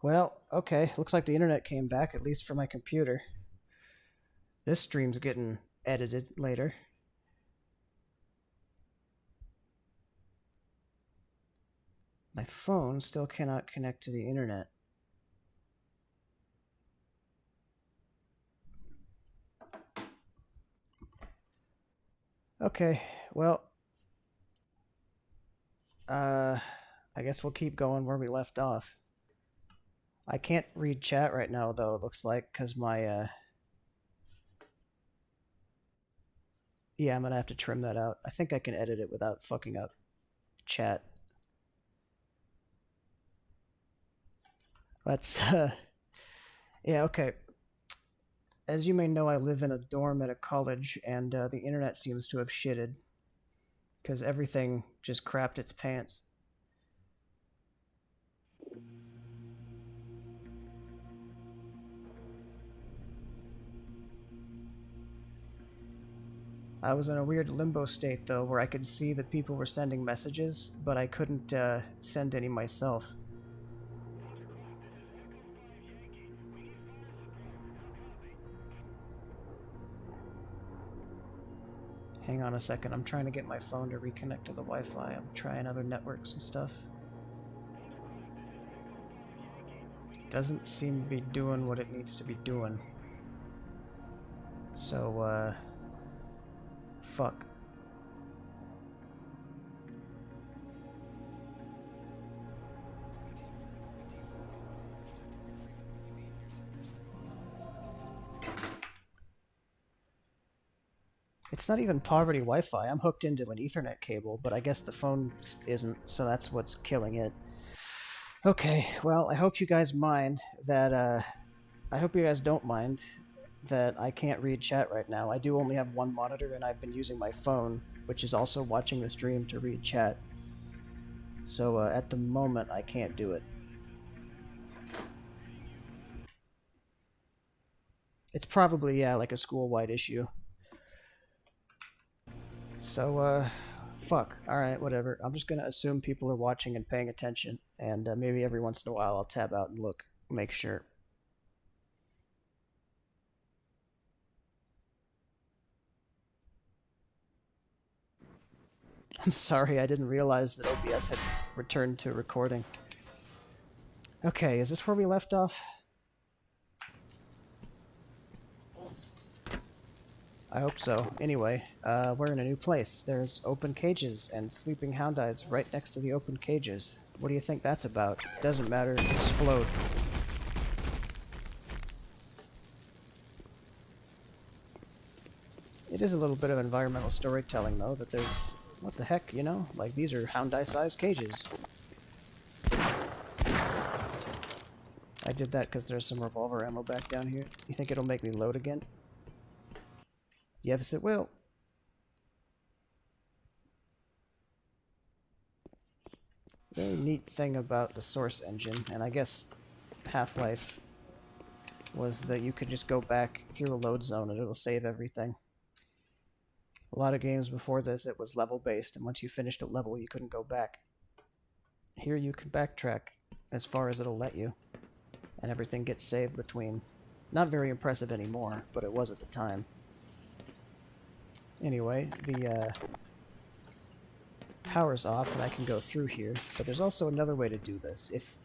Well, okay. Looks like the internet came back, at least for my computer. This stream's getting edited later. My phone still cannot connect to the internet. Okay, well, uh, I guess we'll keep going where we left off. I can't read chat right now, though, it looks like, because yeah, I'm gonna have to trim that out. I think I can edit it without fucking up chat. Let's, yeah, okay. As you may know, I live in a dorm at a college, and the internet seems to have shitted because everything just crapped its pants. I was in a weird limbo state, though, where I could see that people were sending messages, but I couldn't send any myself. Hang on a second, I'm trying to get my phone to reconnect to the Wi-Fi. I'm trying other networks and stuff. Doesn't seem to be doing what it needs to be doing. So, fuck. It's not even poverty Wi-Fi. I'm hooked into an Ethernet cable, but I guess the phone isn't, so that's what's killing it. Okay, well, I hope you guys mind that, I hope you guys don't mind that I can't read chat right now. I do only have one monitor, and I've been using my phone, which is also watching the stream, to read chat. So, at the moment, I can't do it. It's probably, yeah, like a school-wide issue. So, fuck. Alright, whatever. I'm just gonna assume people are watching and paying attention, and maybe every once in a while I'll tab out and look, make sure. I'm sorry, I didn't realize that OBS had returned to recording. Okay, is this where we left off? I hope so. Anyway, we're in a new place. There's open cages and sleeping hound eyes right next to the open cages. What do you think that's about? Doesn't matter. Explode. It is a little bit of environmental storytelling, though, that there's... What the heck, you know? Like, these are hound eye-sized cages. I did that because there's some revolver ammo back down here. You think it'll make me load again? Yes, it will. Very neat thing about the Source engine, and I guess Half-Life, was that you could just go back through a load zone and it'll save everything. A lot of games before this, it was level-based, and once you finished a level, you couldn't go back. Here you can backtrack as far as it'll let you, and everything gets saved between. Not very impressive anymore, but it was at the time. Anyway, the power's off, and I can go through here, but there's also another way to do this. If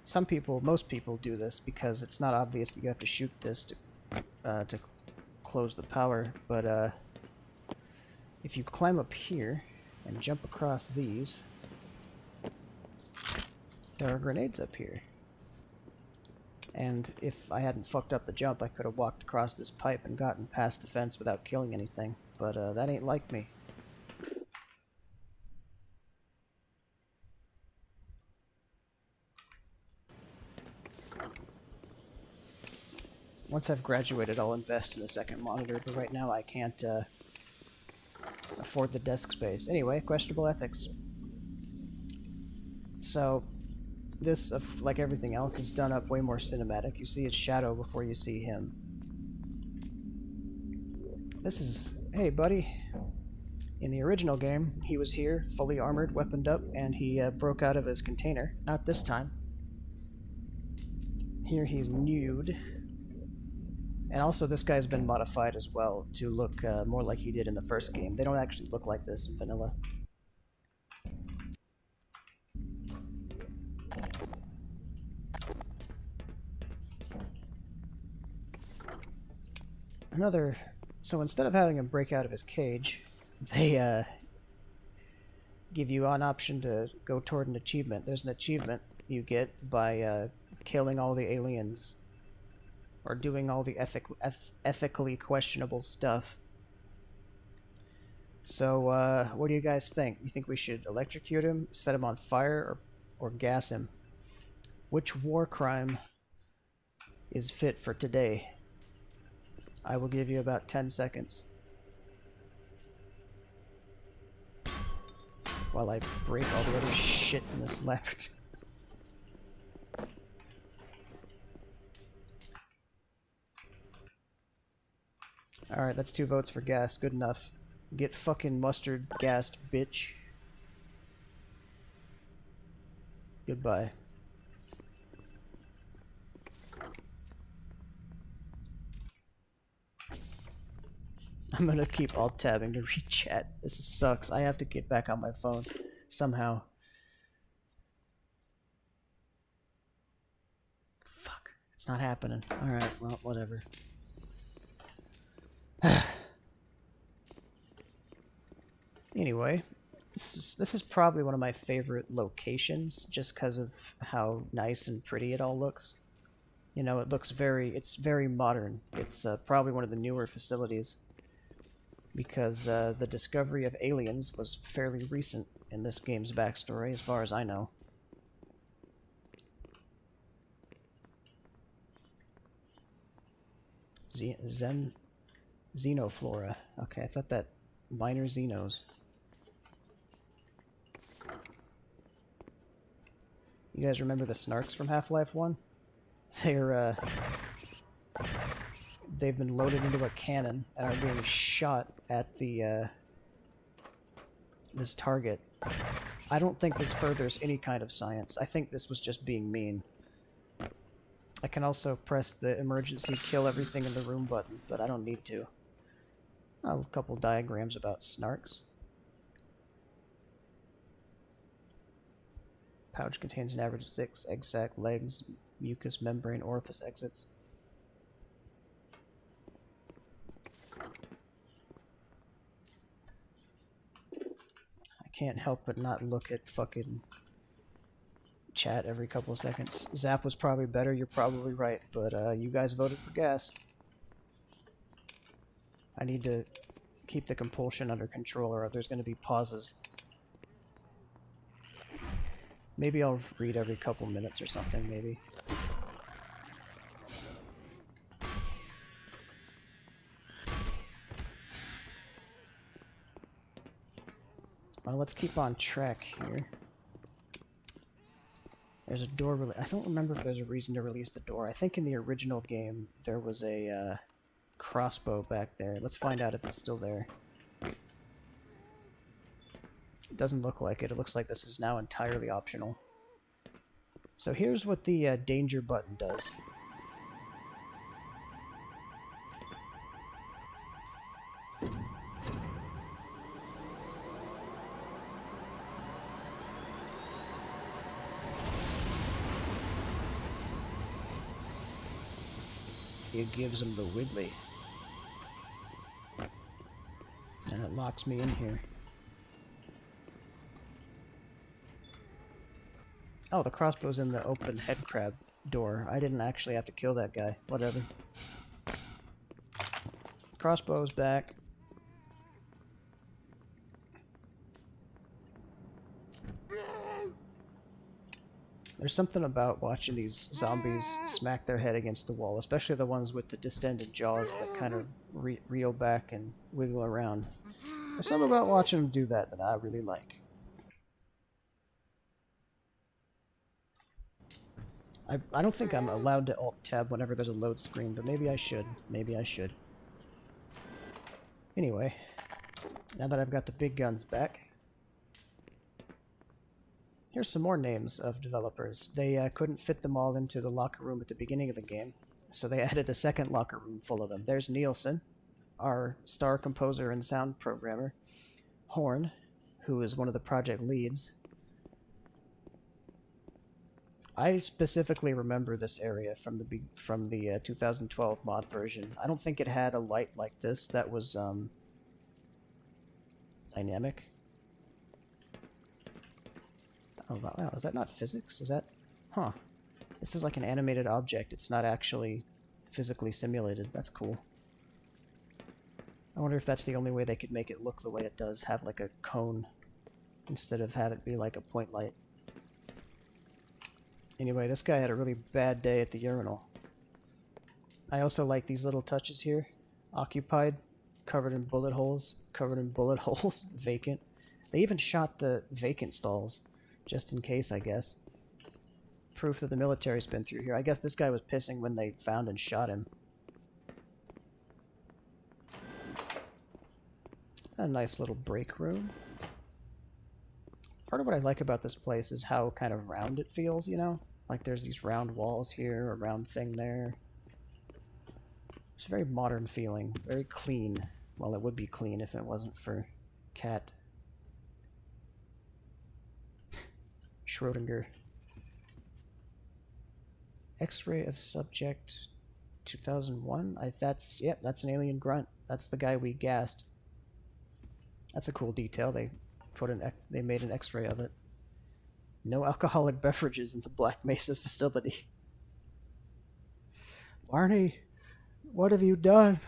some people, most people do this because it's not obvious that you have to shoot this to close the power, but if you climb up here and jump across these, there are grenades up here. And if I hadn't fucked up the jump, I could have walked across this pipe and gotten past the fence without killing anything. But that ain't like me. Once I've graduated, I'll invest in a second monitor, but right now I can't afford the desk space. Anyway, questionable ethics. So, this, like everything else, is done up way more cinematic. You see its shadow before you see him. This is... Hey, buddy. In the original game, he was here, fully armored, weaponed up, and he broke out of his container. Not this time. Here he's nude. And also this guy's been modified as well to look more like he did in the first game. They don't actually look like this in vanilla. So instead of having him break out of his cage, they give you an option to go toward an achievement. There's an achievement you get by killing all the aliens or doing all the ethically questionable stuff. So, what do you guys think? You think we should electrocute him, set him on fire, or gas him? Which war crime is fit for today? I will give you about 10 seconds. While I break all the other shit in this left. Alright, that's 2 votes for gas. Good enough. Get fucking mustard gassed, bitch. Goodbye. I'm gonna keep alt-tabbing to read chat. This sucks. I have to get back on my phone. Somehow. Fuck. It's not happening. Alright, well, whatever. Anyway, this is probably one of my favorite locations, just because of how nice and pretty it all looks. You know, it's very modern. It's probably one of the newer facilities, because the discovery of aliens was fairly recent in this game's backstory, as far as I know. Xenoflora. Okay, I thought that minor xenos. You guys remember the Snarks from Half-Life 1? They've been loaded into a cannon and are being shot at the this target. I don't think this furthers any kind of science. I think this was just being mean. I can also press the emergency kill everything in the room button, but I don't need to. A couple diagrams about Snarks. Pouch contains an average of 6 egg sac legs, mucous membrane orifice exits. I can't help but not look at fucking chat every couple of seconds. Zap was probably better, you're probably right, but you guys voted for gas. I need to keep the compulsion under control or there's going to be pauses. Maybe I'll read every couple minutes or something, maybe. Well, let's keep on track here. There's a door. I don't remember if there's a reason to release the door. I think in the original game there was a crossbow back there. Let's find out if it's still there. It doesn't look like it. It looks like this is now entirely optional. So here's what the danger button does. It gives him the wiggly. And it locks me in here. Oh, the crossbow's in the open head crab door. I didn't actually have to kill that guy. Whatever. Crossbow's back. There's something about watching these zombies smack their head against the wall, especially the ones with the distended jaws that kind of reel back and wiggle around. There's something about watching them do that I really like. I don't think I'm allowed to alt-tab whenever there's a load screen, but maybe I should. Maybe I should. Anyway, now that I've got the big guns back, Here's some more names of developers. They couldn't fit them all into the locker room at the beginning of the game, so they added a second locker room full of them. There's Nielsen, our star composer and sound programmer. Horn, who is one of the project leads. I specifically remember this area from the 2012 mod version. I don't think it had a light like this that was dynamic. Oh wow, is that not physics? Is that... Huh. This is like an animated object. It's not actually physically simulated. That's cool. I wonder if that's the only way they could make it look the way it does, have like a cone instead of have it be like a point light. Anyway, this guy had a really bad day at the urinal. I also like these little touches here. Occupied, covered in bullet holes, vacant. They even shot the vacant stalls, just in case, I guess. Proof that the military's been through here. I guess this guy was pissing when they found and shot him. A nice little break room. Part of what I like about this place is how kind of round it feels, you know? Like there's these round walls here, a round thing there. It's very modern feeling, very clean. Well, it would be clean if it wasn't for Cat Schrodinger. X-ray of subject 2001. That's an alien grunt. That's the guy we gassed. That's a cool detail. They made an X-ray of it. No alcoholic beverages in the Black Mesa facility. Barney, what have you done?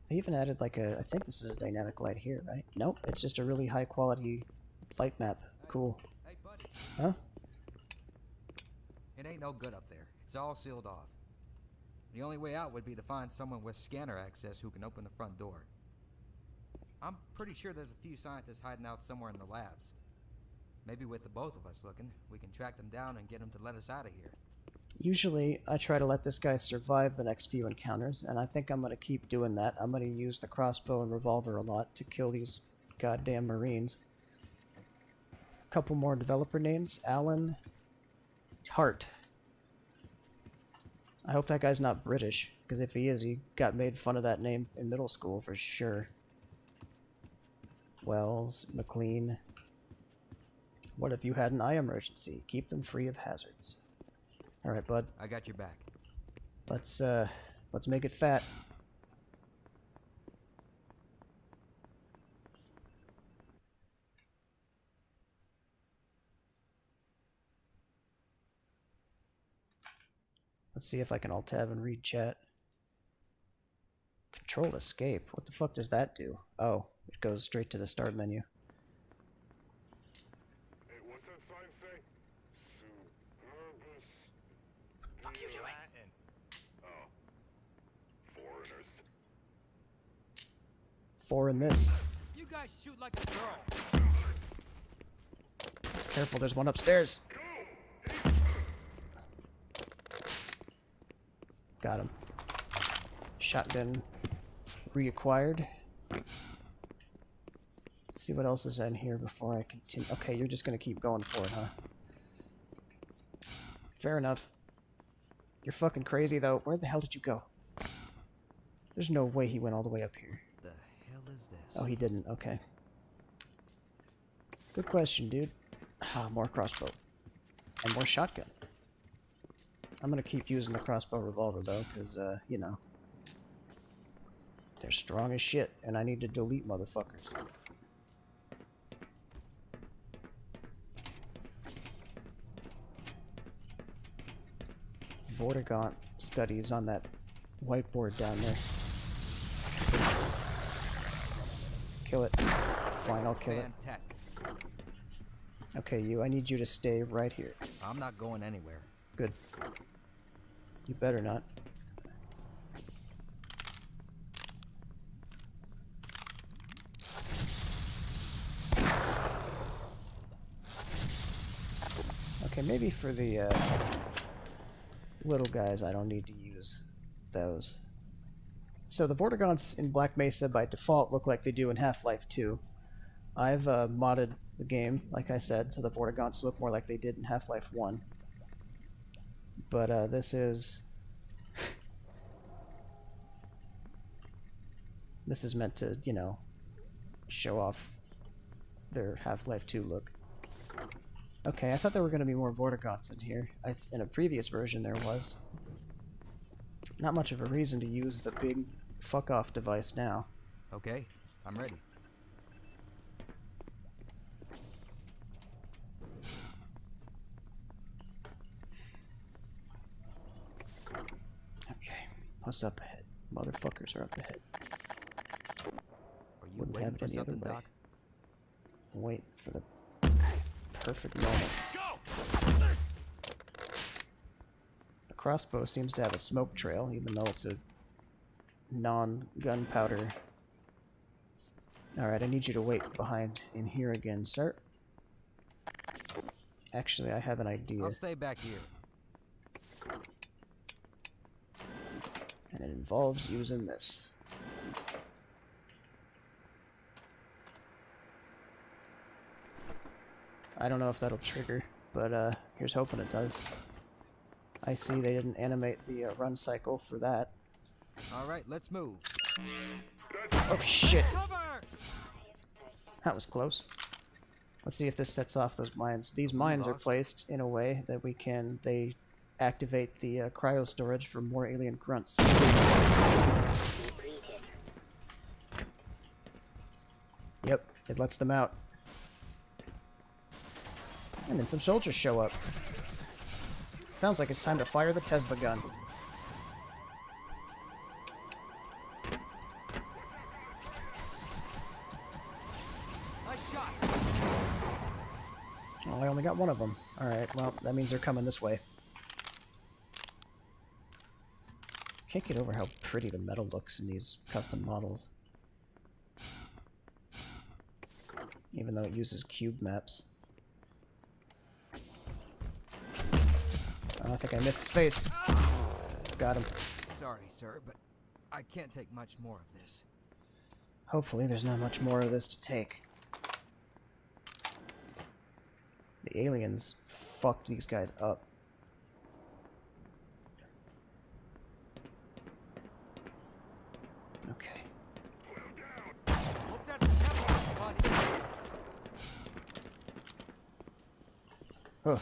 They even added like I think this is a dynamic light here, right? Nope, it's just a really high quality light map. Cool. Hey, buddy. Huh? It ain't no good up there. It's all sealed off. The only way out would be to find someone with scanner access who can open the front door. I'm pretty sure there's a few scientists hiding out somewhere in the labs. Maybe with the both of us looking, we can track them down and get them to let us out of here. Usually, I try to let this guy survive the next few encounters, and I think I'm going to keep doing that. I'm going to use the crossbow and revolver a lot to kill these goddamn Marines. A couple more developer names. Alan Tart. I hope that guy's not British, because if he is, he got made fun of that name in middle school for sure. Wells, McLean. What if you had an eye emergency? Keep them free of hazards. Alright, bud. I got your back. Let's make it fat. Let's see if I can alt-tab and read chat. Control escape. What the fuck does that do? Oh, it goes straight to the start menu. Hey, what's that sign say? Superbus. What the fuck are you doing? Oh. Foreigners. Four in this. You guys shoot like a girl. Careful, there's one upstairs. Got him. Shotgun reacquired. Let's see what else is in here before I continue. Okay, you're just gonna keep going for it, huh? Fair enough. You're fucking crazy, though. Where the hell did you go? There's no way he went all the way up here. The hell is this? Oh, he didn't. Okay. Good question, dude. Ah, more crossbow. And more shotgun. I'm gonna keep using the crossbow revolver, though, because, you know. They're strong as shit, and I need to delete motherfuckers. Vortigaunt studies on that whiteboard down there. Kill it. Fine, I'll kill it. Fantastic. Okay, I need you to stay right here. I'm not going anywhere. Good. You better not. Okay, maybe for the little guys I don't need to use those. So the Vortigaunts in Black Mesa by default look like they do in Half-Life 2. I've modded the game, like I said, so the Vortigaunts look more like they did in Half-Life 1. But this is... this is meant to, you know, show off their Half-Life 2 look. Okay, I thought there were going to be more Vortigaunts in here. In a previous version there was. Not much of a reason to use the big fuck-off device now. Okay, I'm ready. Okay, what's up ahead? Motherfuckers are up ahead. Are you Wouldn't waiting have for it any other something, way. Doc? Wait for the perfect moment. The crossbow seems to have a smoke trail, even though it's a non-gunpowder. Alright, I need you to wait behind in here again, sir. Actually, I have an idea. I'll stay back here. And it involves using this. I don't know if that'll trigger, but here's hoping it does. I see they didn't animate the run cycle for that. Alright, let's move. Oh shit! Cover! That was close. Let's see if this sets off those mines. These mines are placed in a way that they activate the cryo storage for more alien grunts. Yep, it lets them out. And then some soldiers show up. Sounds like it's time to fire the Tesla gun. Nice shot. Well, I only got one of them. Alright, well, that means they're coming this way. Can't get over how pretty the metal looks in these custom models. Even though it uses cube maps. Oh, I think I missed his face. Got him. Sorry, sir, but I can't take much more of this. Hopefully there's not much more of this to take. The aliens fucked these guys up. Okay. Hope that doesn't happen, buddy. Huh.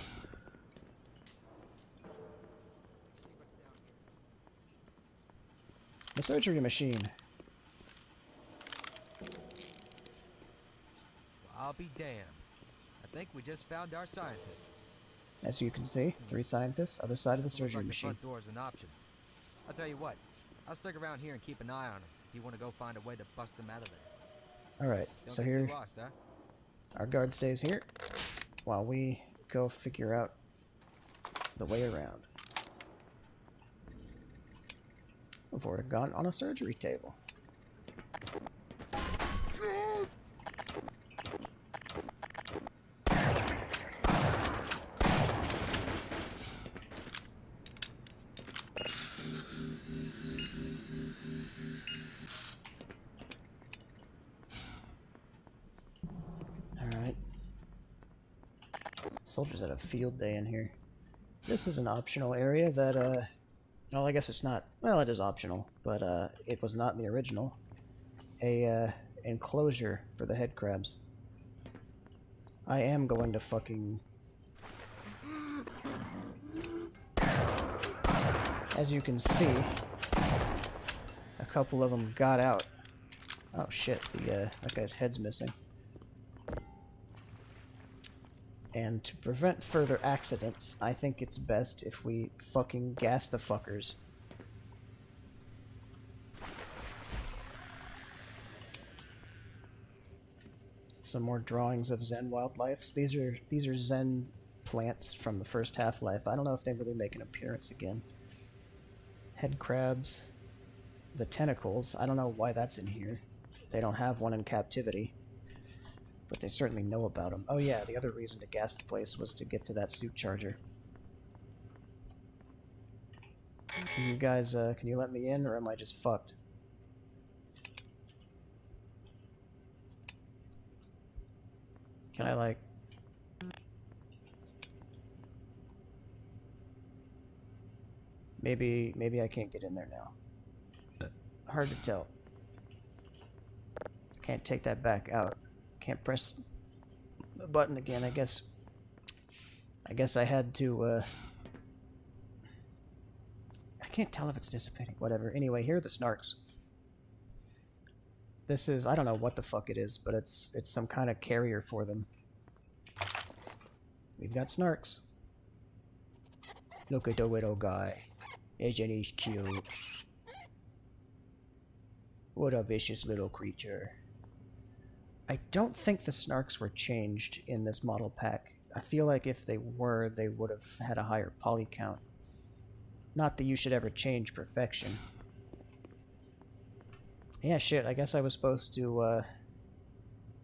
The surgery machine. I'll be damned. I think we just found our scientists. As you can see, 3 scientists, other side of the Looks surgery like machine. The front door's an option. I'll tell you what. I'll stick around here and keep an eye on them. If you want to go find a way to bust them out of there. Alright, Don't so get here, too lost, huh? our guard stays here, while we go figure out the way around. A Vortigaunt on a surgery table. Alright. Soldiers had a field day in here. This is an optional area that, well, I guess it's not. Well, it is optional, but it was not in the original. A enclosure for the head crabs. I am going to fucking... As you can see, a couple of them got out. Oh shit, that guy's head's missing. And to prevent further accidents, I think it's best if we fucking gas the fuckers. Some more drawings of Zen wildlife. These are Zen plants from the first Half-Life. I don't know if they really make an appearance again. Head crabs. The tentacles. I don't know why that's in here. They don't have one in captivity. But they certainly know about them. Oh yeah, the other reason to gas the place was to get to that suit charger. Can you guys, can you let me in, or am I just fucked? Can I, like... Maybe I can't get in there now. Hard to tell. Can't take that back out. Can't press the button again. I guess I had to, I can't tell if it's dissipating. Whatever. Anyway, here are the snarks. This is... I don't know what the fuck it is, but it's some kind of carrier for them. We've got snarks. Look at the little guy. Isn't he cute? What a vicious little creature. I don't think the snarks were changed in this model pack. I feel like if they were, they would have had a higher poly count. Not that you should ever change perfection. Yeah, shit, I guess I was supposed to,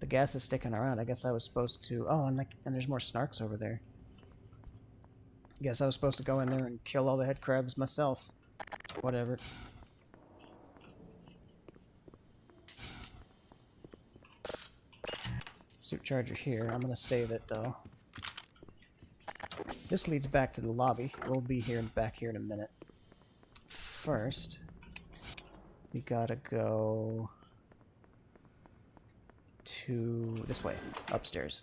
the gas is sticking around. I guess I was supposed to... Oh, and there's more snarks over there. Guess I was supposed to go in there and kill all the head crabs myself. Whatever. Suit charger here. I'm gonna save it, though. This leads back to the lobby. We'll be back here in a minute. First, we gotta go to this way, upstairs.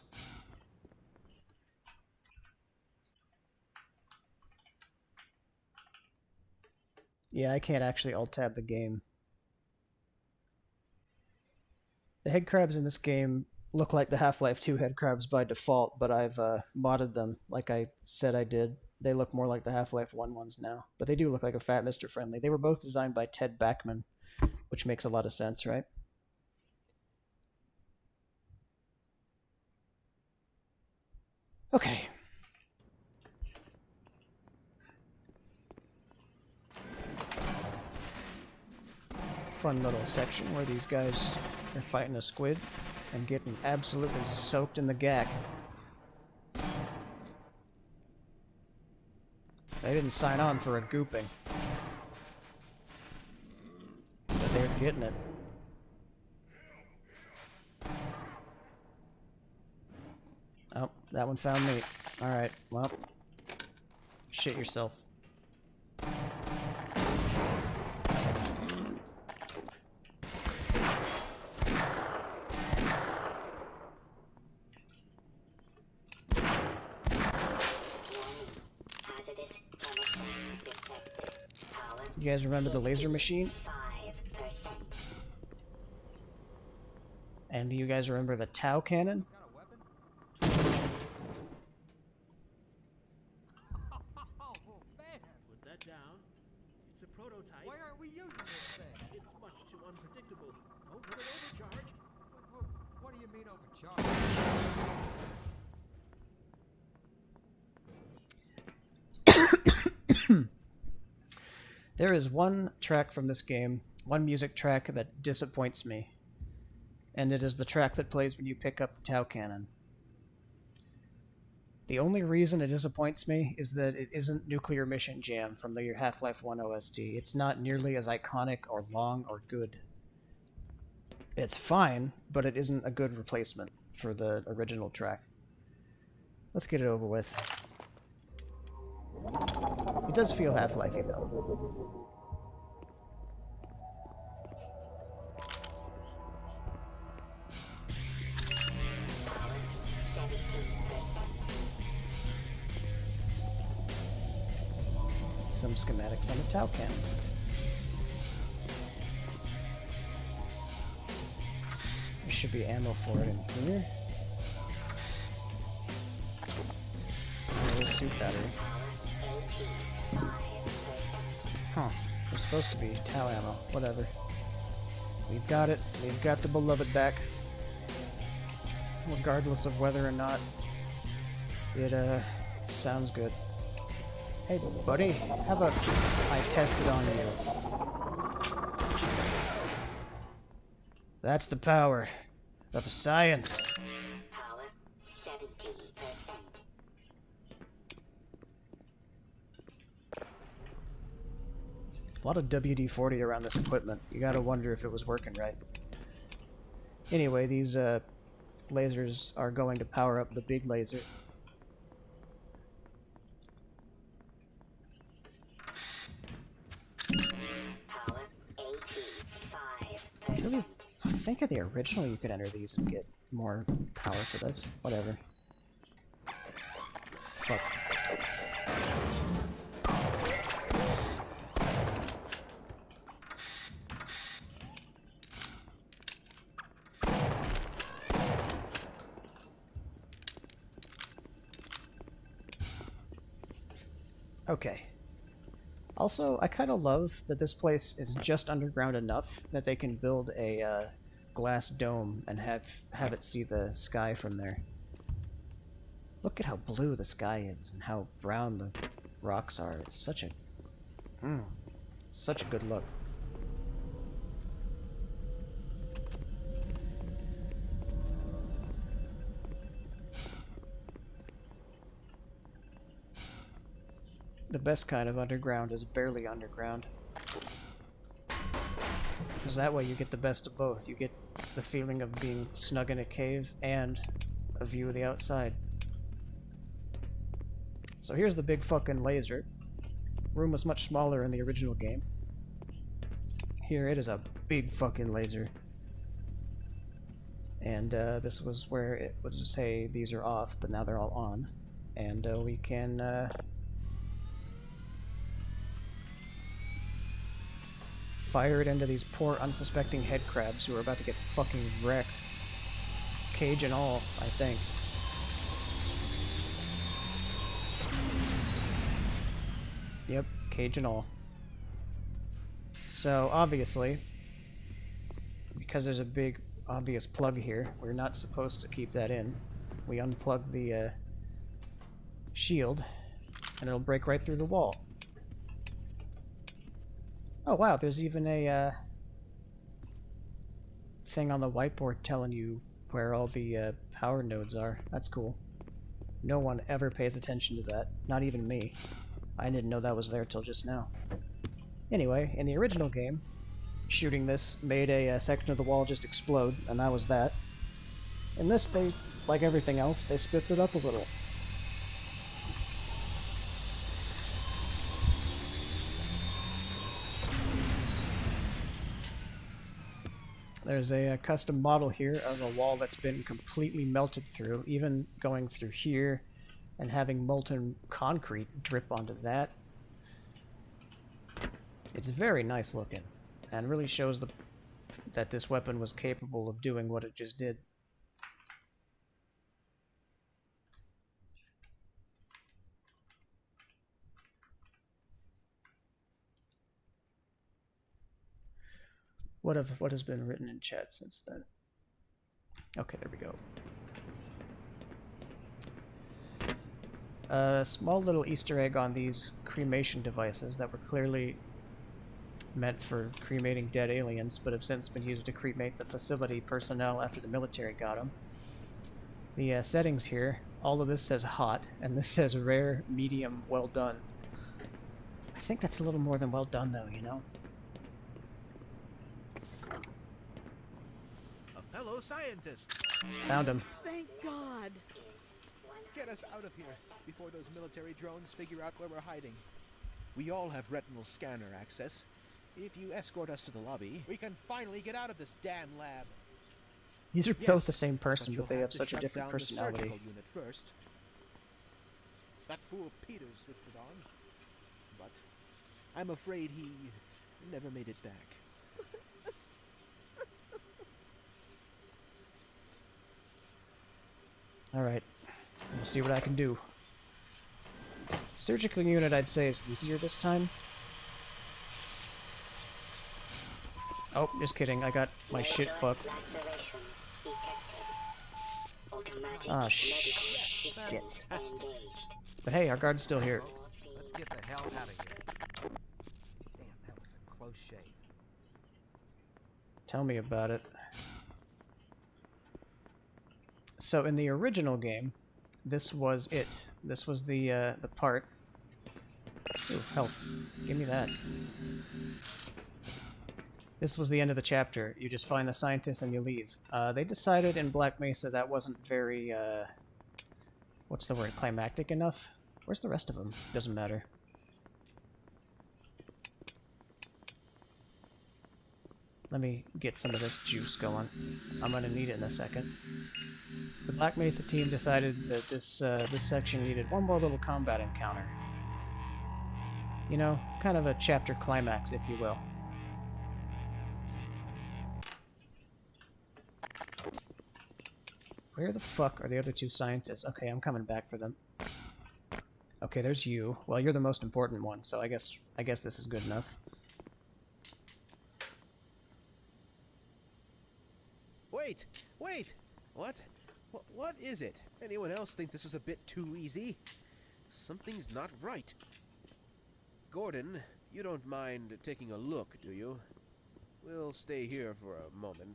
Yeah, I can't actually alt-tab the game. The head crabs in this game look like the Half-Life 2 head crabs by default, but I've modded them like I said I did. They look more like the Half-Life 1 ones now, but they do look like a Fat Mr. Friendly. They were both designed by Ted Backman, which makes a lot of sense, right? Okay. Fun little section where these guys are fighting a squid and getting absolutely soaked in the gack. They didn't sign on for a gooping, but they're getting it. Oh, that one found me. Alright, well, shit yourself. You guys remember the laser machine? 5%. And do you guys remember the Tau cannon? Oh, man. Put that down. It's a prototype. Why aren't we using this thing? It's much too unpredictable. Don't let it overcharge. What do you mean overcharged? There is one track from this game, one music track that disappoints me. And it is the track that plays when you pick up the Tau cannon. The only reason it disappoints me is that it isn't Nuclear Mission Jam from the Half-Life 1 OST. It's not nearly as iconic or long or good. It's fine, but it isn't a good replacement for the original track. Let's get it over with. It does feel Half-Life-y, though. Some schematics on the Tau cannon. There should be ammo for it in here. There's a suit battery. Huh. There's supposed to be Tau ammo. Whatever. We've got it. We've got the beloved back. Regardless of whether or not it sounds good. Hey, buddy, how about I test it on you? That's the power of science. Power 70%. A lot of WD-40 around this equipment. You gotta wonder if it was working right. Anyway, these lasers are going to power up the big laser. Power 85%. Really, I think in the original you could enter these and get more power for this. Whatever. Fuck. Okay. Also, I kind of love that this place is just underground enough that they can build a glass dome and have it see the sky from there. Look at how blue the sky is and how brown the rocks are. It's such a such a good look. The best kind of underground is barely underground. Because that way you get the best of both. You get the feeling of being snug in a cave and a view of the outside. So here's the big fucking laser. Room was much smaller in the original game. Here it is a big fucking laser. And this was where it would say these are off, but now they're all on. And we can fire it into these poor unsuspecting head crabs who are about to get fucking wrecked. Cage and all, I think. Yep, cage and all. So, obviously, because there's a big, obvious plug here, we're not supposed to keep that in. We unplug the shield, and it'll break right through the wall. Oh wow, there's even a thing on the whiteboard telling you where all the power nodes are. That's cool. No one ever pays attention to that. Not even me. I didn't know that was there till just now. Anyway, in the original game, shooting this made a section of the wall just explode, and that was that. In this, they, like everything else, they spiffed it up a little. There's a custom model here of a wall that's been completely melted through, even going through here and having molten concrete drip onto that. It's very nice looking, and really shows that this weapon was capable of doing what it just did. What has been written in chat since then? Okay, there we go. A small little Easter egg on these cremation devices that were clearly meant for cremating dead aliens, but have since been used to cremate the facility personnel after the military got them. The settings here, all of this says hot, and this says rare, medium, well done. I think that's a little more than well done, though, you know? A fellow scientist. Found him. Thank God. Get us out of here before those military drones figure out where we're hiding. We all have retinal scanner access. If you escort us to the lobby, we can finally get out of this damn lab. These are both the same person, you'll but they have to such a shut different down the personality. surgical unit first. That fool Peters switched it on, but I'm afraid he never made it back. Alright, we'll see what I can do. Surgical unit, I'd say, is easier this time. Oh, just kidding, I got my shit fucked. Ah, shit. But hey, our guard's still here. Let's get the hell out of here. Damn, that was a close shave. Tell me about it. So in the original game, this was it. This was the part. Ooh, health. Give me that. This was the end of the chapter. You just find the scientists and you leave. They decided in Black Mesa that wasn't very, what's the word, climactic enough? Where's the rest of them? Doesn't matter. Let me get some of this juice going. I'm gonna need it in a second. The Black Mesa team decided that this section needed one more little combat encounter. You know, kind of a chapter climax, if you will. Where the fuck are the other two scientists? Okay, I'm coming back for them. Okay, there's you. Well, you're the most important one, so I guess this is good enough. Wait! Wait! What? What is it? Anyone else think this was a bit too easy? Something's not right. Gordon, you don't mind taking a look, do you? We'll stay here for a moment.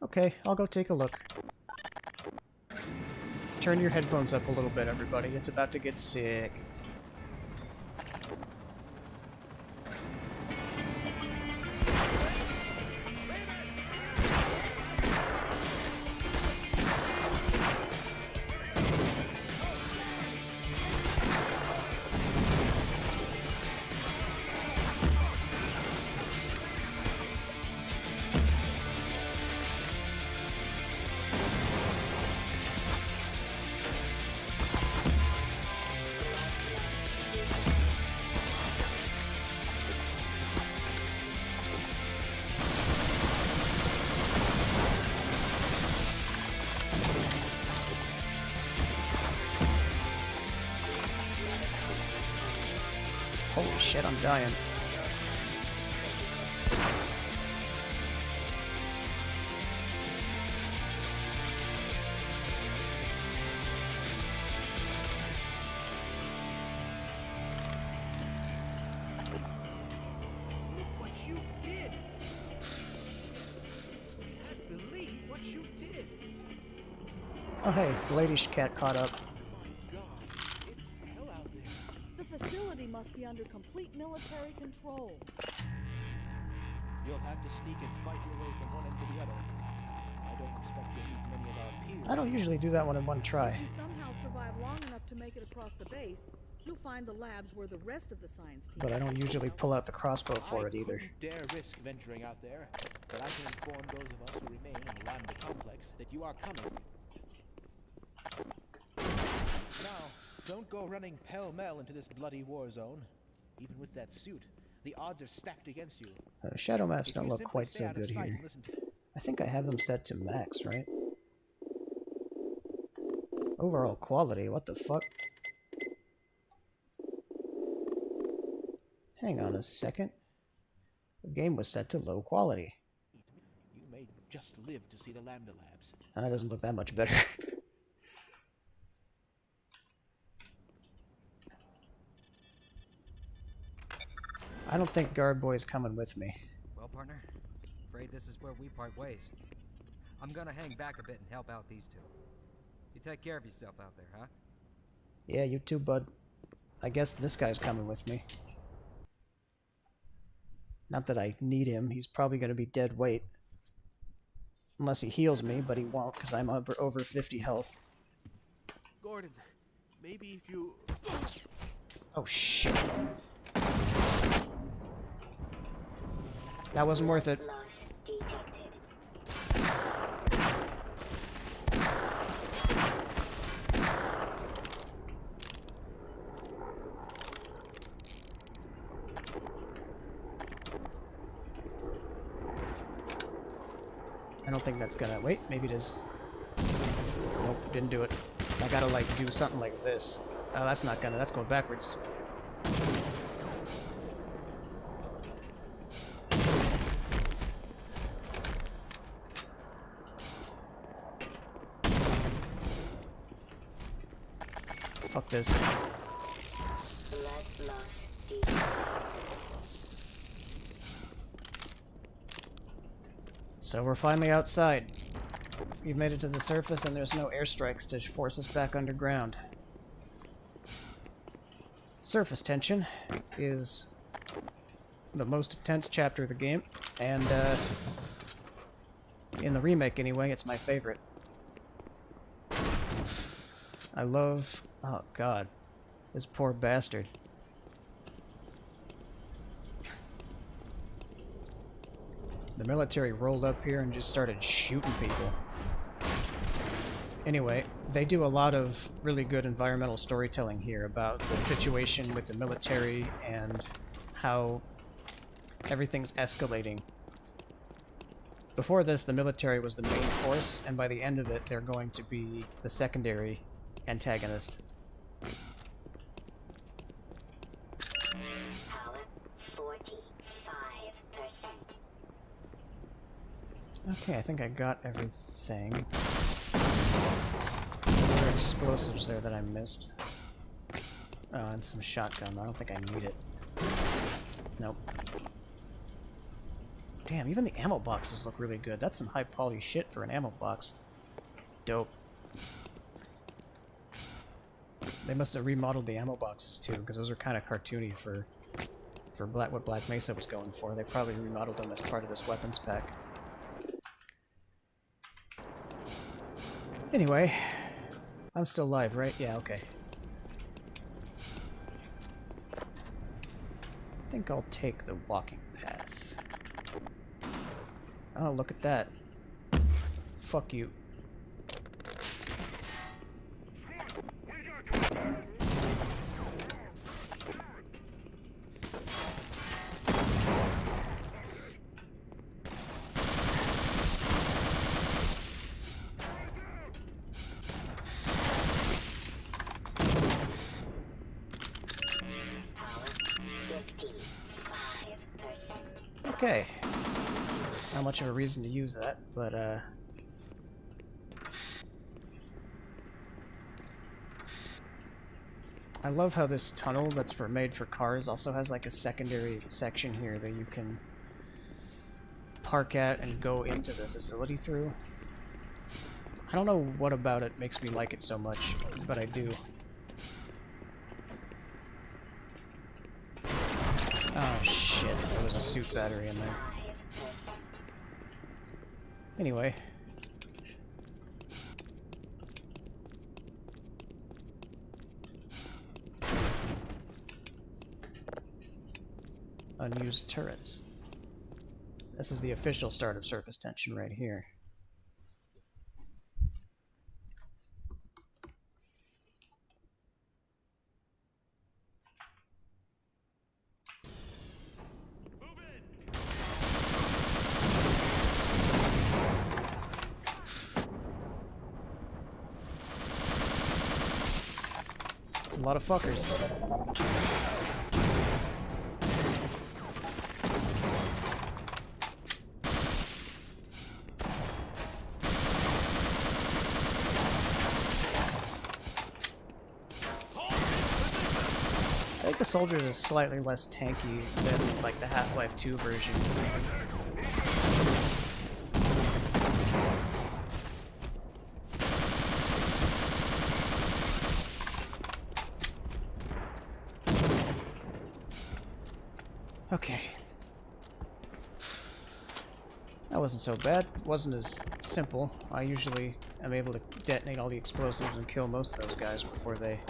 Okay, I'll go take a look. Turn your headphones up a little bit, everybody. It's about to get sick. Holy shit, I'm dying. Look what you did! I can't believe what you did! Oh hey, the ladies cat caught up. My God, it's hell out there. The facility must be under complete military control. You'll have to sneak and fight your way from one end to the other. I don't expect you'll meet many of our peers. I don't usually do that one in one try. If you somehow survive long enough to make it across the base, you'll find the labs where the rest of the science team. But I don't usually pull out the crossbow for it either. I couldn't dare risk venturing out there, but I can inform those of us who remain in the Lambda complex that you are coming. Now, don't go running pell-mell into this bloody war zone. Even with that suit, the odds are stacked against you. Shadow maps If don't you look simply quite stay so out of good sight here. and listen to- I think I have them set to max, right? Overall quality, what the fuck? Hang on a second. The game was set to low quality. You may just live to see the Lambda labs. That doesn't look that much better. I don't think Guard Boy's coming with me. Well, partner, afraid this is where we part ways. I'm gonna hang back a bit and help out these two. You take care of yourself out there, huh? Yeah, you too, bud. I guess this guy's coming with me. Not that I need him. He's probably going to be dead weight. Unless he heals me, but he won't because I'm over 50 health. Gordon, maybe if you... Oh, shit. That wasn't worth it. Loss detected. I don't think that's gonna... Wait, maybe it is. Nope, didn't do it. I gotta, like, do something like this. Oh, that's not gonna... That's going backwards. Fuck this. Blood loss detected. So we're finally outside. We've made it to the surface and there's no airstrikes to force us back underground. Surface tension is the most intense chapter of the game, and in the remake anyway, it's my favorite. I love... oh god, this poor bastard. The military rolled up here and just started shooting people. Anyway, they do a lot of really good environmental storytelling here about the situation with the military and how everything's escalating. Before this, the military was the main force, and by the end of it, they're going to be the secondary antagonist. Power 45%. Okay, I think I got everything. There are explosives there that I missed. Oh, and some shotgun. I don't think I need it. Nope. Damn, even the ammo boxes look really good. That's some high poly shit for an ammo box. Dope. They must have remodeled the ammo boxes too, because those are kind of cartoony for what Black Mesa was going for. They probably remodeled them as part of this weapons pack. Anyway, I'm still live, right? Yeah, okay. I think I'll take the walking path. Oh, look at that. Fuck you. Okay. Not much of a reason to use that, but I love how this tunnel that's made for cars also has like a secondary section here that you can park at and go into the facility through. I don't know what about it makes me like it so much, but I do. Oh shit, there was a suit battery in there. Anyway. Unused turrets. This is the official start of surface tension right here. It's a lot of fuckers. I think the soldiers is slightly less tanky than like the Half-Life 2 version. Okay. That wasn't so bad. It wasn't as simple. I usually am able to detonate all the explosives and kill most of those guys before they...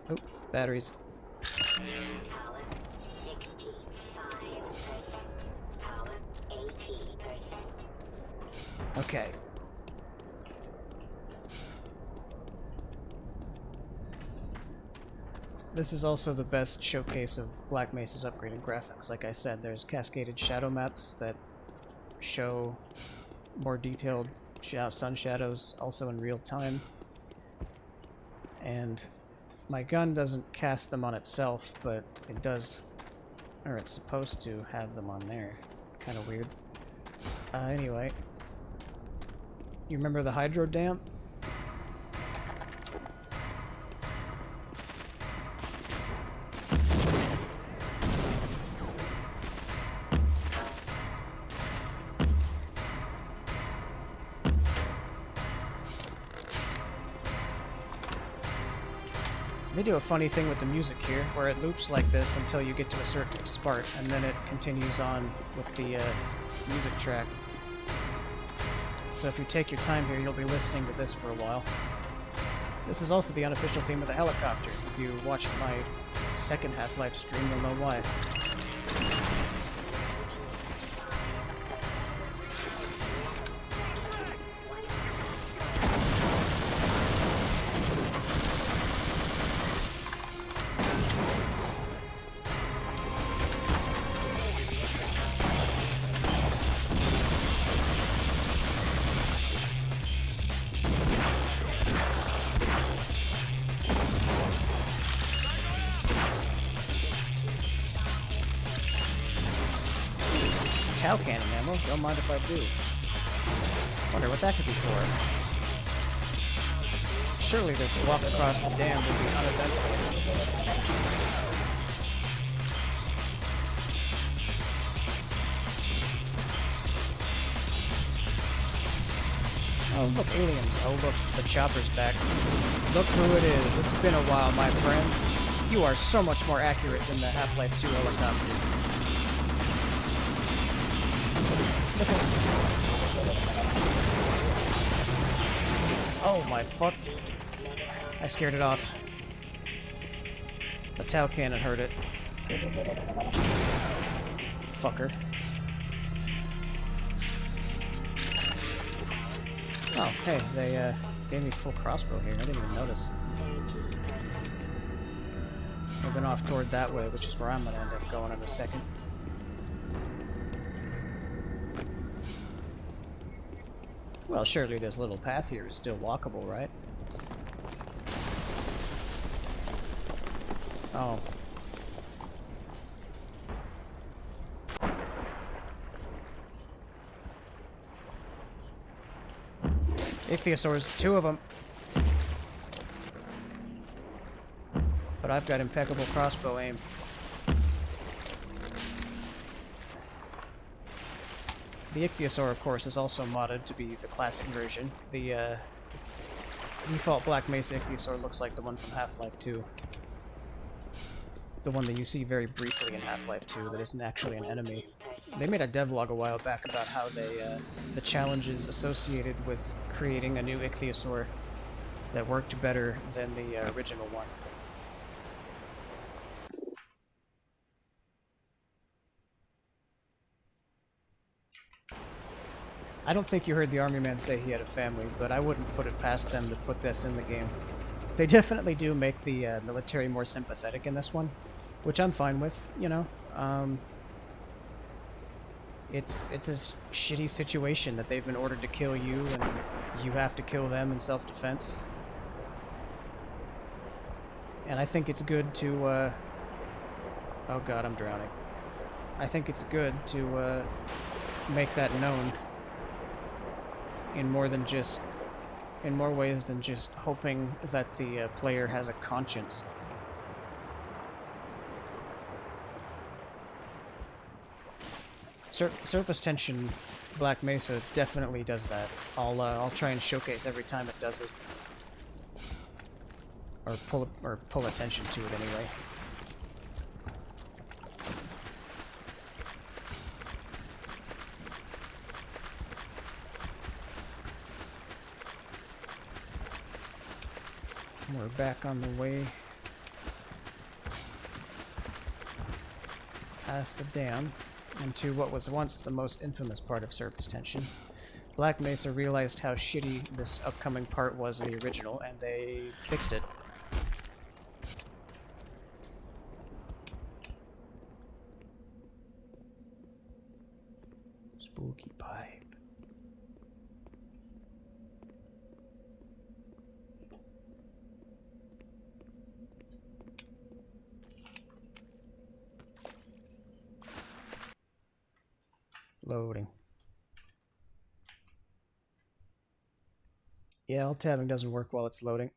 Oh, batteries. Power 65%. Power 80%. Okay. This is also the best showcase of Black Mesa's upgraded graphics. Like I said, there's cascaded shadow maps that show more detailed sun shadows, also in real time. And my gun doesn't cast them on itself, but it does, or it's supposed to have them on there. Kind of weird. Anyway. You remember the hydro dam? They do a funny thing with the music here, where it loops like this until you get to a certain spot, and then it continues on with the music track. So if you take your time here, you'll be listening to this for a while. This is also the unofficial theme of the helicopter. If you watched my second Half-Life stream, you'll know why. Tau cannon ammo? Don't mind if I do. Wonder what that could be for. Surely this walk across the dam would be uneventful. Oh, look, aliens. Oh, look, the chopper's back. Look who it is. It's been a while, my friend. You are so much more accurate than the Half-Life 2 helicopter. Oh my fuck. I scared it off. The Tau cannon hurt it. Fucker. Oh, hey, they gave me full crossbow here. I didn't even notice. I've been off toward that way, which is where I'm gonna end up going in a second. Well, surely this little path here is still walkable, right? Oh. Ichthyosaurs, 2 of them. But I've got impeccable crossbow aim. The Ichthyosaur, of course, is also modded to be the classic version. The default Black Mesa Ichthyosaur looks like the one from Half-Life 2. The one that you see very briefly in Half-Life 2 that isn't actually an enemy. They made a devlog a while back about how they, the challenges associated with creating a new Ichthyosaur that worked better than the original one. I don't think you heard the army man say he had a family, but I wouldn't put it past them to put this in the game. They definitely do make the military more sympathetic in this one, which I'm fine with, you know. It's a shitty situation that they've been ordered to kill you, and you have to kill them in self-defense. And I think it's good to, oh god, I'm drowning. I think it's good to, make that known in more ways than just hoping that the player has a conscience. Surface tension Black Mesa definitely does that. I'll try and showcase every time it does it, or pull attention to it anyway. We're back on the way past the dam into what was once the most infamous part of surface tension. Black Mesa realized how shitty this upcoming part was in the original, and they fixed it. Spooky pipe. Loading. Yeah, alt-tabbing doesn't work while it's loading.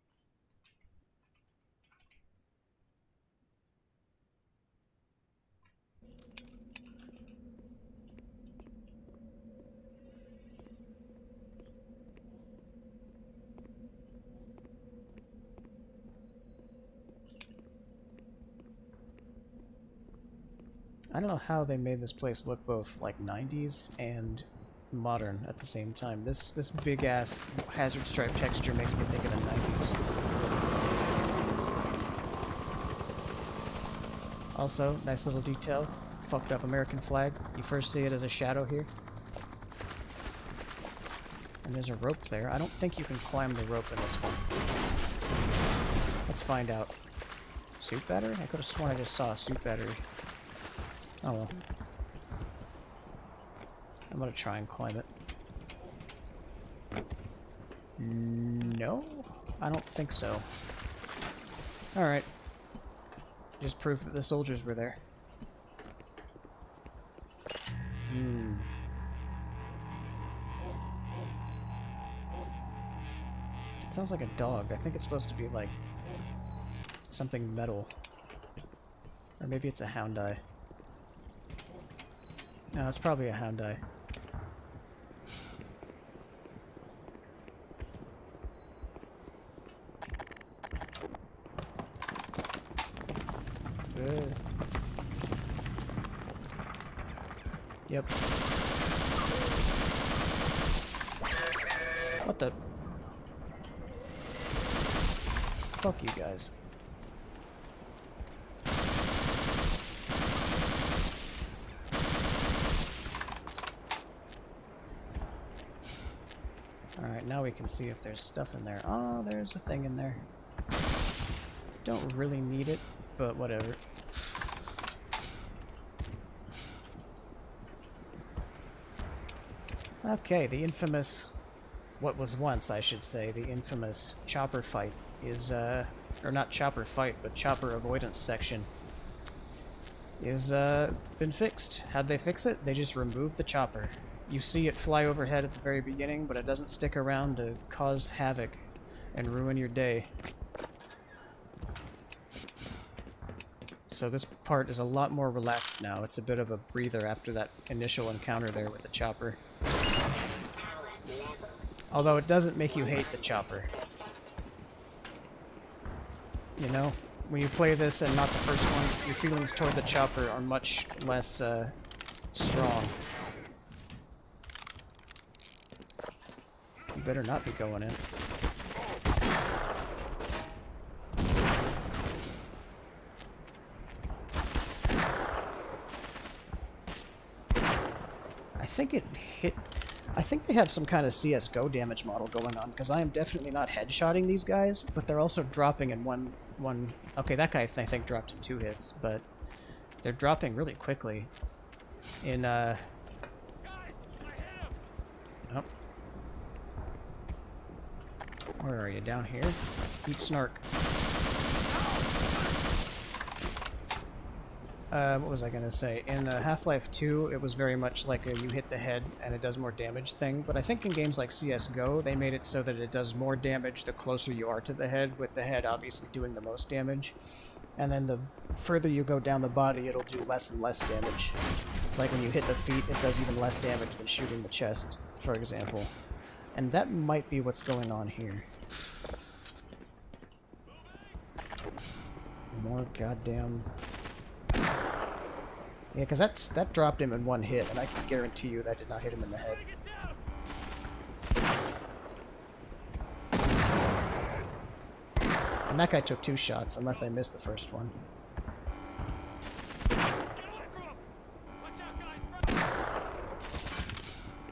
I don't know how they made this place look both like 90s and modern at the same time. This big ass hazard stripe texture makes me think of the 90s. Also, nice little detail. Fucked up American flag. You first see it as a shadow here. And there's a rope there. I don't think you can climb the rope in this one. Let's find out. Suit battery? I could have sworn I just saw a suit battery. Oh well. I'm gonna try and climb it. No? I don't think so. Alright. Just proof that the soldiers were there. It sounds like a dog. I think it's supposed to be like something metal. Or maybe it's a hound eye. No, it's probably a hound eye. Good. Yep. What the? Fuck you guys. Alright, now we can see if there's stuff in there. Oh, there's a thing in there. Don't really need it, but whatever. Okay, the infamous... what was once, I should say, the infamous chopper fight is, or not chopper fight, but chopper avoidance section is, been fixed. How'd they fix it? They just removed the chopper. You see it fly overhead at the very beginning, but it doesn't stick around to cause havoc and ruin your day. So this part is a lot more relaxed now. It's a bit of a breather after that initial encounter there with the chopper. Although it doesn't make you hate the chopper. You know, when you play this and not the first one, your feelings toward the chopper are much less strong. You better not be going in. I think it hit... I think they have some kind of CSGO damage model going on, because I am definitely not headshotting these guys, but they're also dropping in one... Okay, that guy I think dropped in 2 hits, but they're dropping really quickly. In, Oh. Where are you? Down here? Eat snark. What was I gonna say? In Half-Life 2, it was very much like a you hit the head and it does more damage thing, but I think in games like CSGO, they made it so that it does more damage the closer you are to the head, with the head obviously doing the most damage. And then the further you go down the body, it'll do less and less damage. Like when you hit the feet, it does even less damage than shooting the chest, for example. And that might be what's going on here. More goddamn... Yeah, because that dropped him in 1 hit, and I can guarantee you that did not hit him in the head. And that guy took 2 shots, unless I missed the first one.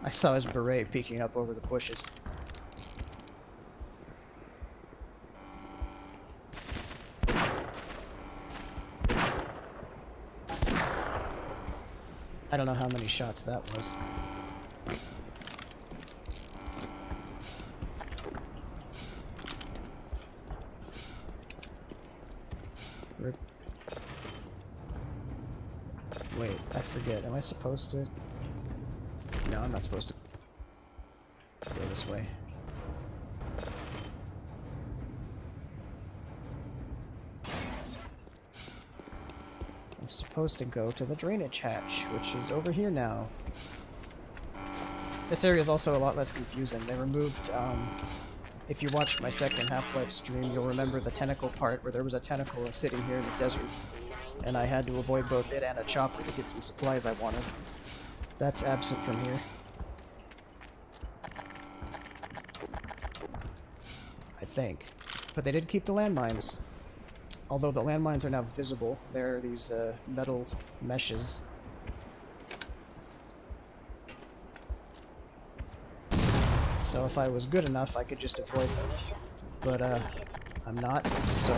I saw his beret peeking up over the bushes. I don't know how many shots that was. Rip. Wait, I forget. Am I supposed to... No, I'm not supposed to go this way. I'm supposed to go to the drainage hatch, which is over here now. This area is also a lot less confusing. They removed, if you watched my second Half-Life stream, you'll remember the tentacle part, where there was a tentacle sitting here in the desert. and I had to avoid both it and a chopper to get some supplies I wanted. That's absent from here. I think. But they did keep the landmines. Although the landmines are now visible. They're these metal meshes. So if I was good enough, I could just avoid them. But I'm not, so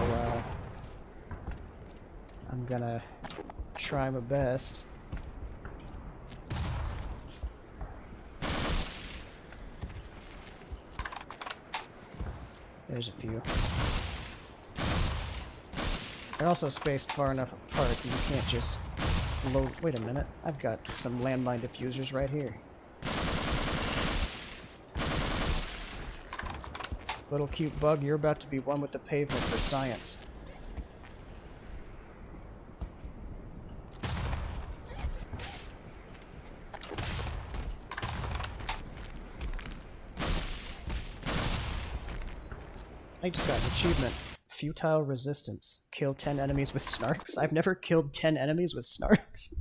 I'm gonna try my best. There's a few. They're also spaced far enough apart that you can't just load. Wait a minute, I've got some landmine diffusers right here. Little cute bug, you're about to be one with the pavement for science. I just got an achievement. Futile resistance. Kill 10 enemies with snarks. I've never killed 10 enemies with snarks.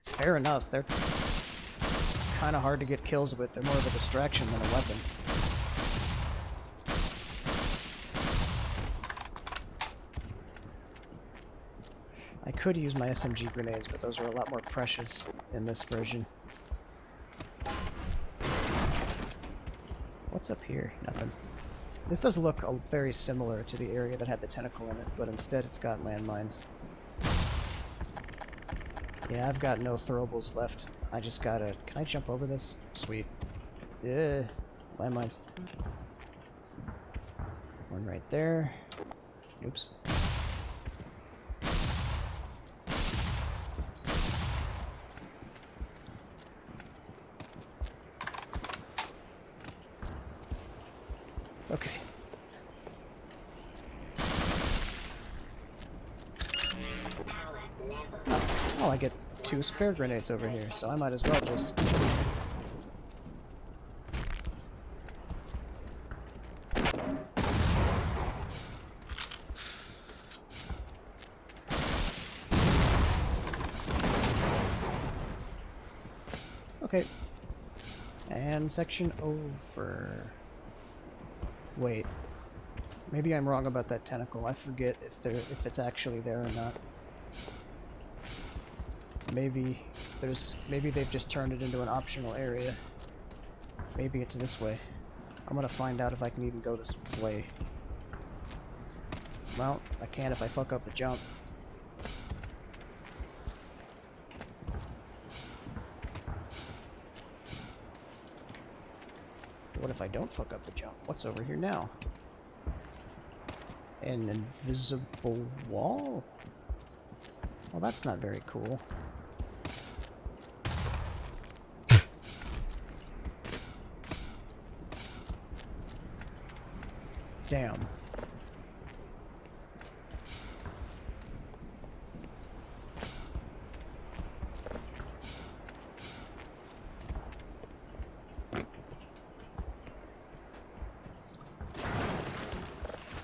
Fair enough, they're kind of hard to get kills with. They're more of a distraction than a weapon. I could use my SMG grenades, but those are a lot more precious in this version. What's up here? Nothing. This does look very similar to the area that had the tentacle in it, but instead it's got landmines. Yeah, I've got no throwables left. I just gotta... Can I jump over this? Sweet. Landmines. One right there. Oops. Okay. Oh, I get 2 spare grenades over here, so I might as well just... Okay. And section over. Wait. Maybe I'm wrong about that tentacle. I forget if it's actually there or not. Maybe they've just turned it into an optional area. Maybe it's this way. I'm gonna find out if I can even go this way. Well, I can if I fuck up the jump. What if I don't fuck up the jump? What's over here now? An invisible wall? Well, that's not very cool. Damn.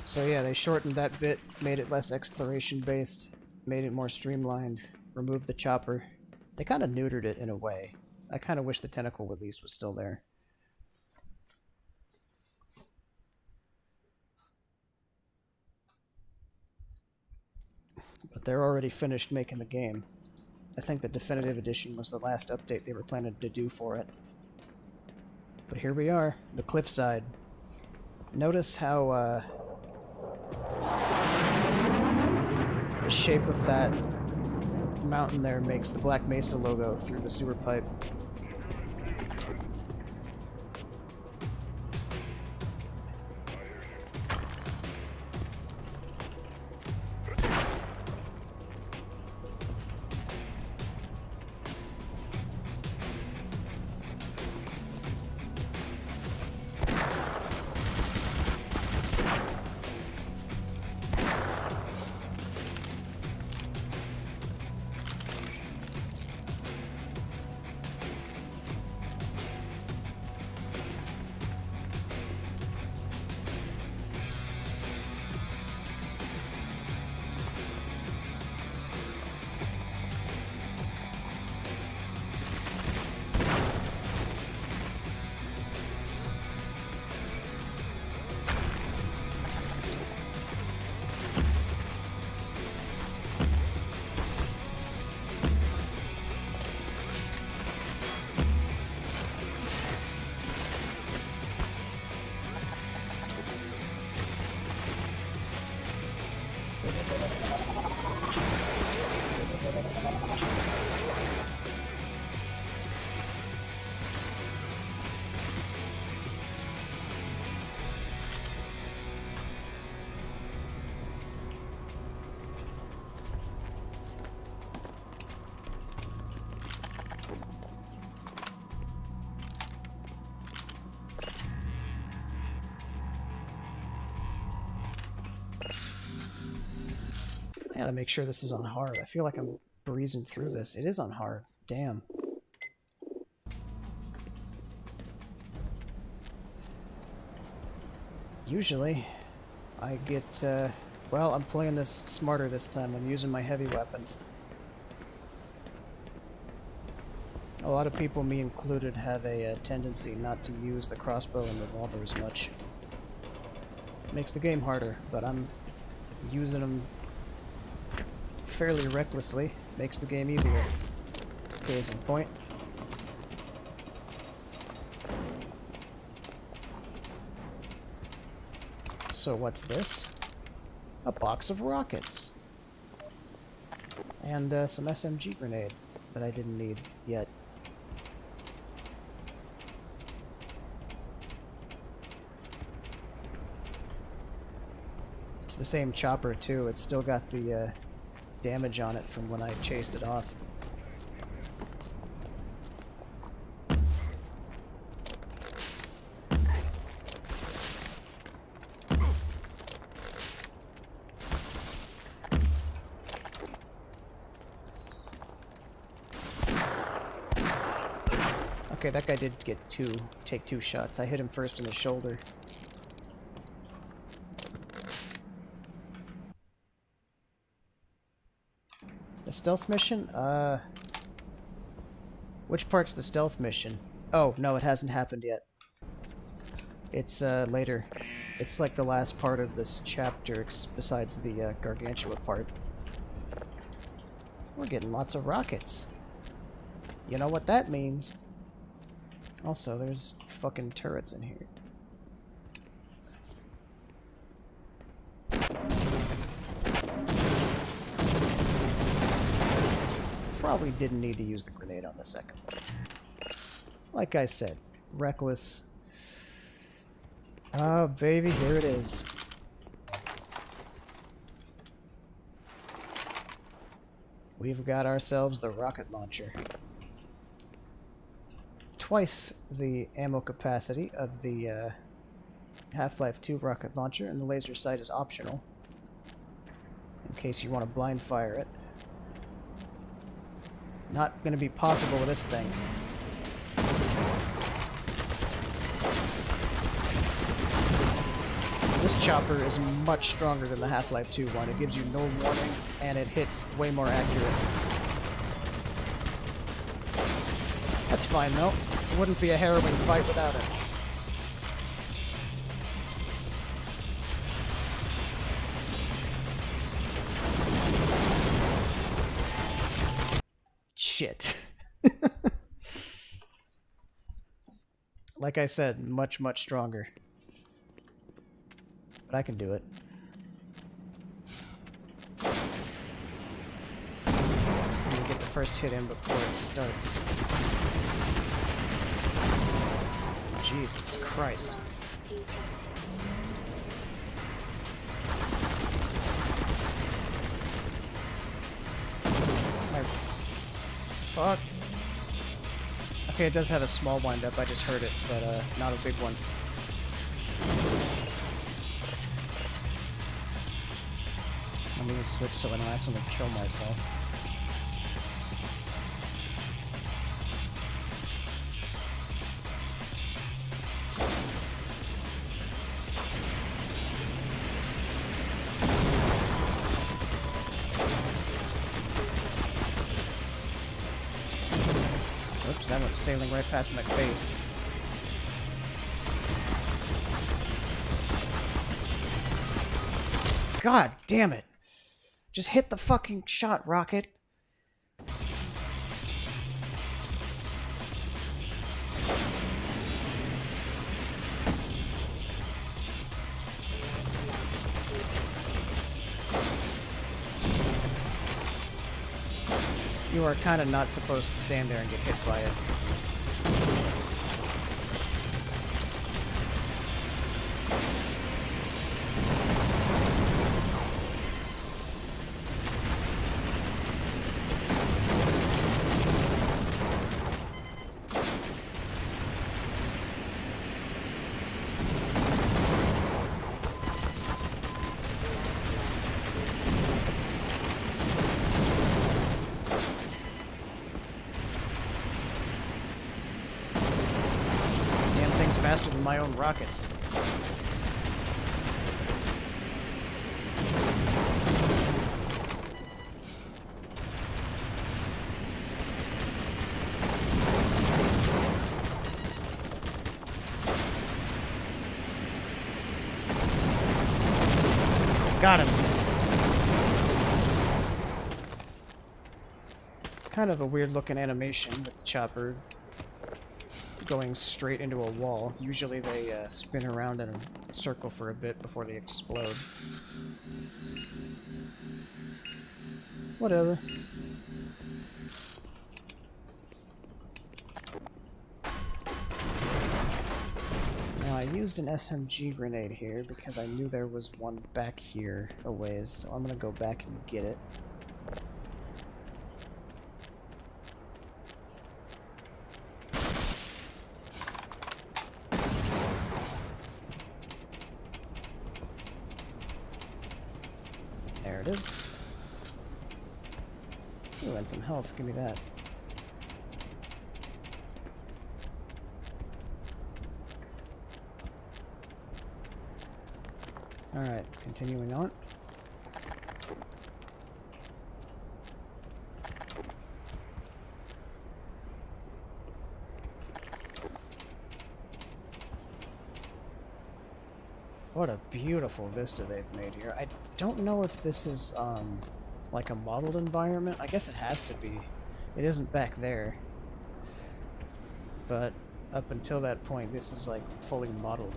So yeah, they shortened that bit, made it less exploration based, made it more streamlined, removed the chopper. They kind of neutered it in a way. I kind of wish the tentacle at least was still there. But they're already finished making the game. I think the definitive edition was the last update they were planning to do for it. But here we are, the cliffside. Notice how the shape of that mountain there makes the Black Mesa logo through the sewer pipe. Gotta make sure this is on hard. I feel like I'm breezing through this. It is on hard. Damn. Usually, I get, well, I'm playing this smarter this time. I'm using my heavy weapons. A lot of people, me included, have a tendency not to use the crossbow and revolver as much. Makes the game harder, but I'm using them fairly recklessly. Makes the game easier. Case in point. So what's this? A box of rockets. And some SMG grenade that I didn't need yet. It's the same chopper too. It's still got the damage on it from when I chased it off. Okay, that guy did take two shots. I hit him first in the shoulder. The stealth mission? Which part's the stealth mission? Oh, no, it hasn't happened yet. It's, later. It's like the last part of this chapter, besides the, Gargantua part. We're getting lots of rockets. You know what that means. Also, there's fucking turrets in here. Probably didn't need to use the grenade on the second one. Like I said, reckless. Oh, baby, here it is. We've got ourselves the rocket launcher. Twice the ammo capacity of the Half-Life 2 rocket launcher, and the laser sight is optional in case you want to blind fire it. Not going to be possible with this thing. This chopper is much stronger than the Half-Life 2 one. It gives you no warning, and it hits way more accurate. That's fine though. It wouldn't be a harrowing fight without it. Shit. Like I said, much, much stronger. But I can do it. I'm gonna get the first hit in before it starts. Jesus Christ. My... Fuck. Okay, it does have a small wind-up, I just heard it, but not a big one. Let me switch so I don't accidentally kill myself. Oops, that went sailing right past my face. God damn it! Just hit the fucking shot, Rocket. You are kind of not supposed to stand there and get hit by it. faster than my own rockets. Got him. Kind of a weird looking animation with the chopper going straight into a wall. Usually they spin around in a circle for a bit before they explode. Whatever. Now I used an SMG grenade here because I knew there was one back here a ways, so I'm gonna go back and get it. There it is. Ooh, and some health. Give me that. Alright, continuing on. What a beautiful vista they've made here. I don't know if this is, like a modeled environment. I guess it has to be. It isn't back there. But up until that point, this is, like, fully modeled.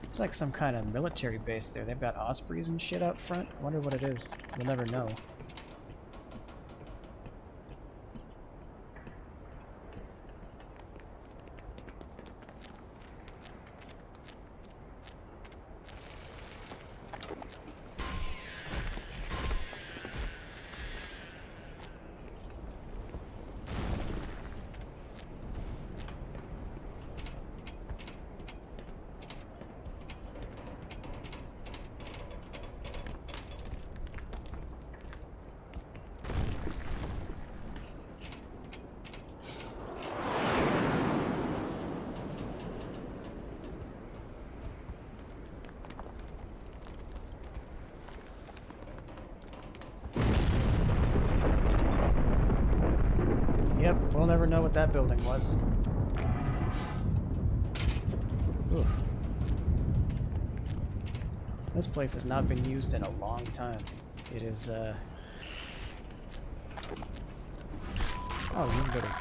It's like some kind of military base there. They've got ospreys and shit out front. I wonder what it is. We'll never know. Yep, we'll never know what that building was. Oof. This place has not been used in a long time. It is, Oh, you better...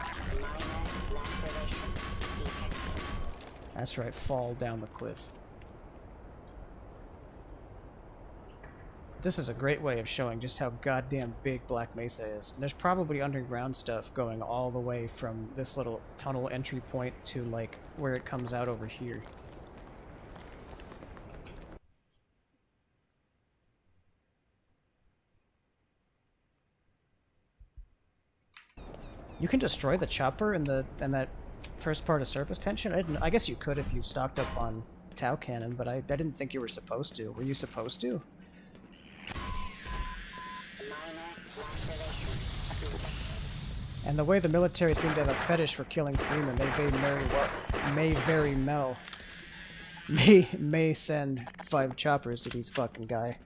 That's right, fall down the cliff. This is a great way of showing just how goddamn big Black Mesa is. And there's probably underground stuff going all the way from this little tunnel entry point to, like, where it comes out over here. You can destroy the chopper in that first part of surface tension? I guess you could if you stocked up on Tau cannon, but I didn't think you were supposed to. Were you supposed to? And the way the military seem to have a fetish for killing Freeman, they may send 5 choppers to these fucking guy.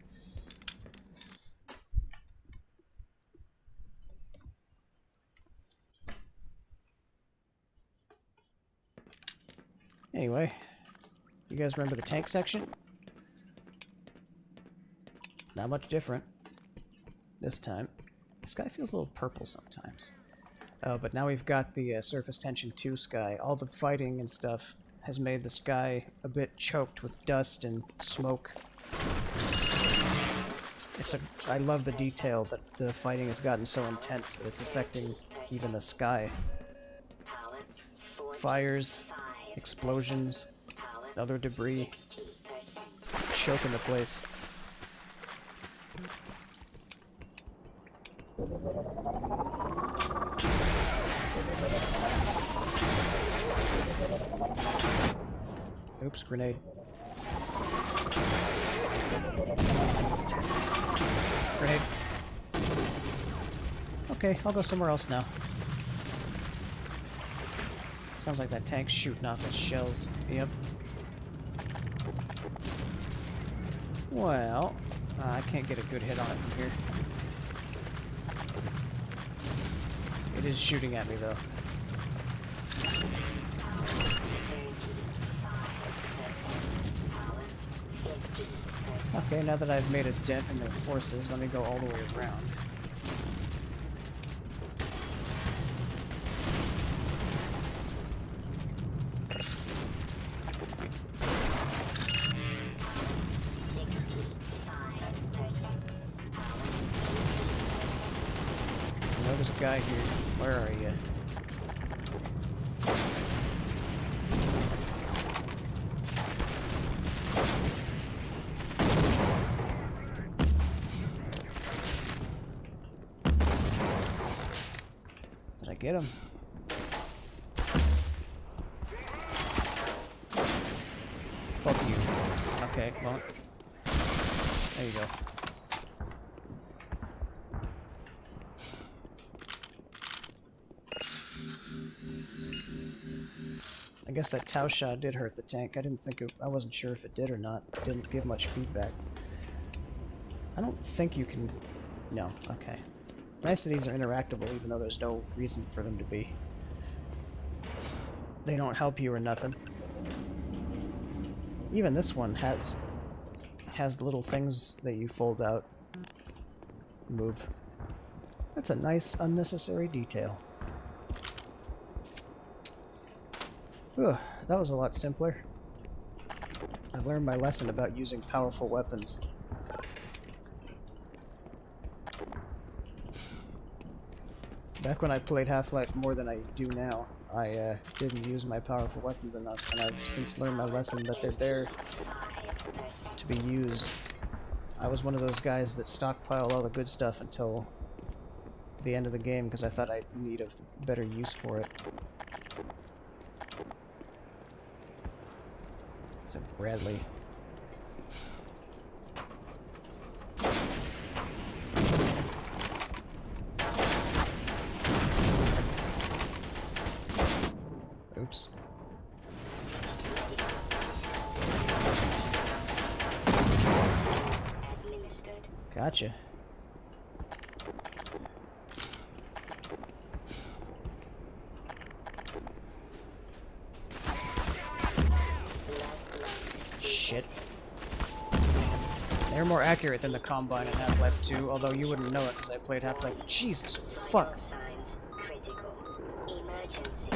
Anyway, you guys remember the tank section? Not much different this time. The sky feels a little purple sometimes. But now we've got the surface tension 2 sky. All the fighting and stuff has made the sky a bit choked with dust and smoke. I love the detail that the fighting has gotten so intense that it's affecting even the sky. Fires, explosions, other debris, choking the place. Oops, grenade. Grenade. Okay, I'll go somewhere else now. Sounds like that tank's shooting off its shells. Yep. Well, I can't get a good hit on it from here. It is shooting at me, though. Okay, now that I've made a dent in their forces, let me go all the way around. I know there's a guy here. Where are you? Did I get him? Fuck you. Okay, well. There you go. I guess that Tau shot did hurt the tank. I wasn't sure if it did or not. It didn't give much feedback. I don't think you can... No, okay. Most of these are interactable, even though there's no reason for them to be. They don't help you or nothing. Even this one has the little things that you fold out. Move. That's a nice, unnecessary detail. Ugh, that was a lot simpler. I've learned my lesson about using powerful weapons. Back when I played Half-Life more than I do now, I didn't use my powerful weapons enough, and I've since learned my lesson that they're there to be used. I was one of those guys that stockpiled all the good stuff until the end of the game because I thought I'd need a better use for it. It's a Bradley. Oops. Gotcha. Shit. They're more accurate than the Combine in Half-Life 2, although you wouldn't know it because I played Half-Life. Jesus fuck! Signs critical. Emergency.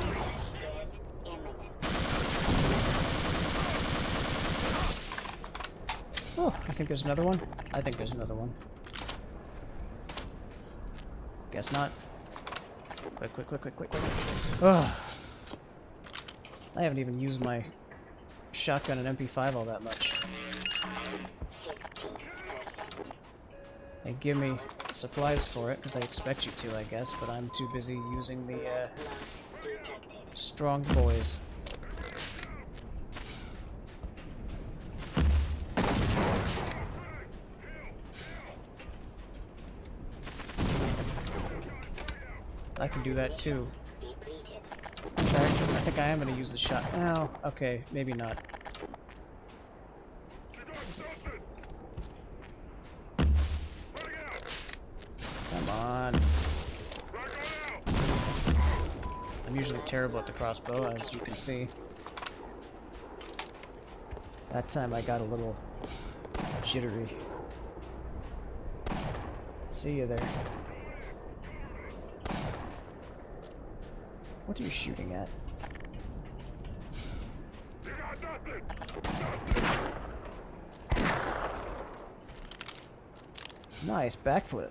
User death imminent. Oh, I think there's another one? I think there's another one. Guess not. Quick, quick, quick, quick, quick, quick. Ugh. I haven't even used my shotgun and MP5 all that much. They give me supplies for it, because they expect you to, I guess, but I'm too busy using the, strong boys. I can do that too. In fact, I think I am going to use the shot. Oh, okay, maybe not. Come on. I'm usually terrible at the crossbow, as you can see. That time I got a little jittery. See you there. What are you shooting at? Nice backflip.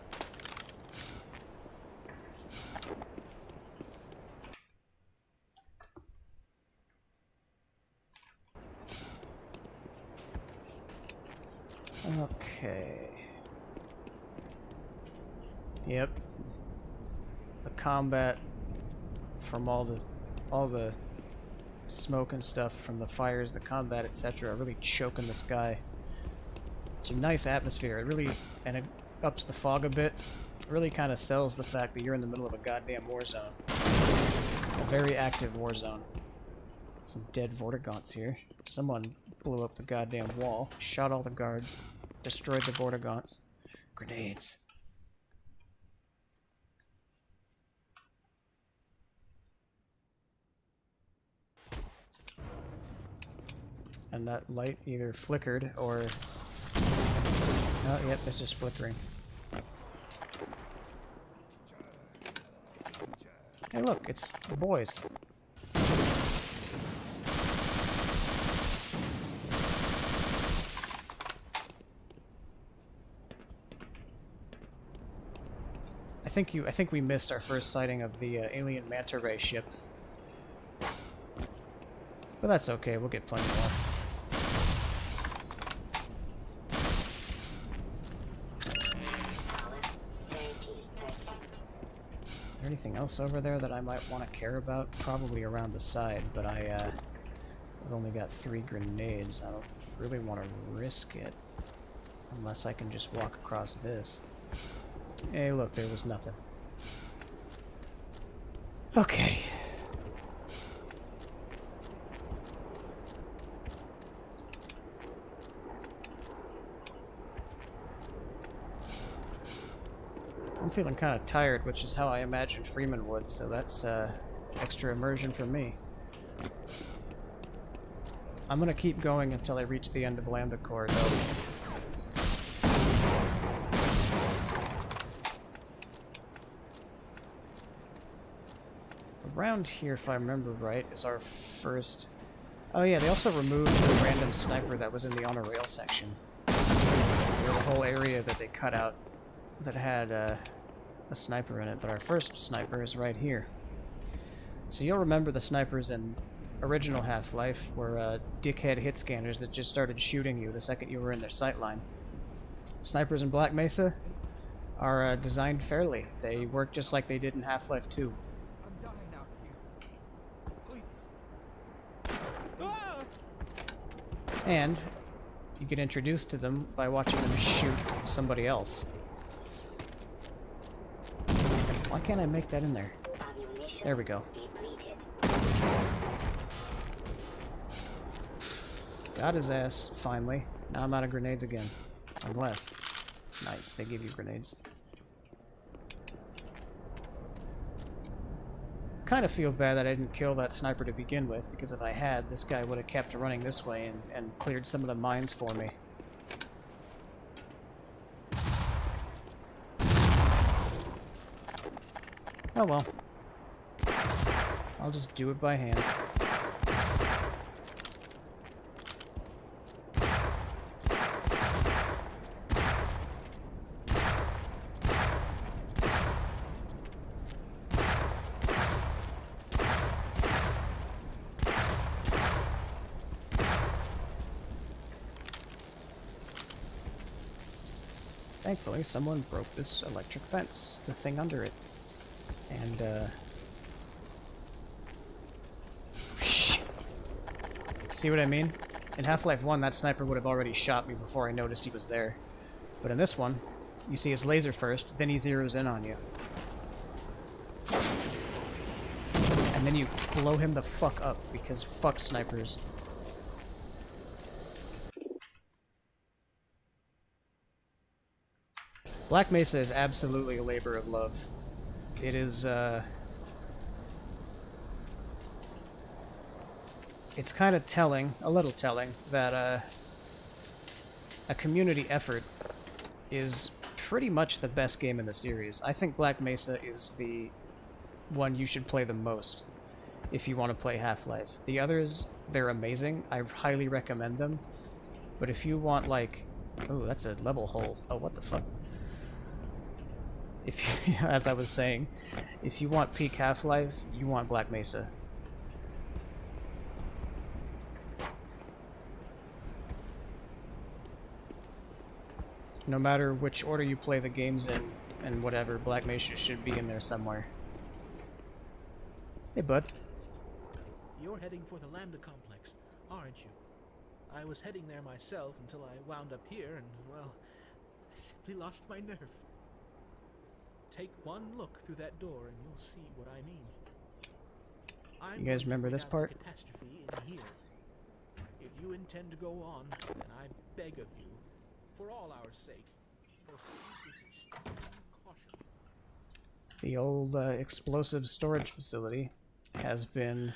Okay. Yep. The combat from all the smoke and stuff from the fires, the combat, etc. are really choking this guy. It's a nice atmosphere. It really, and it ups the fog a bit. It really kind of sells the fact that you're in the middle of a goddamn war zone. A very active war zone. Some dead Vortigaunts here. Someone blew up the goddamn wall, shot all the guards, destroyed the Vortigaunts. Grenades. And that light either flickered or... Oh, yep, it's just flickering. Hey look, it's the boys. I think we missed our first sighting of the alien manta ray ship. But that's okay, we'll get plenty more. Anything else over there that I might want to care about? Probably around the side, but I've only got 3 grenades. I don't really want to risk it. Unless I can just walk across this. Hey, look, there was nothing. Okay. I'm feeling kind of tired, which is how I imagined Freeman would, so that's extra immersion for me. I'm gonna keep going until I reach the end of Lambda Core, though. Around here, if I remember right, is our first... Oh yeah, they also removed the random sniper that was in the on a rail section. There was a whole area that they cut out that had a sniper in it, but our first sniper is right here. So you'll remember the snipers in original Half-Life were dickhead hit scanners that just started shooting you the second you were in their sightline. Snipers in Black Mesa are designed fairly. They work just like they did in Half-Life 2. I'm dying out here. Please. Ah! And you get introduced to them by watching them shoot somebody else. Why can't I make that in there? There we go. Got his ass, finally. Now I'm out of grenades again. Unless... Nice, they give you grenades. Kind of feel bad that I didn't kill that sniper to begin with, because if I had, this guy would have kept running this way and cleared some of the mines for me. Oh well. I'll just do it by hand. Thankfully, someone broke this electric fence, the thing under it. And, shit. See what I mean? In Half-Life 1, that sniper would have already shot me before I noticed he was there. But in this one, you see his laser first, then he zeroes in on you. And then you blow him the fuck up, because fuck snipers. Black Mesa is absolutely a labor of love. It is, it's kind of telling, a little telling, that, a community effort is pretty much the best game in the series. I think Black Mesa is the one you should play the most if you want to play Half-Life. The others, they're amazing. I highly recommend them. But if you want, like... Oh, that's a level hole. Oh, what the fuck? If you, as I was saying, if you want peak Half-Life, you want Black Mesa. No matter which order you play the games in, and whatever, Black Mesa should be in there somewhere. Hey, bud. You're heading for the Lambda complex, aren't you? I was heading there myself until I wound up here and, well, I simply lost my nerve. Take one look through that door and you'll see what I mean. I'm You guys going to remember wait this out the part? catastrophe in here. If you intend to go on, then I beg of you, for all our sake, proceed with extreme caution. The old explosive storage facility has been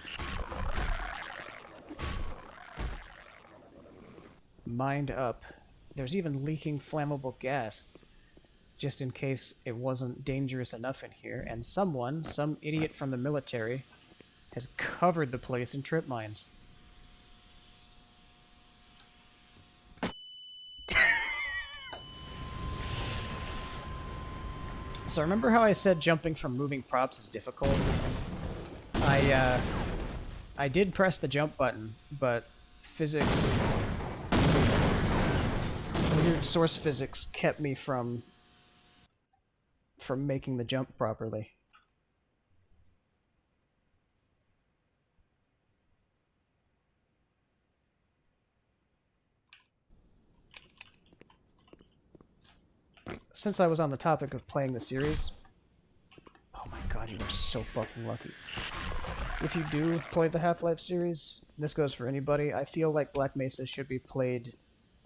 mined up. There's even leaking flammable gas, just in case it wasn't dangerous enough in here, and some idiot from the military, has covered the place in trip mines. So remember how I said jumping from moving props is difficult? I did press the jump button, but physics, weird source physics, kept me from making the jump properly. Since I was on the topic of playing the series, oh my god, you are so fucking lucky. If you do play the Half-Life series, this goes for anybody, I feel like Black Mesa should be played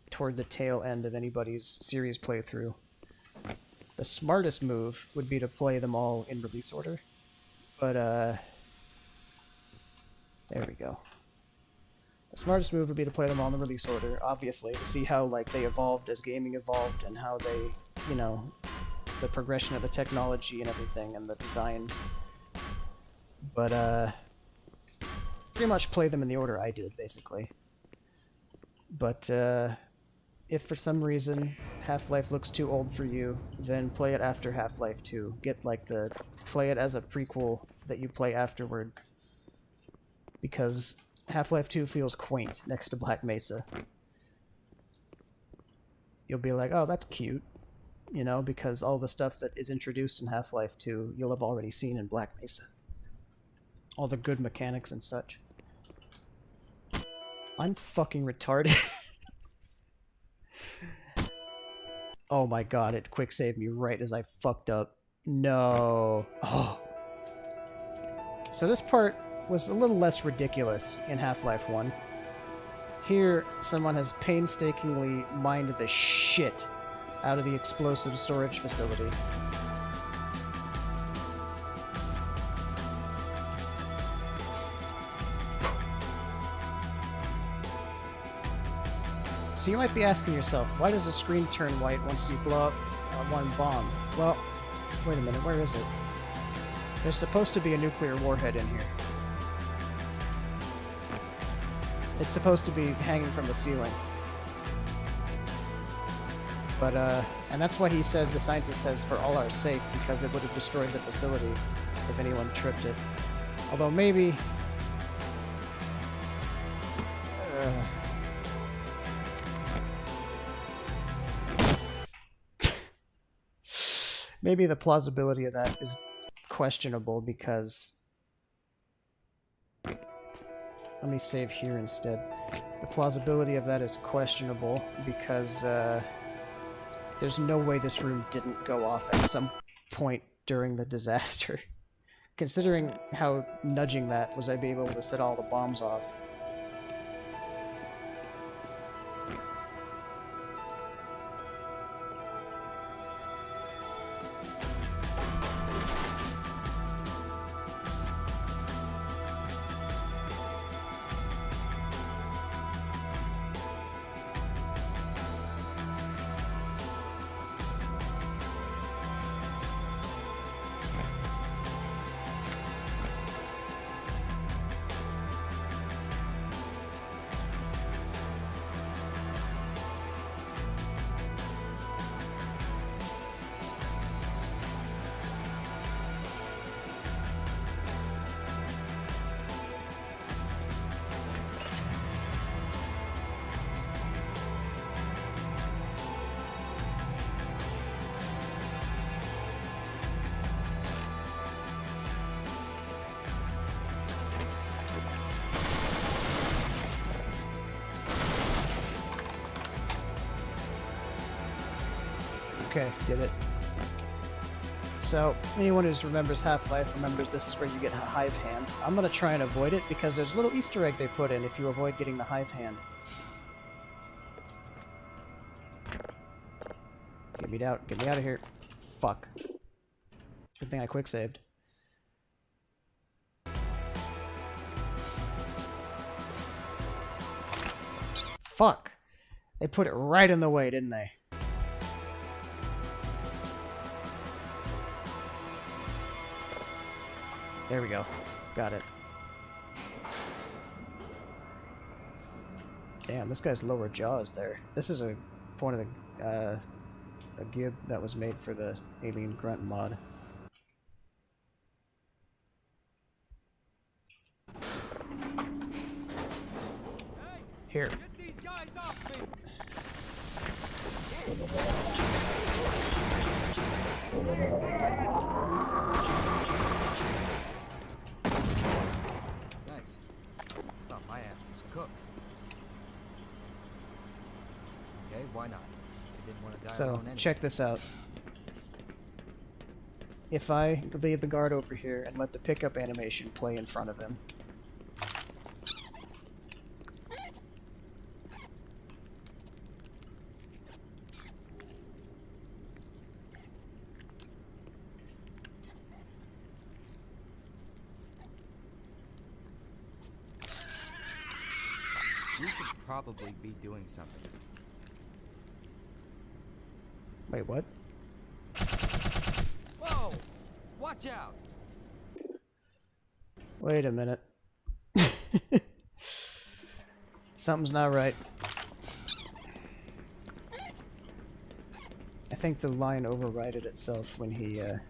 toward the tail end of anybody's series playthrough. The smartest move would be to play them all in release order, but there we go. The smartest move would be to play them all in the release order, obviously, to see how like they evolved as gaming evolved and how they, you know, the progression of the technology and everything and the design. But pretty much play them in the order I did, basically. But if for some reason Half-Life looks too old for you, then play it after Half-Life 2. Play it as a prequel that you play afterward. Because Half-Life 2 feels quaint next to Black Mesa. You'll be like, oh, that's cute. You know, because all the stuff that is introduced in Half-Life 2, you'll have already seen in Black Mesa. All the good mechanics and such. I'm fucking retarded. Oh my god, it quick saved me right as I fucked up. No. Oh. So this part was a little less ridiculous in Half-Life 1. Here, someone has painstakingly mined the shit out of the explosive storage facility. So you might be asking yourself, why does the screen turn white once you blow up one bomb? Well, wait a minute, where is it? There's supposed to be a nuclear warhead in here. It's supposed to be hanging from the ceiling. But, and that's why he said, the scientist says, for all our sake, because it would have destroyed the facility if anyone tripped it. Although maybe... maybe the plausibility of that is questionable because... Let me save here instead. The plausibility of that is questionable because there's no way this room didn't go off at some point during the disaster. Considering how nudging that was, I'd be able to set all the bombs off. Okay, did it. So, anyone who remembers Half-Life remembers this is where you get a hive hand. I'm gonna try and avoid it because there's a little Easter egg they put in if you avoid getting the hive hand. Get me out of here. Fuck. Good thing I quick saved. Fuck. They put it right in the way, didn't they? There we go. Got it. Damn, this guy's lower jaw is there. This is a point of the a gib that was made for the Alien Grunt mod. Here. Get these guys off me! Thanks. I thought my ass was cooked. Okay, why not? I didn't want to die So, alone anyway. check this out. If I leave the guard over here and let the pickup animation play in front of him. You should probably be doing something. Wait, what? Whoa! Watch out! Wait a minute. Something's not right. I think the line overrided itself when he, Are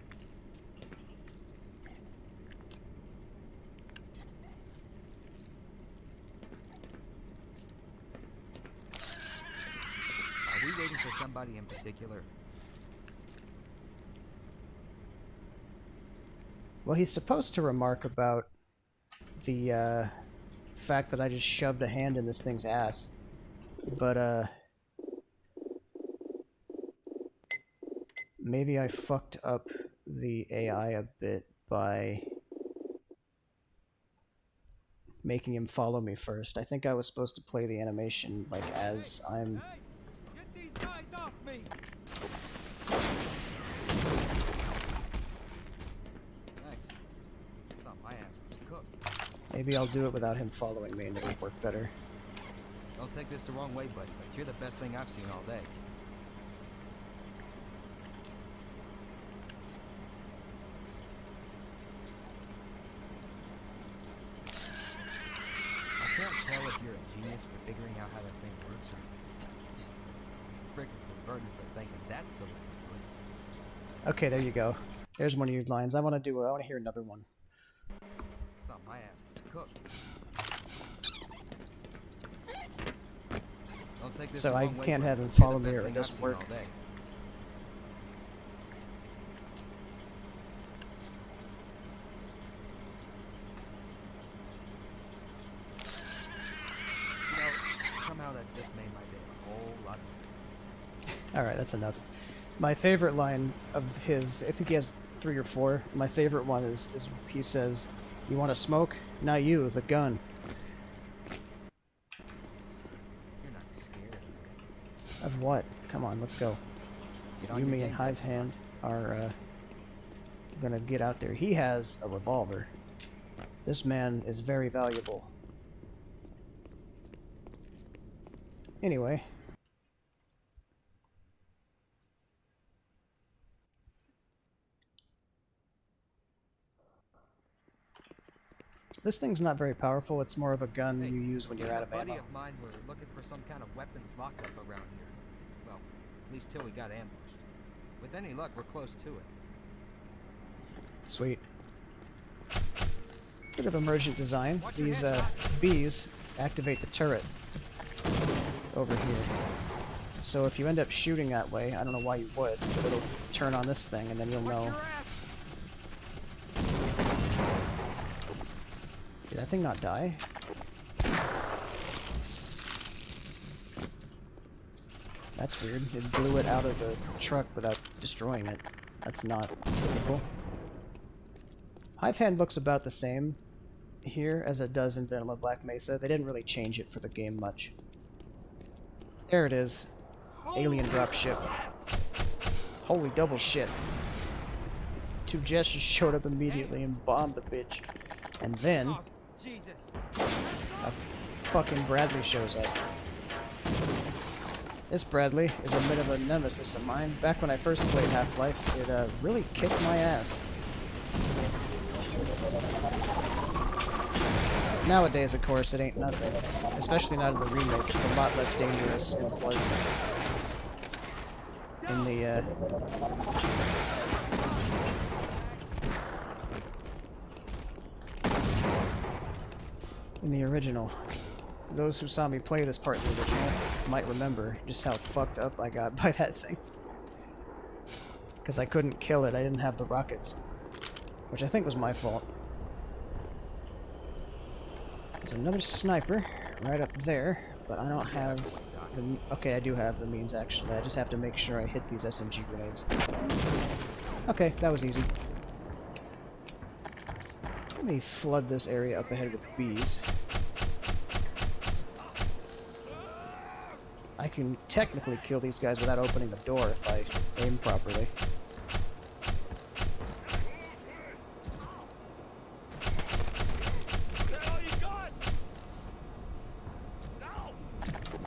we waiting for somebody in particular? Well, he's supposed to remark about the, fact that I just shoved a hand in this thing's ass. But, maybe I fucked up the AI a bit by making him follow me first. I think I was supposed to play the animation, like, as I'm... Hey! Get these guys off me! Thanks. I thought my ass was cooked. Maybe I'll do it without him following me and it'll work better. Don't take this the wrong way, buddy, but you're the best thing I've seen all day. I can't tell if you're a genius for figuring out how that thing works or just a freaking perverted for thinking that's the way to do it. Okay, there you go. There's one of your lines. I want to hear another one. I thought my ass was cooked. Don't take this So the I wrong way, can't but have him you're the follow me best or it thing I've doesn't seen work. all day. You know, somehow that just made my day a whole lot better. Alright, that's enough. My favorite line of his, I think he has 3 or 4. My favorite one is he says, "You want to smoke? Not you, the gun." You're not scared. Of what? Come on, let's go. Get on You, your me, and game, Hive Chris. Hand are gonna get out there. He has a revolver. This man is very valuable. Anyway. This thing's not very powerful. It's more of a gun Hey, you use when you're out of a buddy ammo. of mine were looking for some kind of weapons lockup around here. Well, at least till we got ambushed. With any luck, we're close to it. Sweet. Bit of emergent design. Watch your These head, Doc. bees activate the turret over here. So if you end up shooting that way, I don't know why you would, but it'll turn on this thing and then you'll Watch know. your ass! Did that thing not die? That's weird. It blew it out of the truck without destroying it. That's not typical. Hive Hand looks about the same here as it does in Vanilla Black Mesa. They didn't really change it for the game much. There it is. Alien dropship. Holy double shit. Two Jets just showed up immediately and bombed the bitch. And then a fucking Bradley shows up. This Bradley is a bit of a nemesis of mine. Back when I first played Half-Life, it really kicked my ass. Nowadays, of course, it ain't nothing. Especially not in the remake. It's a lot less dangerous than it was in the, original. Those who saw me play this part in the original might remember just how fucked up I got by that thing. Because I couldn't kill it, I didn't have the rockets. Which I think was my fault. There's another sniper right up there, but I don't have the... Okay, I do have the means, actually. I just have to make sure I hit these SMG grenades. Okay, that was easy. Let me flood this area up ahead with bees. I can technically kill these guys without opening the door if I aim properly.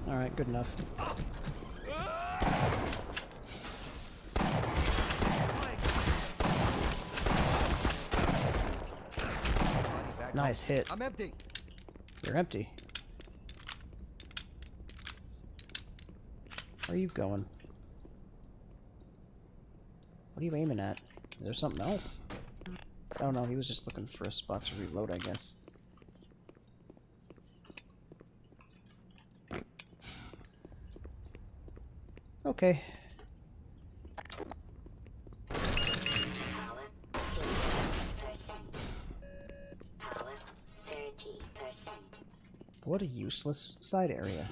Alright, good enough. Nice hit. I'm empty. You're empty. Where are you going? What are you aiming at? Is there something else? Oh no, he was just looking for a spot to reload, I guess. Okay. Power 50%. Power 30%. What a useless side area.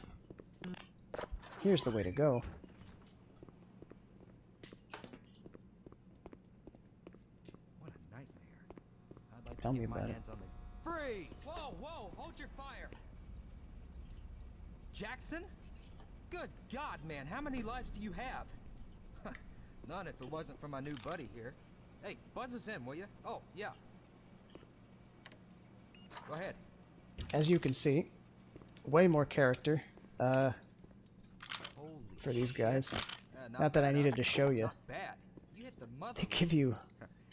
Here's the way to go. What a nightmare. I'd like Tell to me get my about it. hands on the... Freeze! Whoa, whoa, hold your fire! Jackson? Good God, man, how many lives do you have? None if it wasn't for my new buddy here. Hey, buzz us in, will you? Oh, yeah. Go ahead. As you can see, way more character Holy for these guys. not that I bad, needed huh? to show you. Not bad. You hit the mother. They give you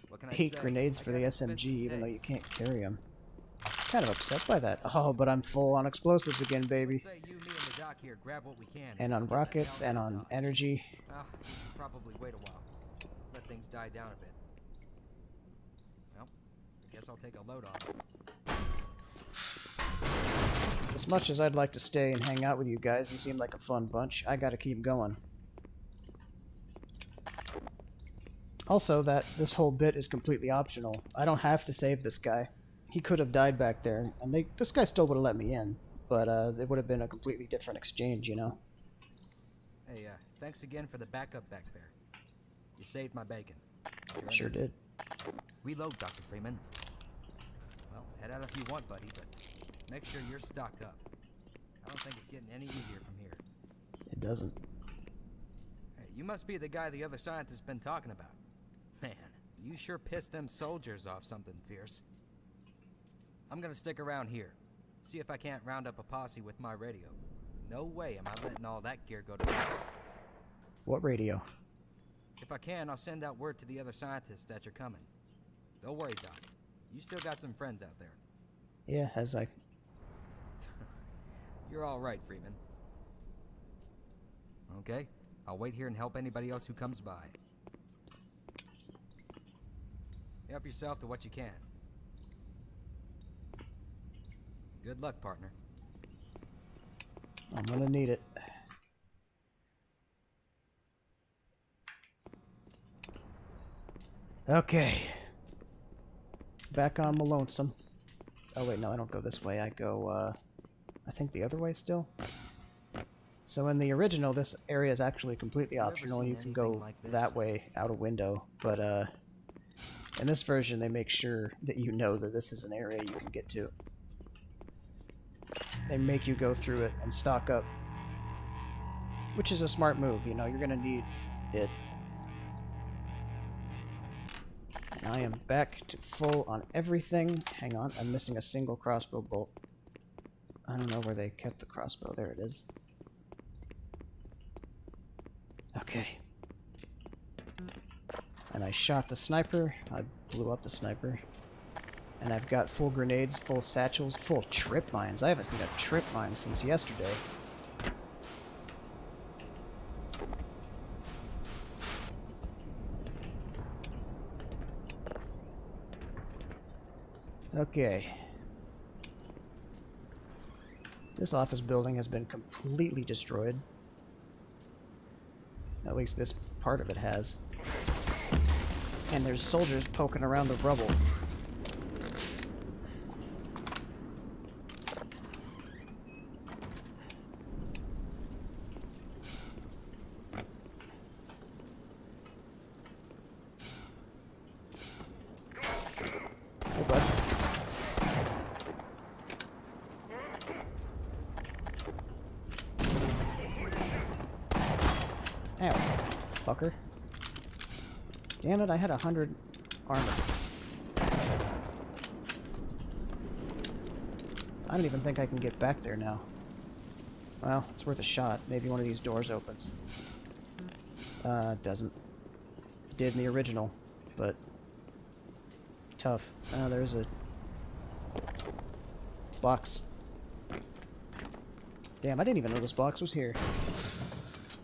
What can I 8 say? grenades I for got the expensive SMG, even though you taste. can't carry them. Kind of upset by that. Oh, but I'm full on explosives again, baby. Say you, me, and the doc here grab what we can. And on Get the rockets, hell and out of on Dodge. energy. We should probably wait a while. Let things die down a bit. Well, I guess I'll take a load off. As much as I'd like to stay and hang out with you guys, you seem like a fun bunch, I gotta keep going. Also, this whole bit is completely optional. I don't have to save this guy. He could have died back there, and this guy still would have let me in. But it would have been a completely different exchange, you know? Hey, thanks again for the backup back there. You saved my bacon. Sure did. Reload, Dr. Freeman. Well, head out if you want, buddy, but make sure you're stocked up. I don't think it's getting any easier from here. It doesn't. Hey, you must be the guy the other scientist's been talking about. Man, you sure pissed them soldiers off something fierce. I'm gonna stick around here. See if I can't round up a posse with my radio. No way am I letting all that gear go to waste. What radio? If I can, I'll send out word to the other scientists that you're coming. Don't worry, Doc. You still got some friends out there. Yeah, as I... You're all right, Freeman. Okay, I'll wait here and help anybody else who comes by. Help yourself to what you can. Good luck, partner. I'm gonna need it. Okay. Back on my lonesome. Oh wait, no, I don't go this way. I go, I think the other way still. So in the original, this area is actually completely ever optional. seen You can anything go like this? that way out a window, but in this version, they make sure that you know that this is an area you can get to. They make you go through it and stock up, which is a smart move. You know, you're gonna need it. And I am back to full on everything. Hang on, I'm missing a single crossbow bolt. I don't know where they kept the crossbow. There it is. Okay. And I shot the sniper. I blew up the sniper. And I've got full grenades, full satchels, full trip mines. I haven't seen a trip mine since yesterday. Okay. This office building has been completely destroyed. At least this part of it has. And there's soldiers poking around the rubble. Hey, bud. Ow, fucker. Damn it, I had 100 armor. I don't even think I can get back there now. Well, it's worth a shot. Maybe one of these doors opens. It doesn't. It did in the original, but tough. There's a box. Damn, I didn't even know this box was here.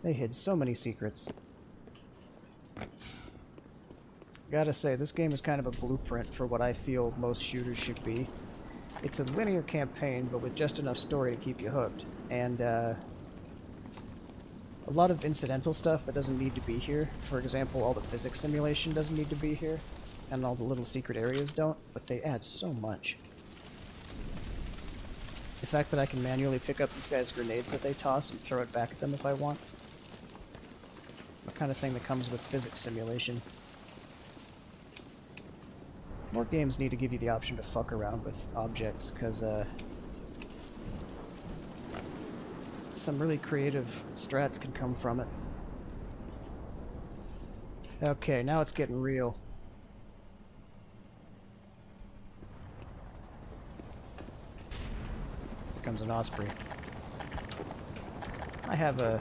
They hid so many secrets. Gotta say, this game is kind of a blueprint for what I feel most shooters should be. It's a linear campaign, but with just enough story to keep you hooked. And, a lot of incidental stuff that doesn't need to be here. For example, all the physics simulation doesn't need to be here. And all the little secret areas don't, but they add so much. The fact that I can manually pick up these guys' grenades that they toss and throw it back at them if I want. The kind of thing that comes with physics simulation. More games need to give you the option to fuck around with objects, because, some really creative strats can come from it. Okay, now it's getting real. Here comes an osprey. I have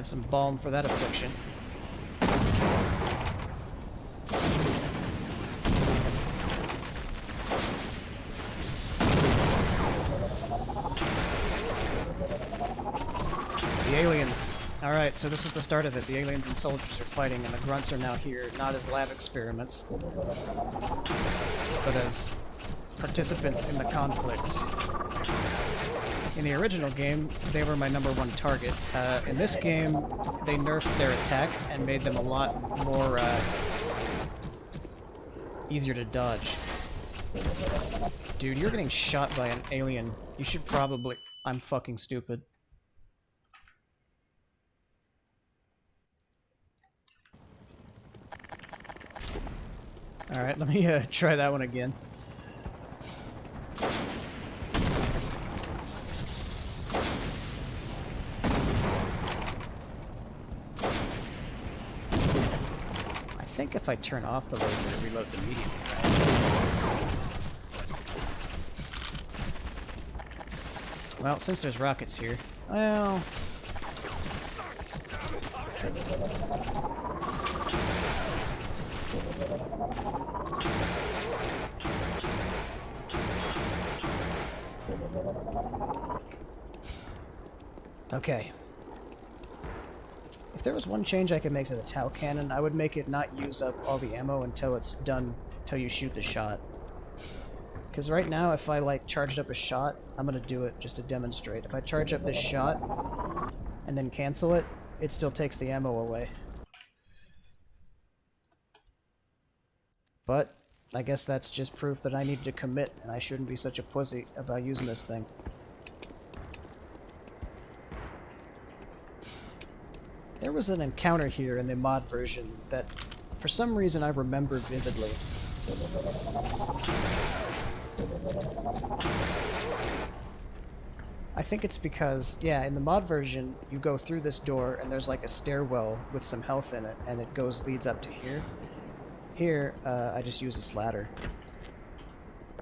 some balm for that affliction. The aliens. Alright, so this is the start of it. The aliens and soldiers are fighting, and the grunts are now here, not as lab experiments, but as participants in the conflict. In the original game, they were my #1 target. In this game, they nerfed their attack and made them a lot more easier to dodge. Dude, you're getting shot by an alien. You should probably... I'm fucking stupid. Alright, let me try that one again. I think if I turn off the laser, it reloads immediately, right? Well, since there's rockets here... Well... Okay. If there was one change I could make to the Tau cannon, I would make it not use up all the ammo until it's done, until you shoot the shot. Because right now, if I, like, charged up a shot, I'm gonna do it just to demonstrate. If I charge up this shot, and then cancel it, it still takes the ammo away. But, I guess that's just proof that I need to commit, and I shouldn't be such a pussy about using this thing. There was an encounter here in the mod version that, for some reason, I remember vividly. I think it's because, yeah, in the mod version, you go through this door and there's like a stairwell with some health in it, and it leads up to here. Here, I just use this ladder.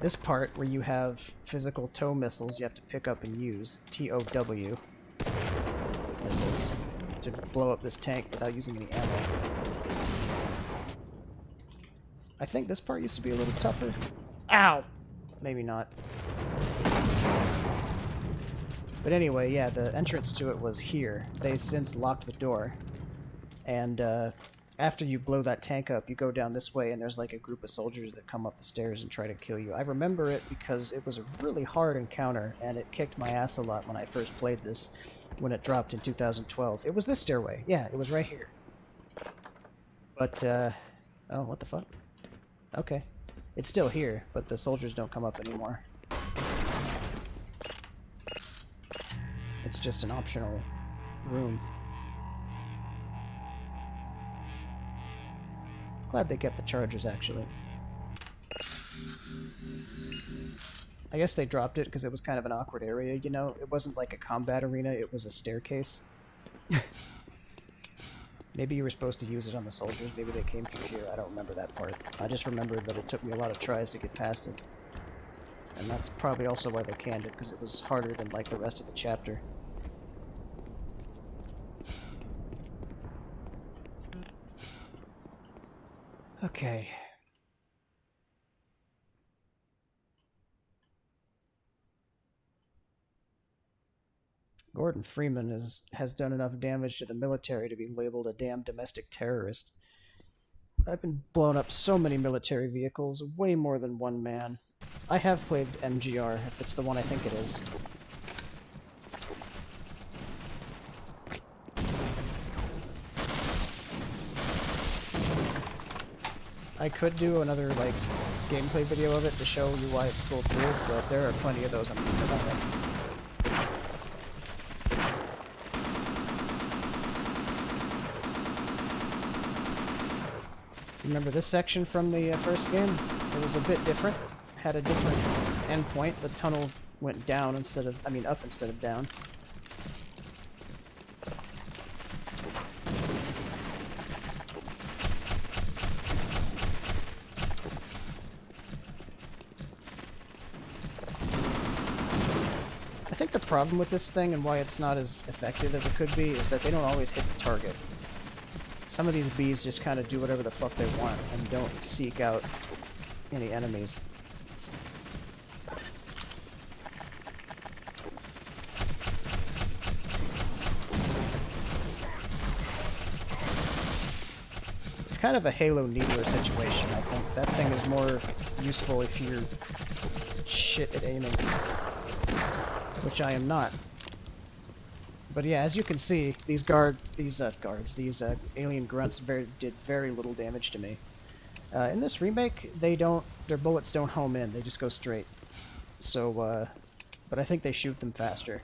This part, where you have physical tow missiles you have to pick up and use, TOW missiles, to blow up this tank without using any ammo. I think this part used to be a little tougher. Ow! Maybe not. But anyway, yeah, the entrance to it was here. They since locked the door. And after you blow that tank up, you go down this way, and there's like a group of soldiers that come up the stairs and try to kill you. I remember it because it was a really hard encounter, and it kicked my ass a lot when I first played this, when it dropped in 2012. It was this stairway. Yeah, it was right here. But, oh, what the fuck? Okay. It's still here, but the soldiers don't come up anymore. It's just an optional room. Glad they kept the chargers, actually. I guess they dropped it because it was kind of an awkward area, you know? It wasn't like a combat arena, it was a staircase. Maybe you were supposed to use it on the soldiers, maybe they came through here, I don't remember that part. I just remembered that it took me a lot of tries to get past it. And that's probably also why they canned it, because it was harder than like the rest of the chapter. Okay. Gordon Freeman has done enough damage to the military to be labeled a damn domestic terrorist. I've been blown up so many military vehicles, way more than one man. I have played MGR, if it's the one I think it is. I could do another, like, gameplay video of it to show you why it's cool too, but there are plenty of those on the internet. Remember this section from the first game? It was a bit different. Had a different endpoint. The tunnel went down instead of, up instead of down. I think the problem with this thing and why it's not as effective as it could be is that they don't always hit the target. Some of these bees just kind of do whatever the fuck they want and don't seek out any enemies. It's kind of a Halo Needler situation, I think. That thing is more useful if you're shit at aiming. Which I am not. But yeah, as you can see, these alien grunts did very little damage to me. In this remake, their bullets don't home in, they just go straight. So, but I think they shoot them faster.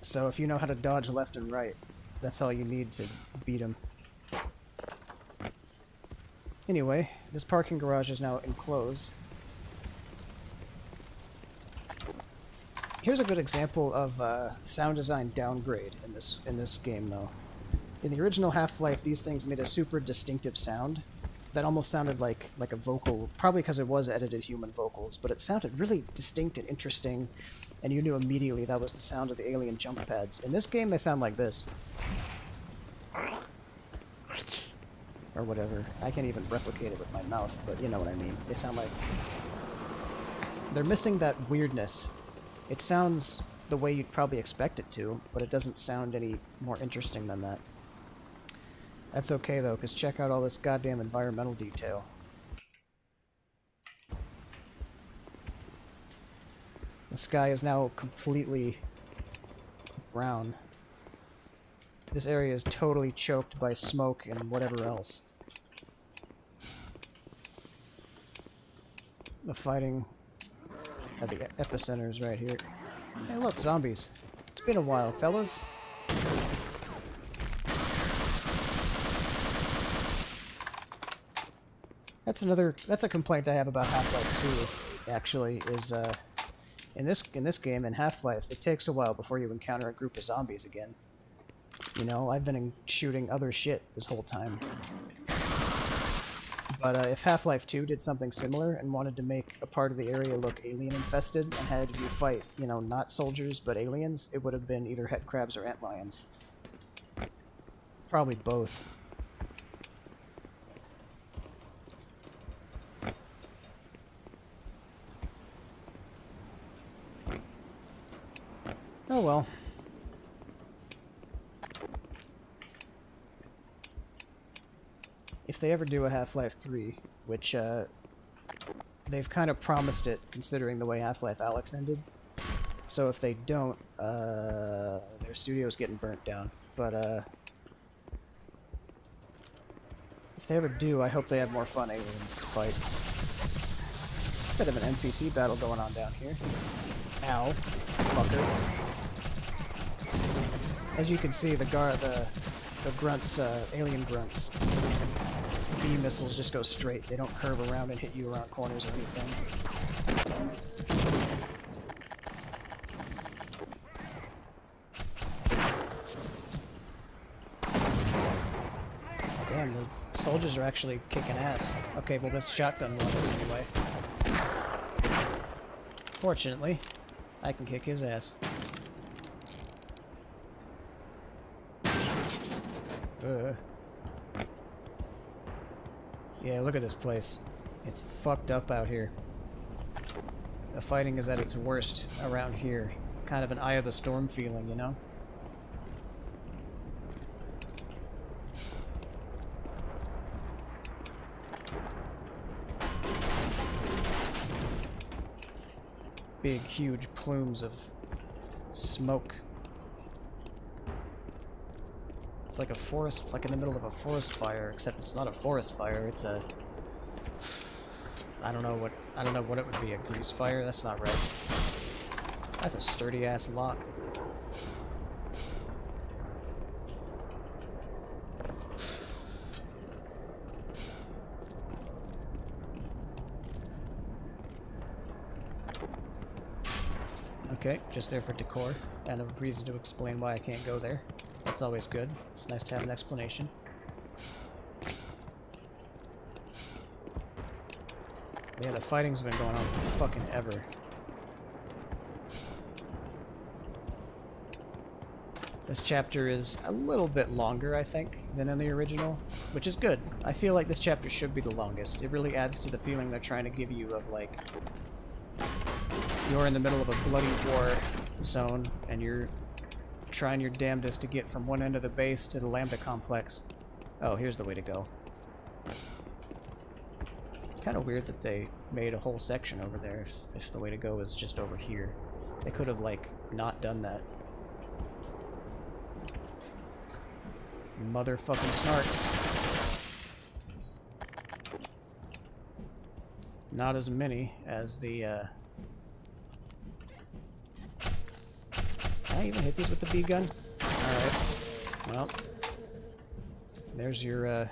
So if you know how to dodge left and right, that's all you need to beat them. Anyway, this parking garage is now enclosed. Here's a good example of sound design downgrade in this game, though. In the original Half-Life, these things made a super distinctive sound that almost sounded like a vocal, probably because it was edited human vocals, but it sounded really distinct and interesting, and you knew immediately that was the sound of the alien jump pads. In this game, they sound like this. Or whatever. I can't even replicate it with my mouth, but you know what I mean. They sound like... They're missing that weirdness. It sounds the way you'd probably expect it to, but it doesn't sound any more interesting than that. That's okay though, because check out all this goddamn environmental detail. The sky is now completely brown. This area is totally choked by smoke and whatever else. The fighting at the epicenter is right here. Hey look, zombies. It's been a while, fellas. That's a complaint I have about Half-Life 2, actually, is in this game, in Half-Life, it takes a while before you encounter a group of zombies again. You know, I've been shooting other shit this whole time. But if Half-Life 2 did something similar and wanted to make a part of the area look alien-infested and had you fight, you know, not soldiers but aliens, it would have been either het crabs or antlions. Probably both. Oh well. If they ever do a Half-Life 3, which they've kind of promised it considering the way Half-Life Alyx ended. So if they don't, their studio's getting burnt down. But if they ever do, I hope they have more fun aliens to fight. Bit of an NPC battle going on down here. Ow. Fucker. As you can see, the grunts, alien grunts, bee missiles just go straight. They don't curve around and hit you around corners or anything. Damn, the soldiers are actually kicking ass. Okay, well this shotgun one is anyway. Fortunately, I can kick his ass. Yeah, look at this place. It's fucked up out here. The fighting is at its worst around here. Kind of an eye of the storm feeling, you know? Big, huge plumes of smoke. It's like a forest, like in the middle of a forest fire, except it's not a forest fire, it's a... I don't know what it would be, a grease fire? That's not right. That's a sturdy-ass lock. Okay, just there for decor, and a reason to explain why I can't go there. That's always good. It's nice to have an explanation. Yeah, the fighting's been going on for fucking ever. This chapter is a little bit longer, I think, than in the original, which is good. I feel like this chapter should be the longest. It really adds to the feeling they're trying to give you of, like, you're in the middle of a bloody war zone, and you're trying your damnedest to get from one end of the base to the Lambda complex. Oh, here's the way to go. Kind of weird that they made a whole section over there if the way to go is just over here. They could have, like, not done that. Motherfucking snarks. Not as many as the, Can I even hit these with the bee gun? Alright. Well. There's your,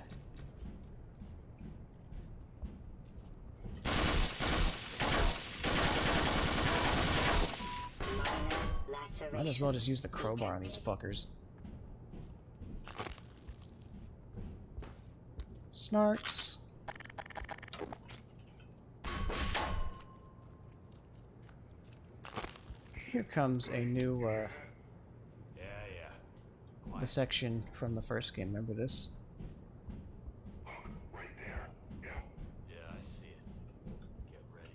Might as well just use the crowbar on these fuckers. Snarks. Here comes a new, the section from the first game. Remember this? Right there. Yeah. Yeah, I see it. Get ready.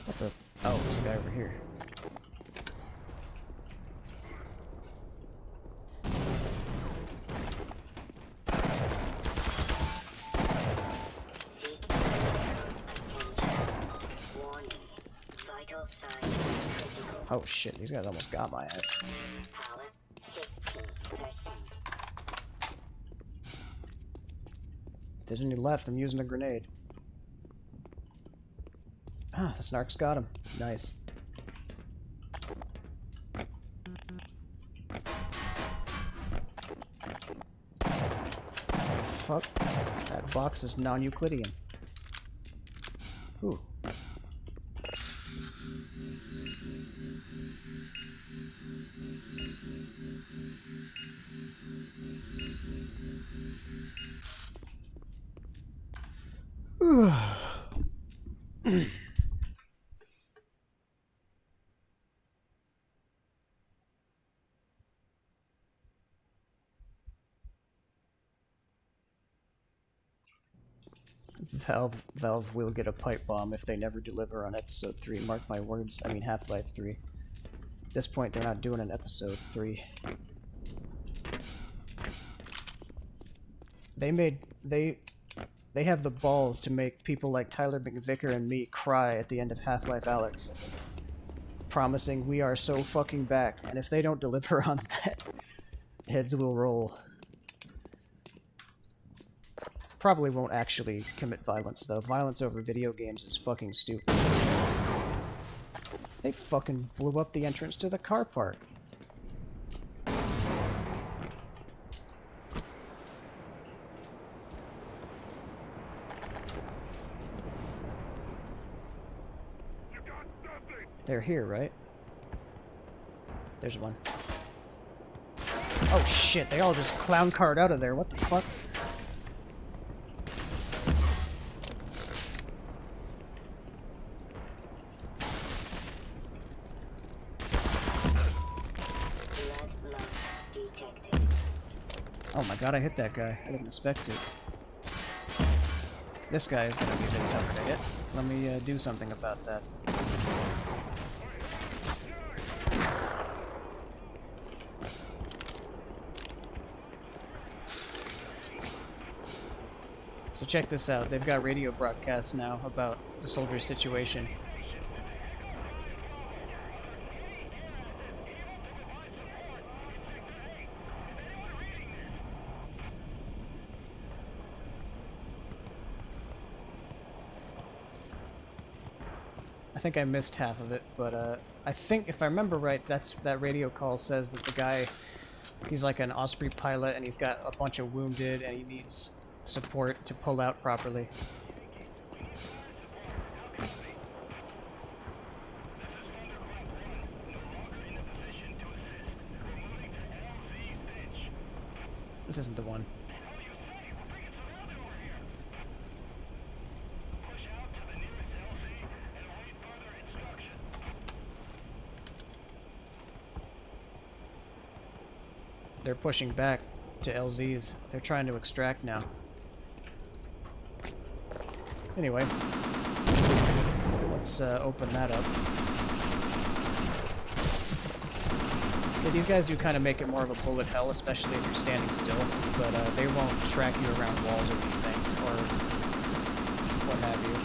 What the? Oh, there's a guy over here. Oh shit, these guys almost got my ass. Power 50%. If there's any left, I'm using a grenade. Ah, the snark's got him. Nice. Fuck. That box is non-Euclidean. Ooh. Valve will get a pipe bomb if they never deliver on episode 3. Mark my words. I mean Half-Life 3. At this point, they're not doing an episode 3. They have the balls to make people like Tyler McVicker and me cry at the end of Half-Life Alyx, promising we are so fucking back, and if they don't deliver on that, heads will roll. Probably won't actually commit violence, though. Violence over video games is fucking stupid. They fucking blew up the entrance to the car park. They're here, right? There's one. Oh shit, they all just clown carred out of there. What the fuck? Oh my god, I hit that guy. I didn't expect to. This guy is gonna be a bit tougher to hit. Let me do something about that. So check this out. They've got radio broadcasts now about the soldiers' situation. I think I missed half of it, but I think if I remember right, that radio call says that the guy, he's like an Osprey pilot and he's got a bunch of wounded and he needs support to pull out properly. This isn't the one. They're pushing back to LZs. They're trying to extract now. Anyway, let's open that up. Yeah, these guys do kind of make it more of a bullet hell, especially if you're standing still, but they won't track you around walls or anything, or what have you.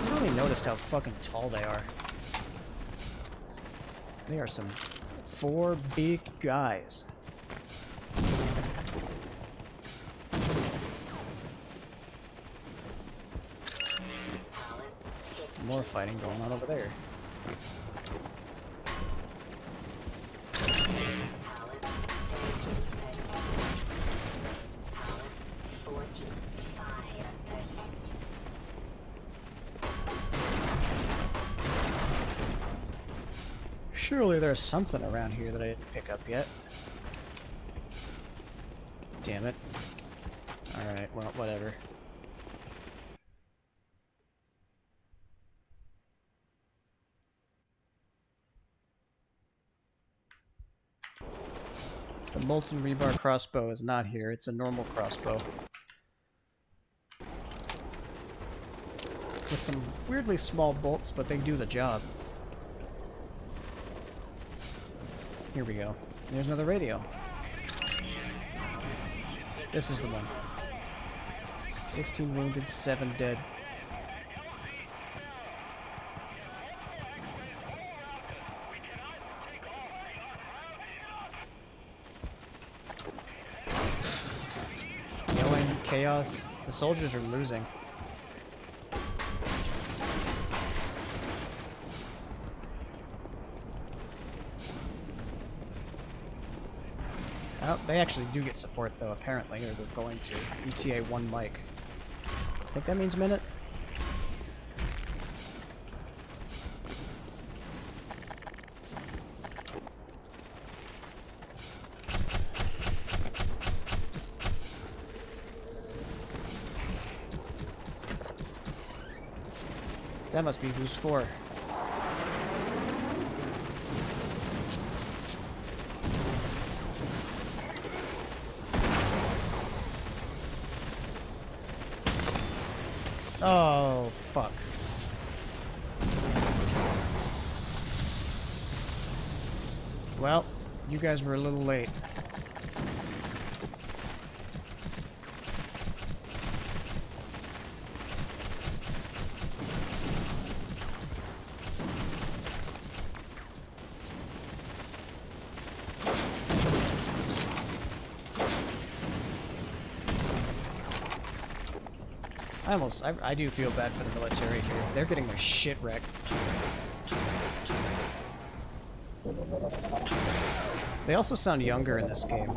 I really noticed how fucking tall they are. They are some 4 big guys. More fighting going on over there. Surely there's something around here that I didn't pick up yet. Damn it. Alright, well, whatever. The molten rebar crossbow is not here, it's a normal crossbow. With some weirdly small bolts, but they do the job. Here we go. There's another radio. This is the one. 16 wounded, 7 dead. Yelling chaos. The soldiers are losing. Oh, they actually do get support though, apparently, or they're going to. ETA 1 mic. I think that means minute? That must be boost 4. Oh, fuck. Well, you guys were a little late. I do feel bad for the military here. They're getting their shit wrecked. They also sound younger in this game.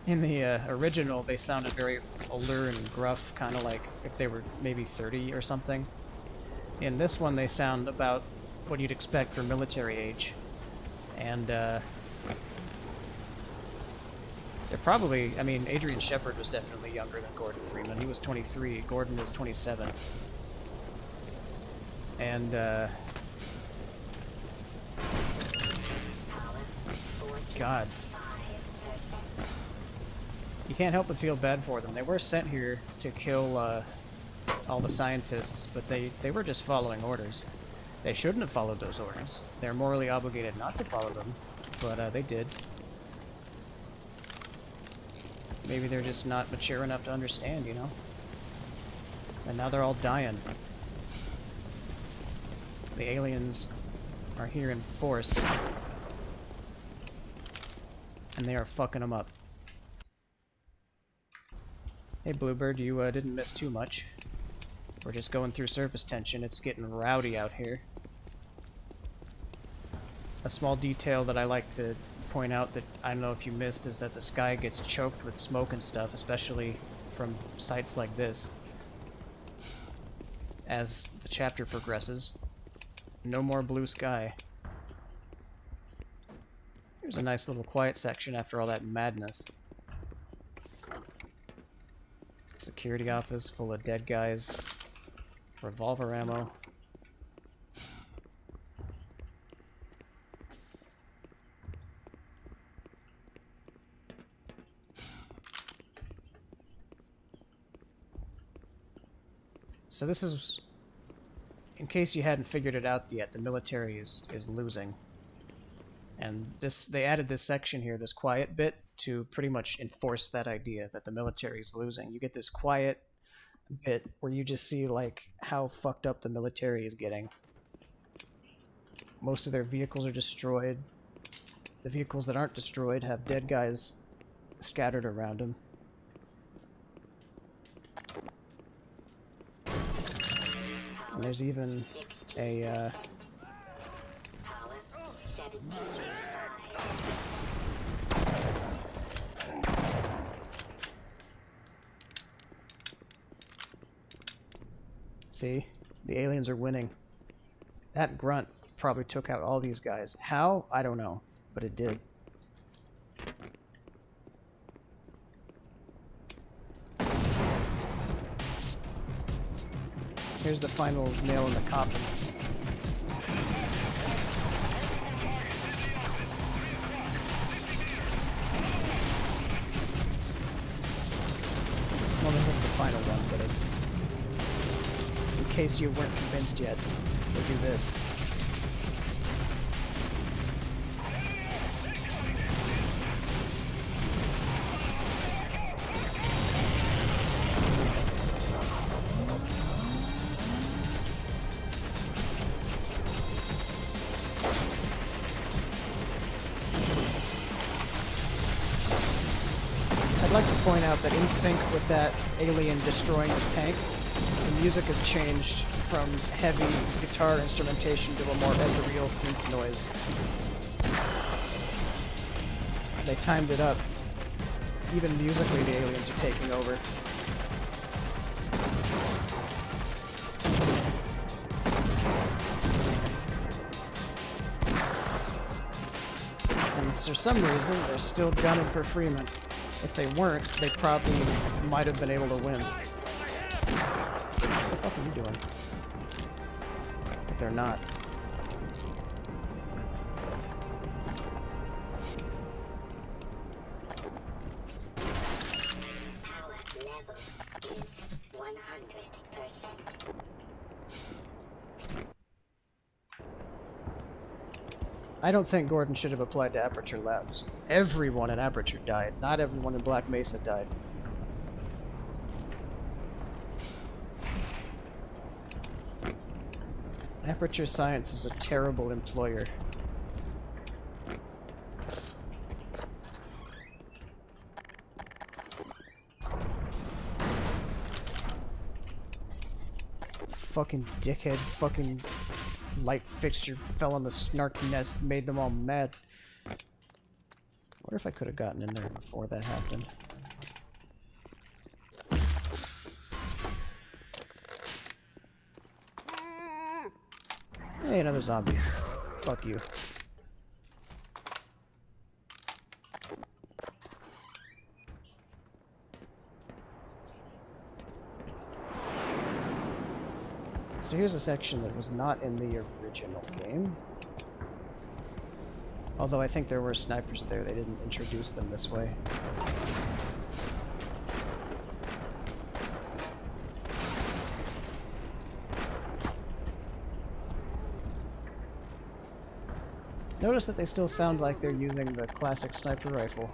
In the original, they sounded very older and gruff, kind of like if they were maybe 30 or something. In this one, they sound about what you'd expect for military age. And, they're probably, I mean, Adrian Shepard was definitely younger than Gordon Freeman. He was 23. Gordon is 27. And, God. You can't help but feel bad for them. They were sent here to kill, all the scientists, but they were just following orders. They shouldn't have followed those orders. They're morally obligated not to follow them, but, they did. Maybe they're just not mature enough to understand, you know? And now they're all dying. The aliens are here in force. And they are fucking them up. Hey Bluebird, you didn't miss too much. We're just going through surface tension. It's getting rowdy out here. A small detail that I like to point out that I don't know if you missed is that the sky gets choked with smoke and stuff, especially from sites like this. As the chapter progresses, no more blue sky. Here's a nice little quiet section after all that madness. Security office full of dead guys. Revolver ammo. So this is, in case you hadn't figured it out yet, the military is losing. And they added this section here, this quiet bit, to pretty much enforce that idea that the military is losing. You get this quiet bit where you just see like how fucked up the military is getting. Most of their vehicles are destroyed. The vehicles that aren't destroyed have dead guys scattered around them. And there's even a, see? The aliens are winning. That grunt probably took out all these guys. How? I don't know. But it did. Here's the final nail in the coffin. Well, this isn't the final one, but it's... in case you weren't convinced yet, we'll do this. like to point out that in sync with that alien destroying the tank, the music has changed from heavy guitar instrumentation to a more ethereal synth noise. They timed it up. Even musically, the aliens are taking over. And for some reason, they're still gunning for Freeman. If they weren't, they probably might have been able to win. What the fuck are you doing? But they're not. Power level is 100%. I don't think Gordon should have applied to Aperture Labs. Everyone in Aperture died. Not everyone in Black Mesa died. Aperture Science is a terrible employer. Fucking dickhead, fucking light fixture fell on the snark nest, made them all mad. I wonder if I could have gotten in there before that happened. Hey, another zombie. Fuck you. So here's a section that was not in the original game. Although I think there were snipers there, they didn't introduce them this way. Notice that they still sound like they're using the classic sniper rifle.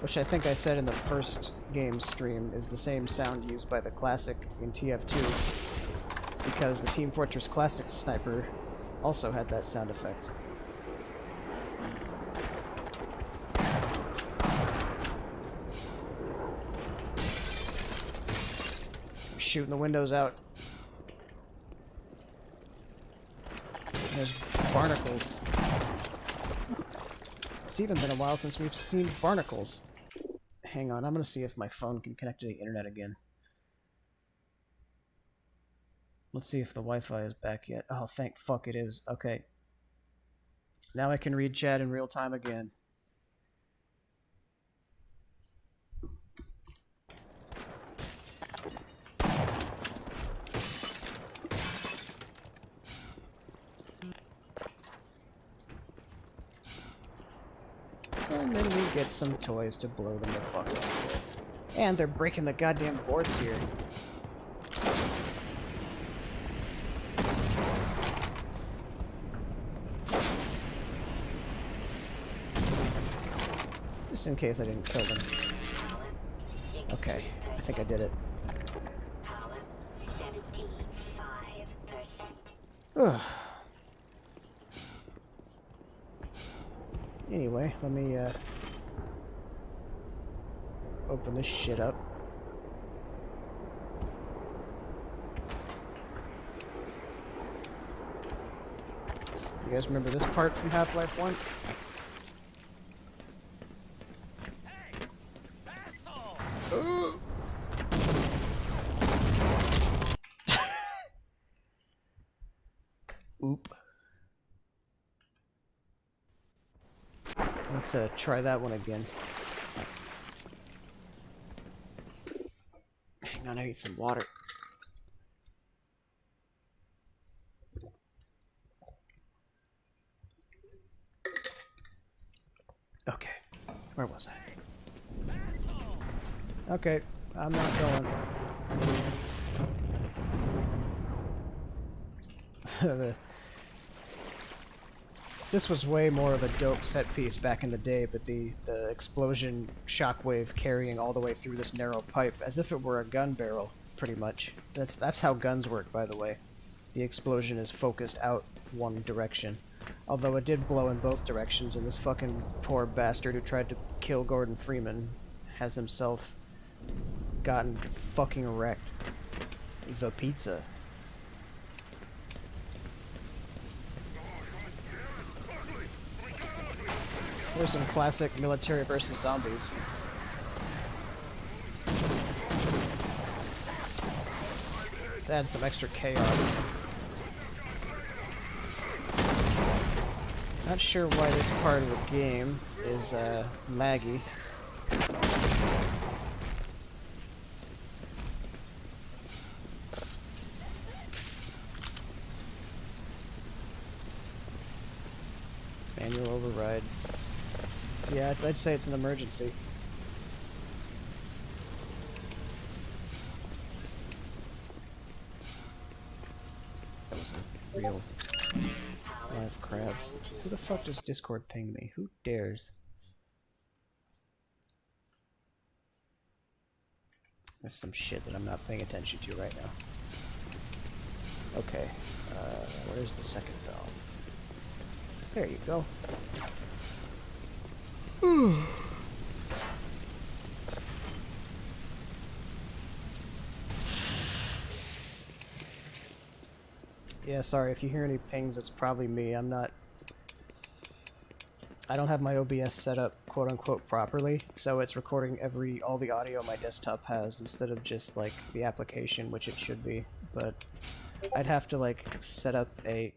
Which I think I said in the first game stream is the same sound used by the Classic in TF2, because the Team Fortress Classic sniper also had that sound effect. Shooting the windows out. There's barnacles. It's even been a while since we've seen barnacles. Hang on, I'm gonna see if my phone can connect to the internet again. Let's see if the Wi-Fi is back yet. Oh, thank fuck it is. Okay. Now I can read chat in real time again. And then we get some toys to blow them the fuck up with. And they're breaking the goddamn boards here. Just in case I didn't kill them. Okay, I think I did it. Power 75%. Ugh. Anyway, let me open this shit up. You guys remember this part from Half-Life 1? Hey! Asshole! Oop. Let's try that one again. Hang on, I need some water. Okay, where was I? Asshole! Okay, I'm not going. This was way more of a dope set piece back in the day, but the explosion shockwave carrying all the way through this narrow pipe, as if it were a gun barrel, pretty much. That's how guns work, by the way. The explosion is focused out one direction. Although it did blow in both directions, and this fucking poor bastard who tried to kill Gordon Freeman has himself gotten fucking wrecked. The pizza. There's some classic military versus zombies. To add some extra chaos. Not sure why this part of the game is laggy. Manual override. Yeah, I'd say it's an emergency. That was a real live crab. Who the fuck does Discord ping me? Who dares? That's some shit that I'm not paying attention to right now. Okay, where's the second valve? There you go. Yeah, sorry, if you hear any pings, it's probably me. I don't have my OBS set up quote-unquote properly, so it's recording all the audio my desktop has instead of just, like, the application, which it should be. But I'd have to, like, set up a...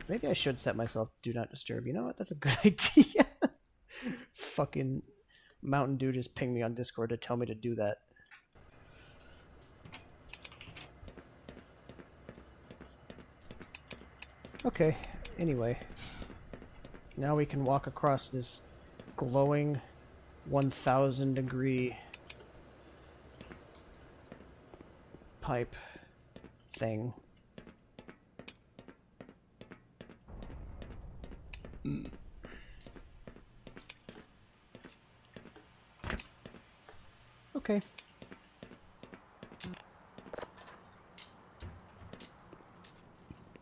Maybe I should set myself Do Not Disturb. You know what? That's a good idea. Fucking Mountain Dew just pinged me on Discord to tell me to do that. Okay, anyway. Now we can walk across this glowing 1,000-degree pipe thing. Okay.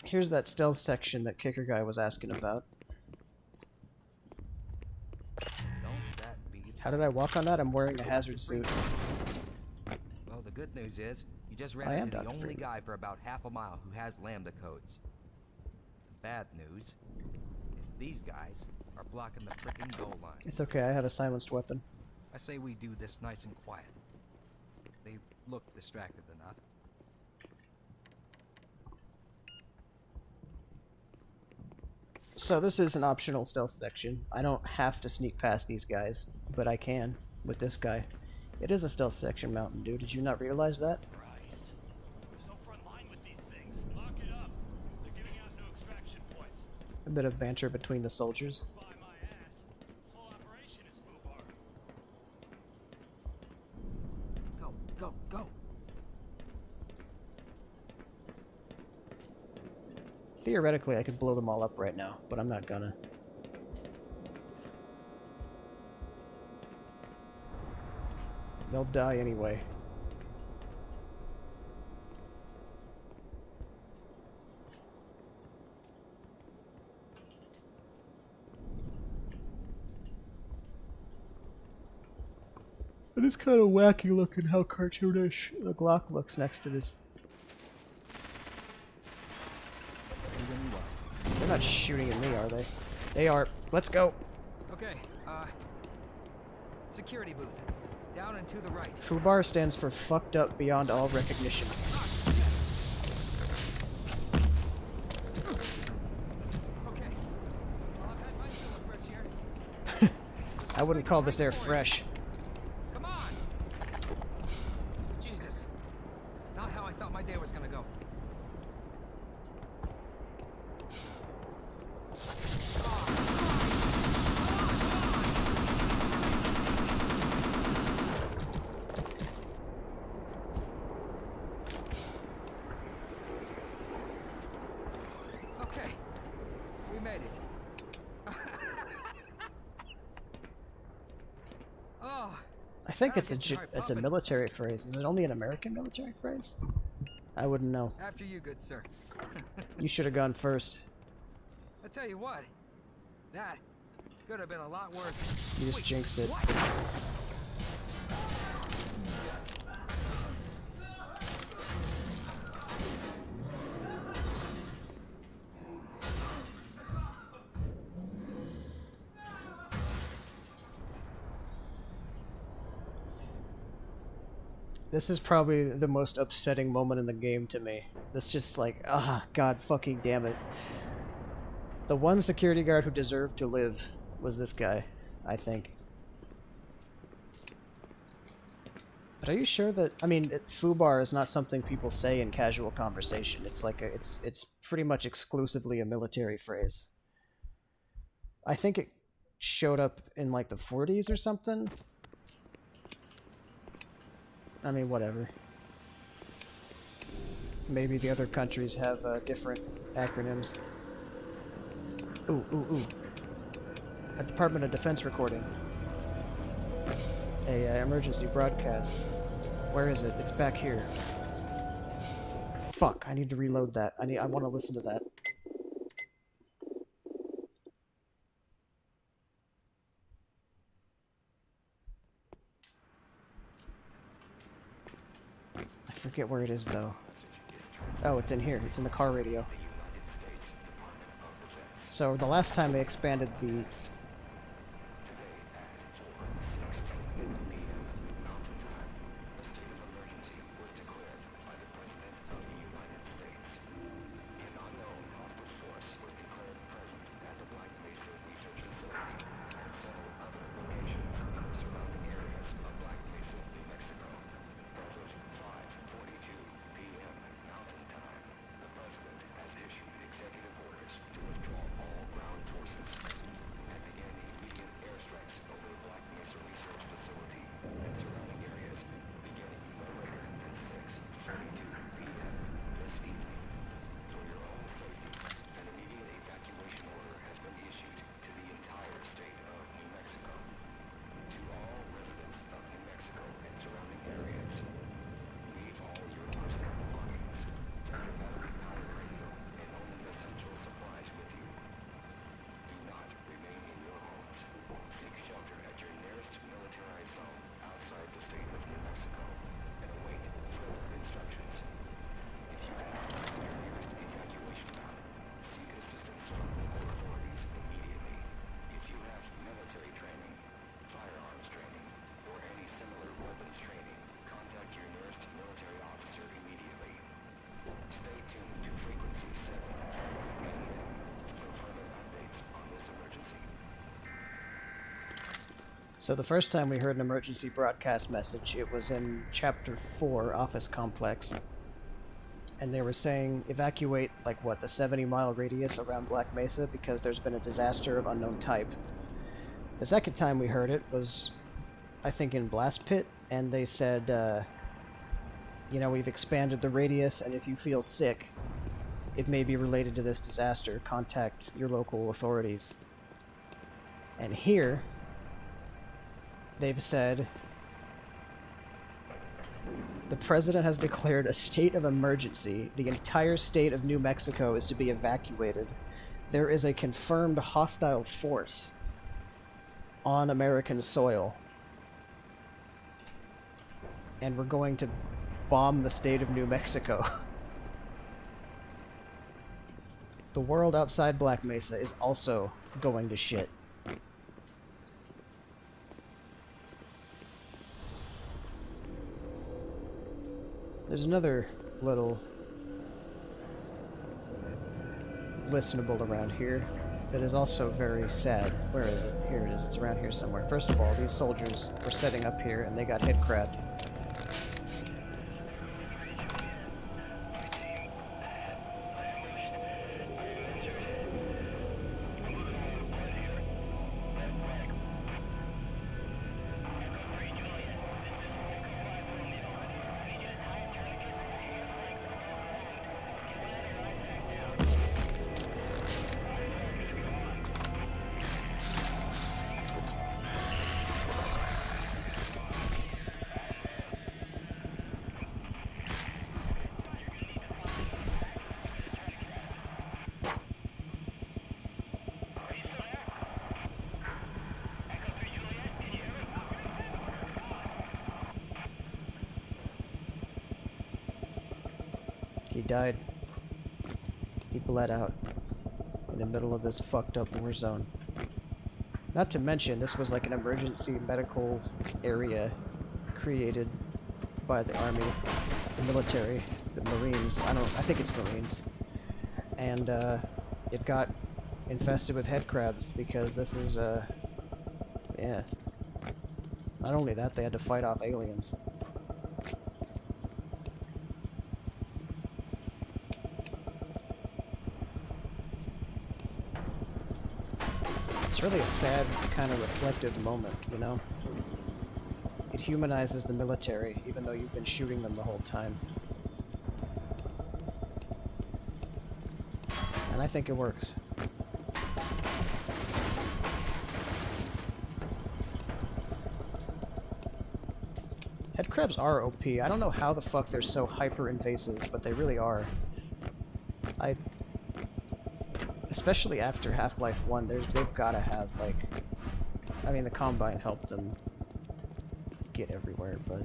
Here's that stealth section that Kicker Guy was asking about. How did I walk on that? I'm wearing a hazard suit. Well, the good news is, you just ran into the only guy for about half a mile who has lambda codes. The bad news is these guys are blocking the frickin' goal line. It's okay, I have a silenced weapon. I say we do this nice and quiet. They look distracted enough. So this is an optional stealth section. I don't have to sneak past these guys, but I can with this guy. It is a stealth section, Mountain Dew. Did you not realize that? Christ. There's no front line with these things. Lock it up. They're giving out no extraction points. A bit of banter between the soldiers. By my ass. This whole operation is foobar. Go, go, go! Theoretically, I could blow them all up right now, but I'm not gonna. They'll die anyway. It is kind of wacky looking how cartoonish the Glock looks next to this. They're not shooting at me, are they? They are. Let's go. Okay, security booth. Down and to the right. FUBAR stands for fucked up beyond all recognition. Okay. Well, I've had my fill of fresh air. I wouldn't call this air fresh. Come on! Jesus. This is not how I thought my day was gonna go. Okay. We made it. Oh. I think it's a military phrase. Is it only an American military phrase? I wouldn't know. After you, good sir. You should have gone first. I tell you what, that could have been a lot worse. You just jinxed it. What? This is probably the most upsetting moment in the game to me. This just like, god fucking damn it. The one security guard who deserved to live was this guy, I think. But are you sure that, I mean, FUBAR is not something people say in casual conversation. It's like it's pretty much exclusively a military phrase. I think it showed up in like the 40s or something. I mean, whatever. Maybe the other countries have different acronyms. Ooh, ooh, ooh. A Department of Defense recording. A emergency broadcast. Where is it? It's back here. Fuck, I need to reload that. I want to listen to that. I forget where it is though. Oh, it's in here. It's in the car radio. So the last time they expanded the... So the first time we heard an emergency broadcast message, it was in Chapter 4, Office Complex. And they were saying, evacuate, like what, the 70-mile radius around Black Mesa because there's been a disaster of unknown type. The second time we heard it was, I think, in Blast Pit, and they said, you know, we've expanded the radius, and if you feel sick, it may be related to this disaster. Contact your local authorities. And here... they've said the president has declared a state of emergency. The entire state of New Mexico is to be evacuated. There is a confirmed hostile force on American soil. And we're going to bomb the state of New Mexico. The world outside Black Mesa is also going to shit. There's another little listenable around here that is also very sad. Where is it? Here it is. It's around here somewhere. First of all, these soldiers were setting up here and they got head crabbed. died. He bled out in the middle of this fucked up war zone. Not to mention, this was like an emergency medical area created by the army, the military, the Marines. I think it's Marines. And it got infested with head crabs because this is, yeah. Not only that, they had to fight off aliens. It's really a sad, kind of reflective moment, you know? It humanizes the military, even though you've been shooting them the whole time. And I think it works. Head crabs are OP. I don't know how the fuck they're so hyper-invasive, but they really are. Especially after Half-Life 1, they've gotta have, like... I mean, the Combine helped them get everywhere, but...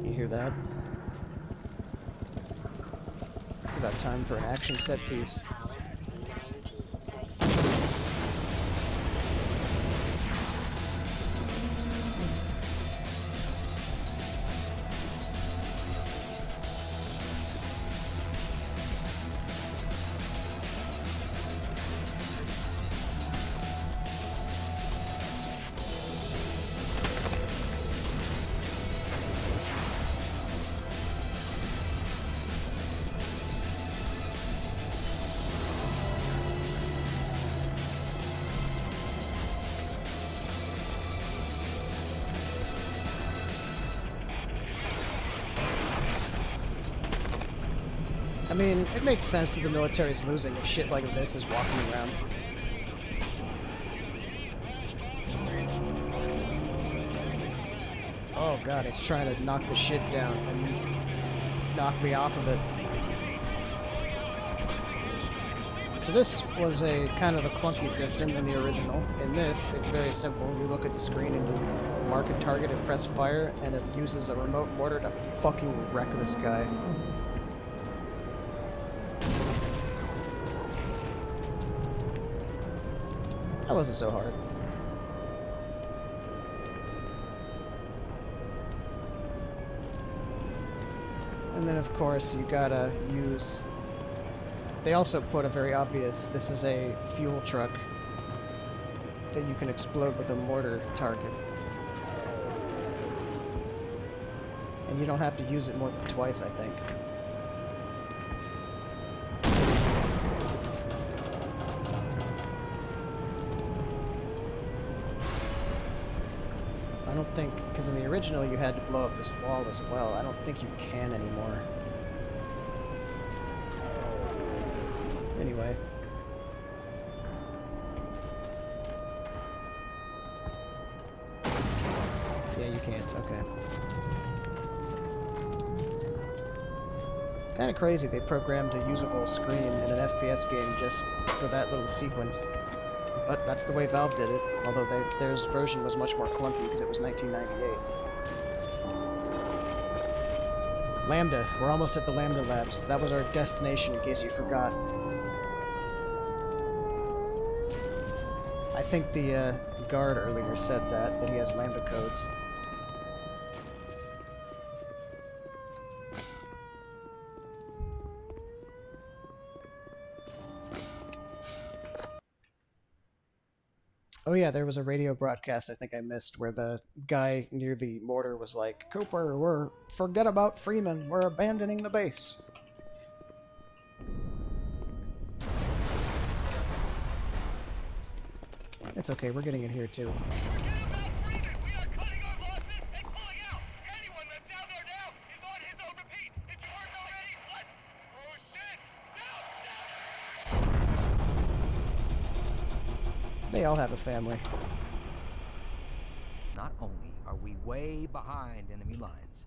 You hear that? It's about time for an action set piece. I mean, it makes sense that the military's losing if shit like this is walking around. Oh god, it's trying to knock the shit down and knock me off of it. So this was a kind of a clunky system in the original. In this, it's very simple. You look at the screen and you mark a target and press fire, and it uses a remote mortar to fucking wreck this guy. That wasn't so hard. And then of course you gotta use... They also put a very obvious, this is a fuel truck that you can explode with a mortar target. And you don't have to use it more than twice, I think. I don't think, because in the original you had to blow up this wall as well. I don't think you can anymore. Anyway. Yeah, you can't. Okay. Kind of crazy they programmed a usable screen in an FPS game just for that little sequence. But that's the way Valve did it, although their version was much more clunky because it was 1998. Lambda. We're almost at the Lambda Labs. That was our destination, in case you forgot. I think the guard earlier said that he has Lambda codes. Oh yeah, there was a radio broadcast I think I missed where the guy near the mortar was like, Cooper, forget about Freeman, we're abandoning the base. It's okay, we're getting in here too. They all have a family. Not only are we way behind enemy lines,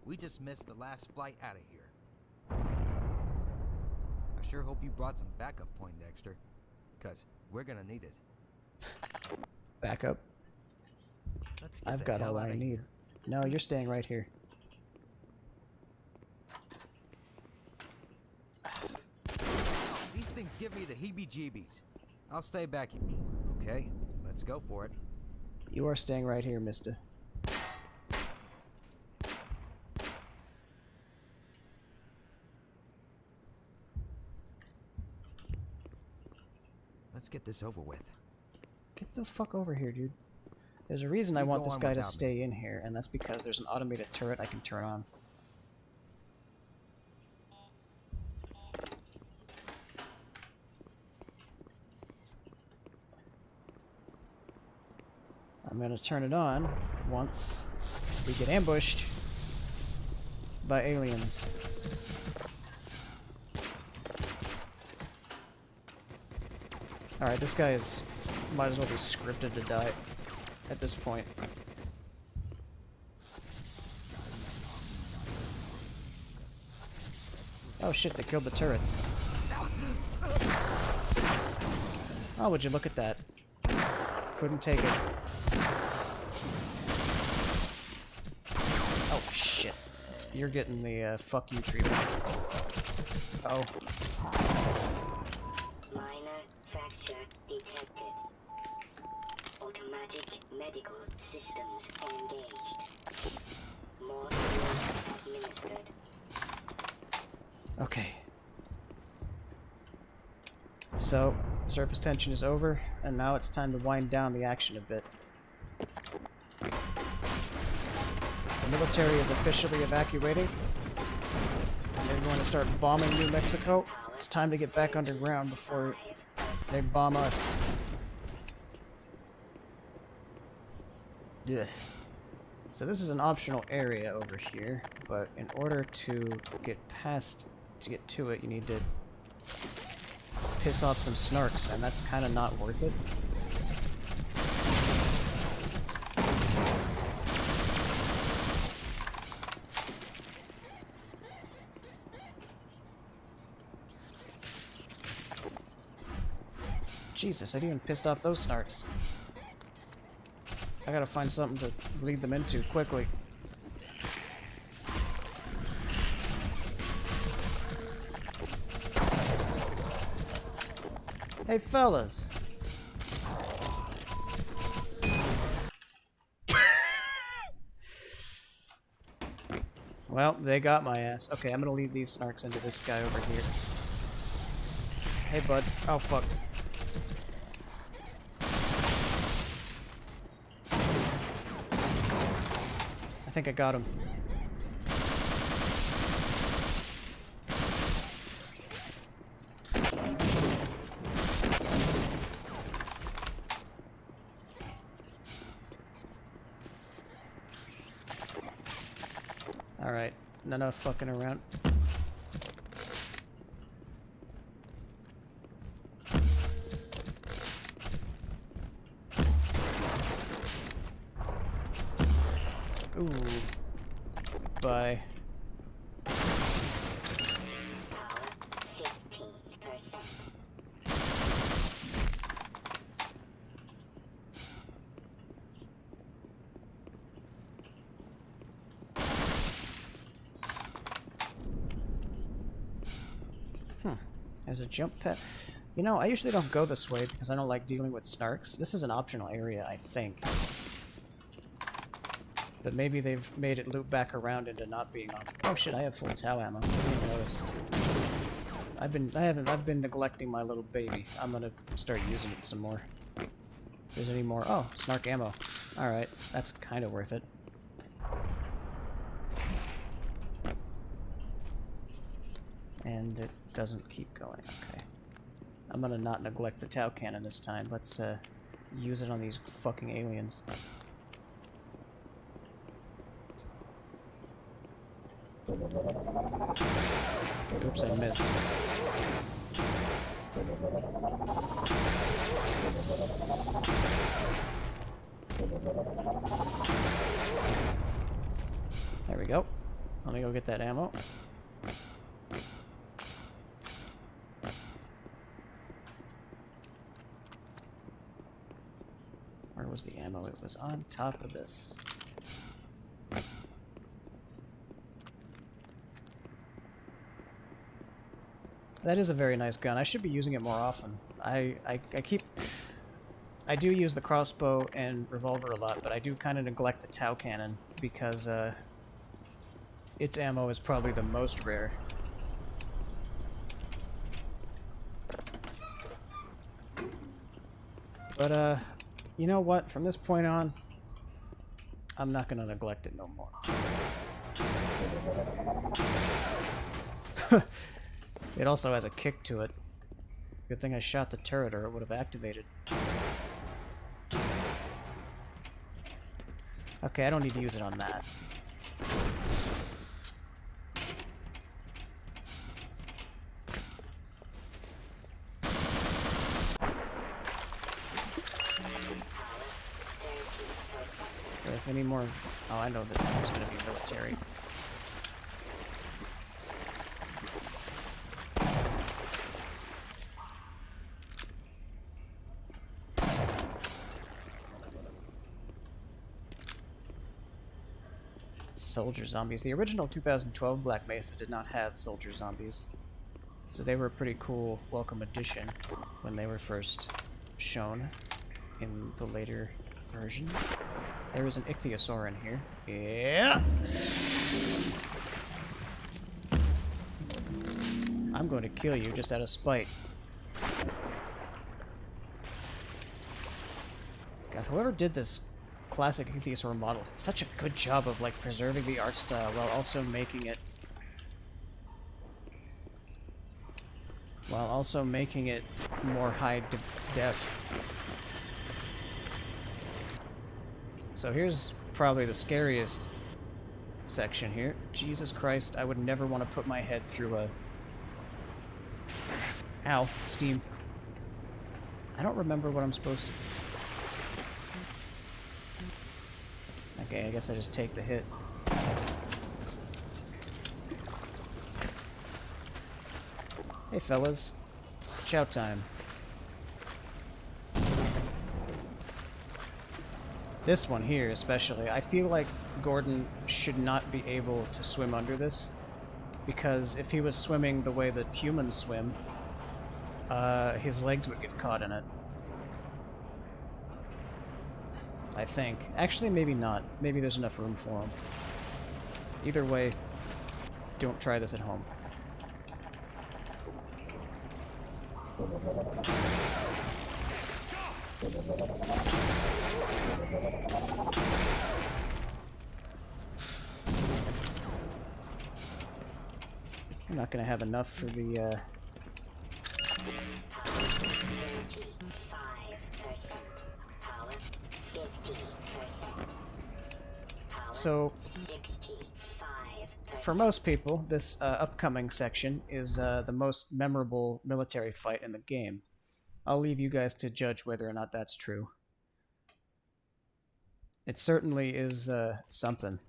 we just missed the last flight out of here. I sure hope you brought some backup, Poindexter, because we're gonna need it. Backup? Let's get I've the got hell all I outta need. here. No, you're staying right here. things give me the heebie-jeebies. I'll stay back here. Okay, let's go for it. You are staying right here, mister. Let's get this over with. Get the fuck over here, dude. There's a reason I You want go this on guy to without me. stay in here, and that's because there's an automated turret I can turn on. I'm gonna turn it on once we get ambushed by aliens. Alright, this guy might as well be scripted to die at this point. Oh shit, they killed the turrets. Oh, would you look at that? Couldn't take it. Oh shit. You're getting the fuck you treatment. Oh. Minor fracture detected. Automatic medical systems engaged. More fluids administered. Okay. So, surface tension is over, and now it's time to wind down the action a bit. The military is officially evacuating. And they're going to start bombing New Mexico. It's time to get back underground before they bomb us. Yeah. So this is an optional area over here, but in order to get to it, you need to piss off some snarks, and that's kind of not worth it. Jesus, I even pissed off those snarks. I gotta find something to lead them into quickly. Hey, fellas. Well, they got my ass. Okay, I'm gonna lead these snarks into this guy over here. Hey, bud. Oh, fuck. I think I got him. Alright, enough fucking around. Ooh. Bye. Power 15%. There's a jump pad. You know, I usually don't go this way because I don't like dealing with snarks. This is an optional area, I think. But maybe they've made it loop back around into not being on. Oh shit, I have full Tau ammo. I didn't even notice. I've been neglecting my little baby. I'm gonna start using it some more. If there's any more. Oh, snark ammo. Alright, that's kinda worth it. And it doesn't keep going, okay. I'm gonna not neglect the Tau cannon this time. Let's use it on these fucking aliens. Oops, I missed. There we go. Let me go get that ammo. Where was the ammo? It was on top of this. That is a very nice gun. I should be using it more often. I do use the crossbow and revolver a lot, but I do kind of neglect the Tau cannon because its ammo is probably the most rare. But you know what? From this point on, I'm not gonna neglect it no more. It also has a kick to it. Good thing I shot the turret or it would have activated. Okay, I don't need to use it on that. If any more... Oh, I know that there's going to be military. Soldier zombies. The original 2012 Black Mesa did not have soldier zombies. So they were a pretty cool welcome addition when they were first shown in the later version. There is an ichthyosaur in here. Yeah! I'm going to kill you just out of spite. God, whoever did this classic ichthyosaur model did such a good job of like preserving the art style while also making it more high def. So here's probably the scariest section here. Jesus Christ, I would never want to put my head through a... Ow, steam. I don't remember what I'm supposed to... Okay, I guess I just take the hit. Hey fellas, chow time. This one here, especially, I feel like Gordon should not be able to swim under this, because if he was swimming the way that humans swim, his legs would get caught in it. I think. Actually, maybe not. Maybe there's enough room for him. Either way, don't try this at home. I'm not gonna have enough for the, So, for most people, this upcoming section is the most memorable military fight in the game. I'll leave you guys to judge whether or not that's true. It certainly is something.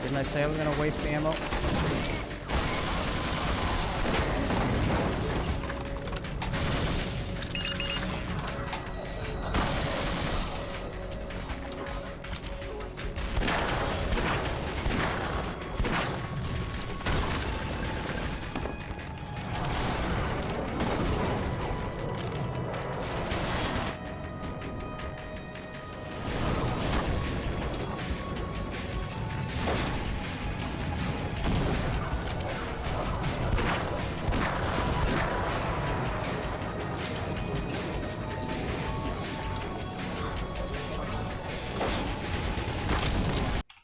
Didn't I say I was gonna waste the ammo?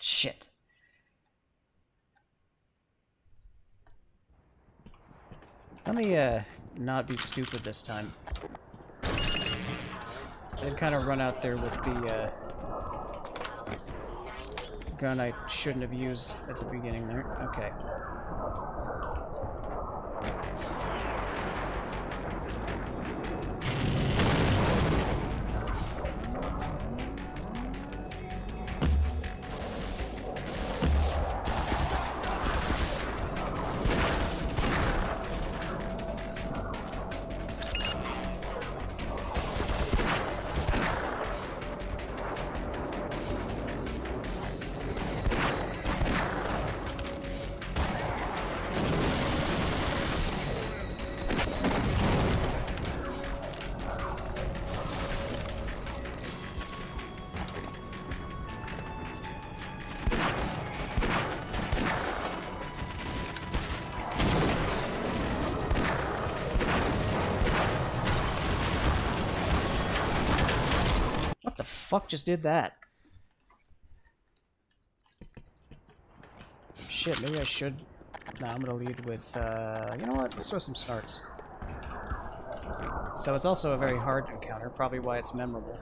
Shit. Let me, not be stupid this time. I'd kind of run out there with the gun I shouldn't have used at the beginning there. Okay. What the fuck just did that? Shit, maybe I should... Nah, I'm gonna lead with, you know what? Let's throw some snarks. So it's also a very hard encounter, probably why it's memorable.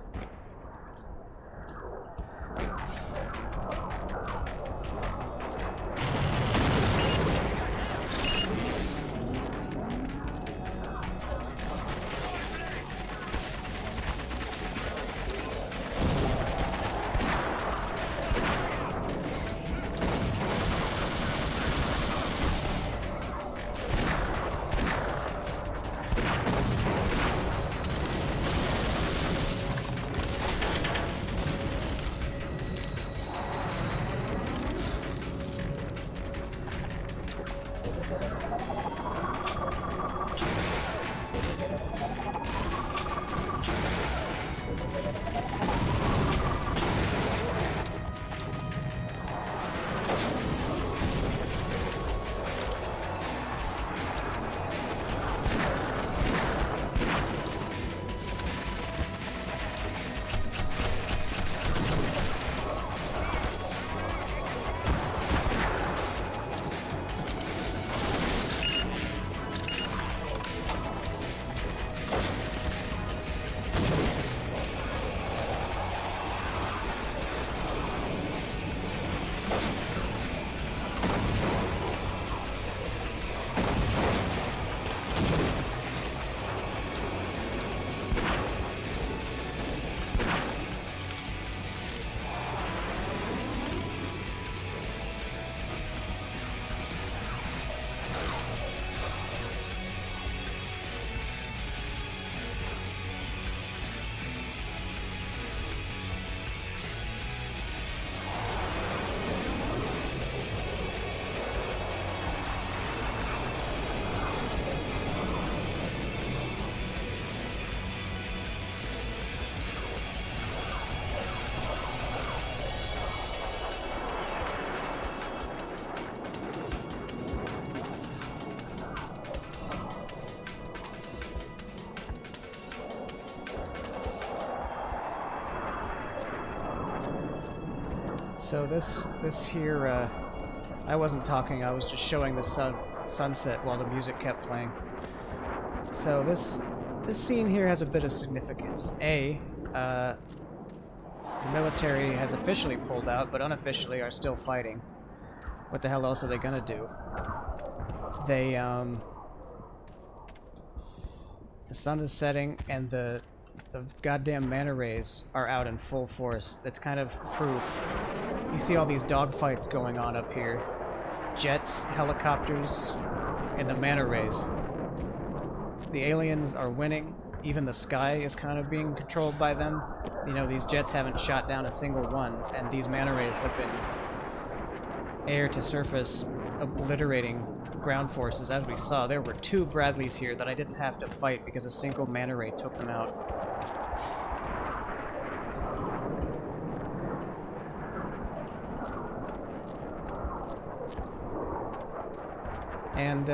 So this here, I wasn't talking, I was just showing the sunset while the music kept playing. So this scene here has a bit of significance. The military has officially pulled out, but unofficially are still fighting. What the hell else are they gonna do? They, the sun is setting, and the goddamn manta rays are out in full force. That's kind of proof. You see all these dogfights going on up here. Jets, helicopters, and the manta rays. The aliens are winning. Even the sky is kind of being controlled by them. You know, these jets haven't shot down a single one, and these manta rays have been air to surface obliterating ground forces. As we saw, there were 2 Bradleys here that I didn't have to fight because a single manta ray took them out. And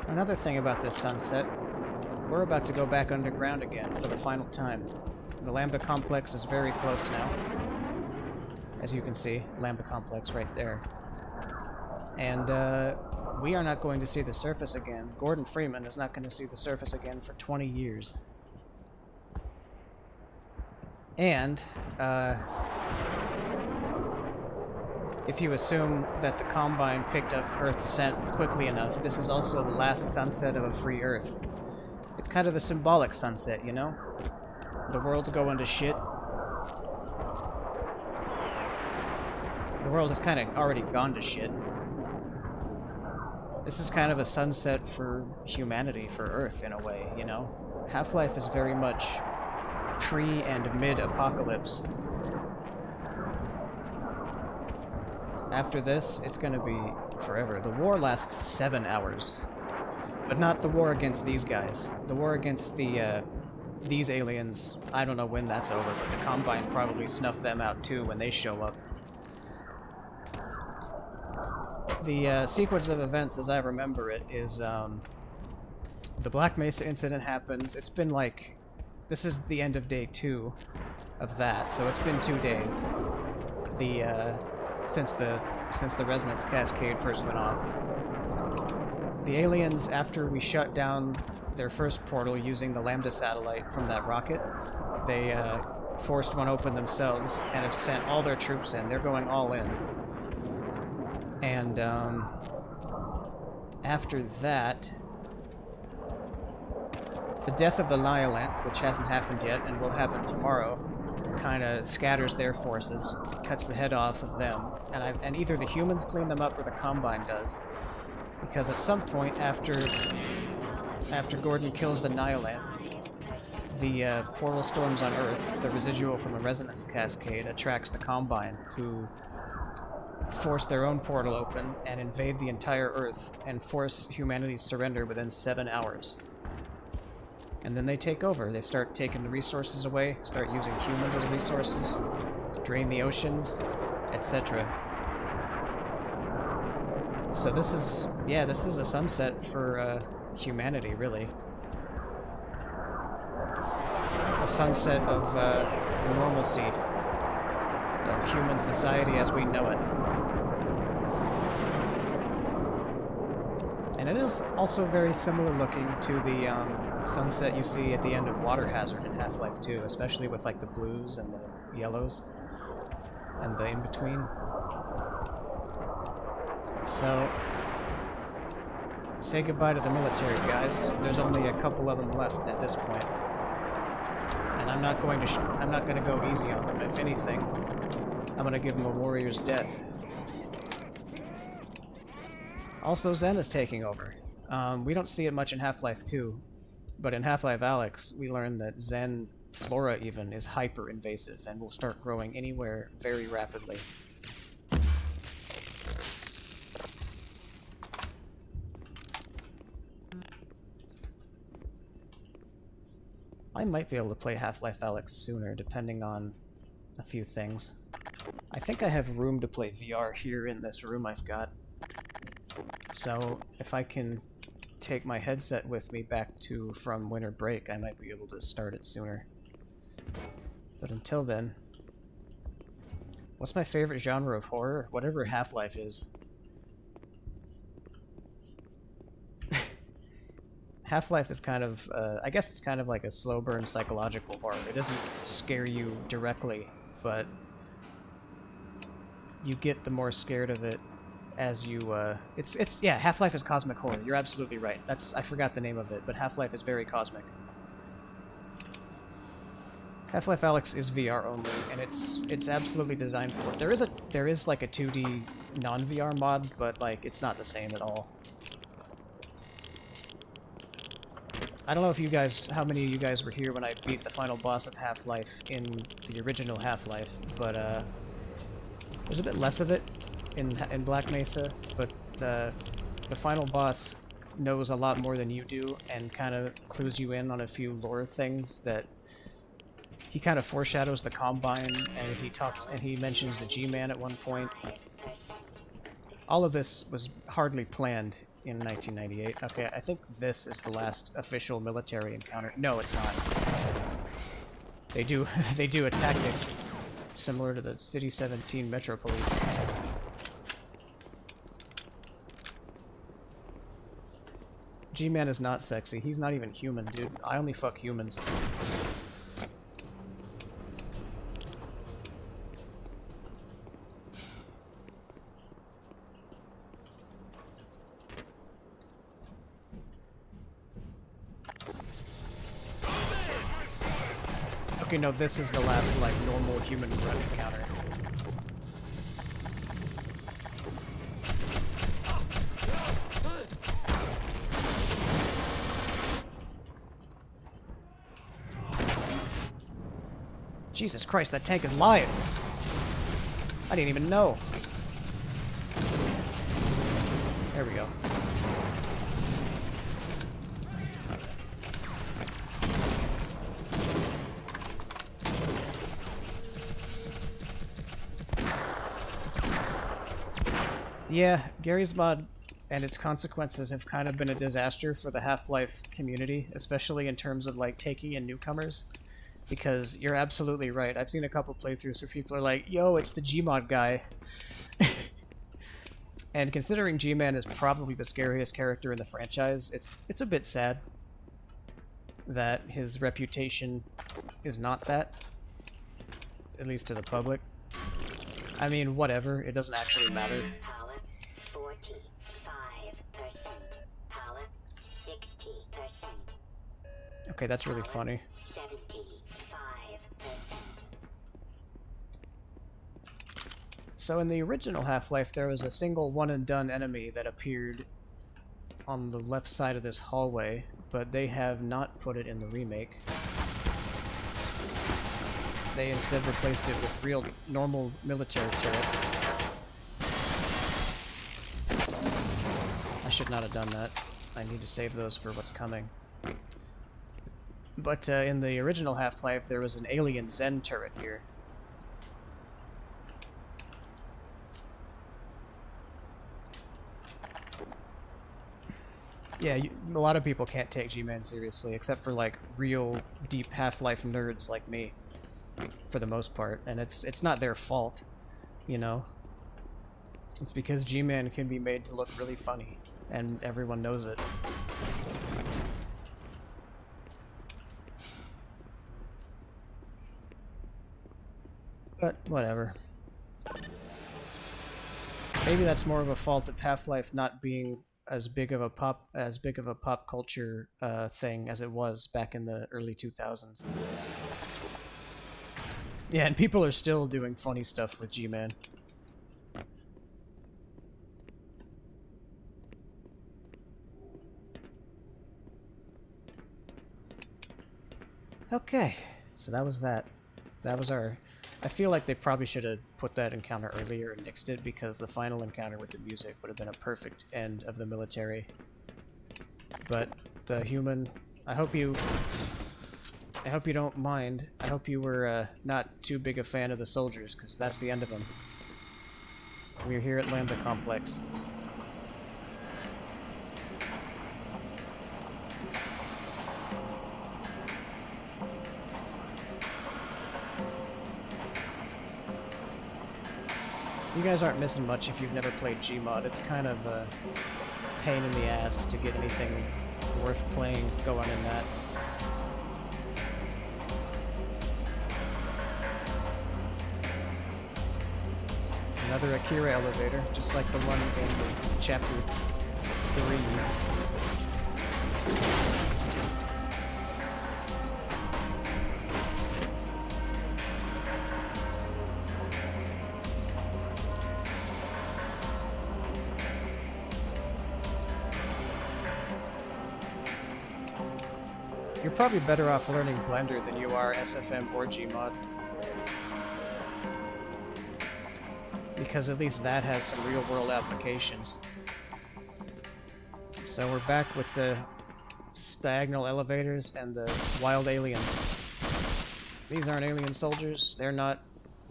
another thing about this sunset, we're about to go back underground again for the final time. The Lambda Complex is very close now. As you can see, Lambda Complex right there. And we are not going to see the surface again. Gordon Freeman is not going to see the surface again for 20 years. And, if you assume that the Combine picked up Earth's scent quickly enough, this is also the last sunset of a free Earth. It's kind of a symbolic sunset, you know? The world's going to shit. The world has kind of already gone to shit. This is kind of a sunset for humanity, for Earth, in a way, you know? Half-Life is very much pre- and mid-apocalypse. After this, it's gonna be forever. The war lasts 7 hours. But not the war against these guys. The war against these aliens, I don't know when that's over, but the Combine probably snuffed them out too when they show up. The sequence of events, as I remember it, is the Black Mesa incident happens. It's been like... This is the end of day 2 of that, so it's been 2 days. Since the resonance cascade first went off. The aliens, after we shut down their first portal using the Lambda satellite from that rocket, they forced one open themselves and have sent all their troops in. They're going all in. And after that, the death of the Nihilants, which hasn't happened yet and will happen tomorrow, kind of scatters their forces, cuts the head off of them, and either the humans clean them up or the Combine does. Because at some point after Gordon kills the Nihilant, the portal storms on Earth, the residual from the resonance cascade, attracts the Combine, who force their own portal open and invade the entire Earth and force humanity's surrender within 7 hours. And then they take over. They start taking the resources away, start using humans as resources, drain the oceans, etc. So this is a sunset for humanity, really. A sunset of normalcy, of human society as we know it. And it is also very similar looking to the sunset you see at the end of Water Hazard in Half-Life 2, especially with like the blues and the yellows and the in-between. So, say goodbye to the military, guys. There's only a couple of them left at this point. And I'm not going to go easy on them. If anything, I'm going to give them a warrior's death. Also, Zen is taking over. We don't see it much in Half-Life 2, but in Half-Life Alyx, we learn that Zen flora even is hyper-invasive and will start growing anywhere very rapidly. I might be able to play Half-Life Alyx sooner, depending on a few things. I think I have room to play VR here in this room I've got. So, if I can take my headset with me back from winter break, I might be able to start it sooner. But until then... What's my favorite genre of horror? Whatever Half-Life is. Half-Life is kind of, I guess it's kind of like a slow burn psychological horror. It doesn't scare you directly, but you get the more scared of it as you, yeah, Half-Life is cosmic horror. You're absolutely right. I forgot the name of it, but Half-Life is very cosmic. Half-Life Alyx is VR only, and it's absolutely designed for it. There is like a 2D non-VR mod, but like it's not the same at all. I don't know if you guys, how many of you guys were here when I beat the final boss of Half-Life in the original Half-Life, but there's a bit less of it in Black Mesa, but the final boss knows a lot more than you do and kind of clues you in on a few lore things that he kind of foreshadows the Combine, and he mentions the G-Man at one point. All of this was hardly planned in 1998. Okay, I think this is the last official military encounter. No, it's not. They do a tactic similar to the City 17 Metro Police. G-Man is not sexy. He's not even human, dude. I only fuck humans. Okay, no, this is the last, like, normal human run encounter. Jesus Christ, that tank is live! I didn't even know. There we go. Yeah, Gary's Mod and its consequences have kind of been a disaster for the Half-Life community, especially in terms of, like, taking in newcomers. Because you're absolutely right. I've seen a couple playthroughs where people are like, yo, it's the Gmod guy. And considering G-Man is probably the scariest character in the franchise, it's a bit sad that his reputation is not that, at least to the public. I mean, whatever, it doesn't actually matter. Power 45%. Power 60%. Okay, that's really funny. 75%. So in the original Half-Life, there was a single one-and-done enemy that appeared on the left side of this hallway, but they have not put it in the remake. They instead replaced it with real, normal military turrets. I should not have done that. I need to save those for what's coming. But in the original Half-Life, there was an alien Zen turret here. Yeah, a lot of people can't take G-Man seriously, except for, like, real, deep Half-Life nerds like me, for the most part. And it's not their fault, you know? It's because G-Man can be made to look really funny, and everyone knows it. But, whatever. Maybe that's more of a fault of Half-Life not being as big of a pop culture thing as it was back in the early 2000s. Yeah, and people are still doing funny stuff with G-Man. Okay, so that was that. That was our... I feel like they probably should have put that encounter earlier and nixed it, because the final encounter with the music would have been a perfect end of the military. But the human... I hope you don't mind. I hope you were not too big a fan of the soldiers, because that's the end of them. We're here at Lambda Complex. You guys aren't missing much if you've never played Gmod. It's kind of a pain in the ass to get anything worth playing going in that. Another Akira elevator, just like the one in Chapter 3. You're probably better off learning Blender than you are SFM or Gmod. Because at least that has some real-world applications. So we're back with the diagonal elevators and the wild aliens. These aren't alien soldiers. They're not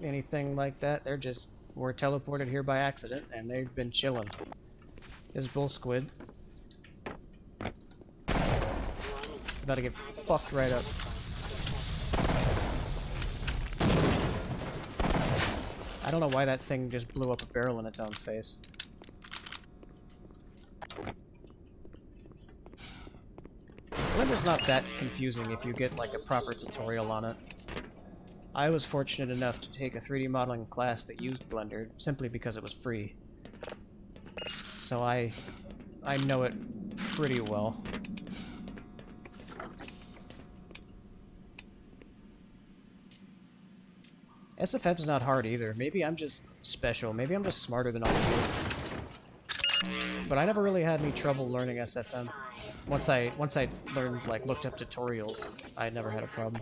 anything like that. They're just... were teleported here by accident, and they've been chilling. This bull squid. It's about to get fucked right up. I don't know why that thing just blew up a barrel in its own face. Blender's not that confusing if you get like a proper tutorial on it. I was fortunate enough to take a 3D modeling class that used Blender simply because it was free. So I know it pretty well. SFM's not hard either. Maybe I'm just special. Maybe I'm just smarter than all of you. But I never really had any trouble learning SFM. Once I learned, like, looked up tutorials, I never had a problem.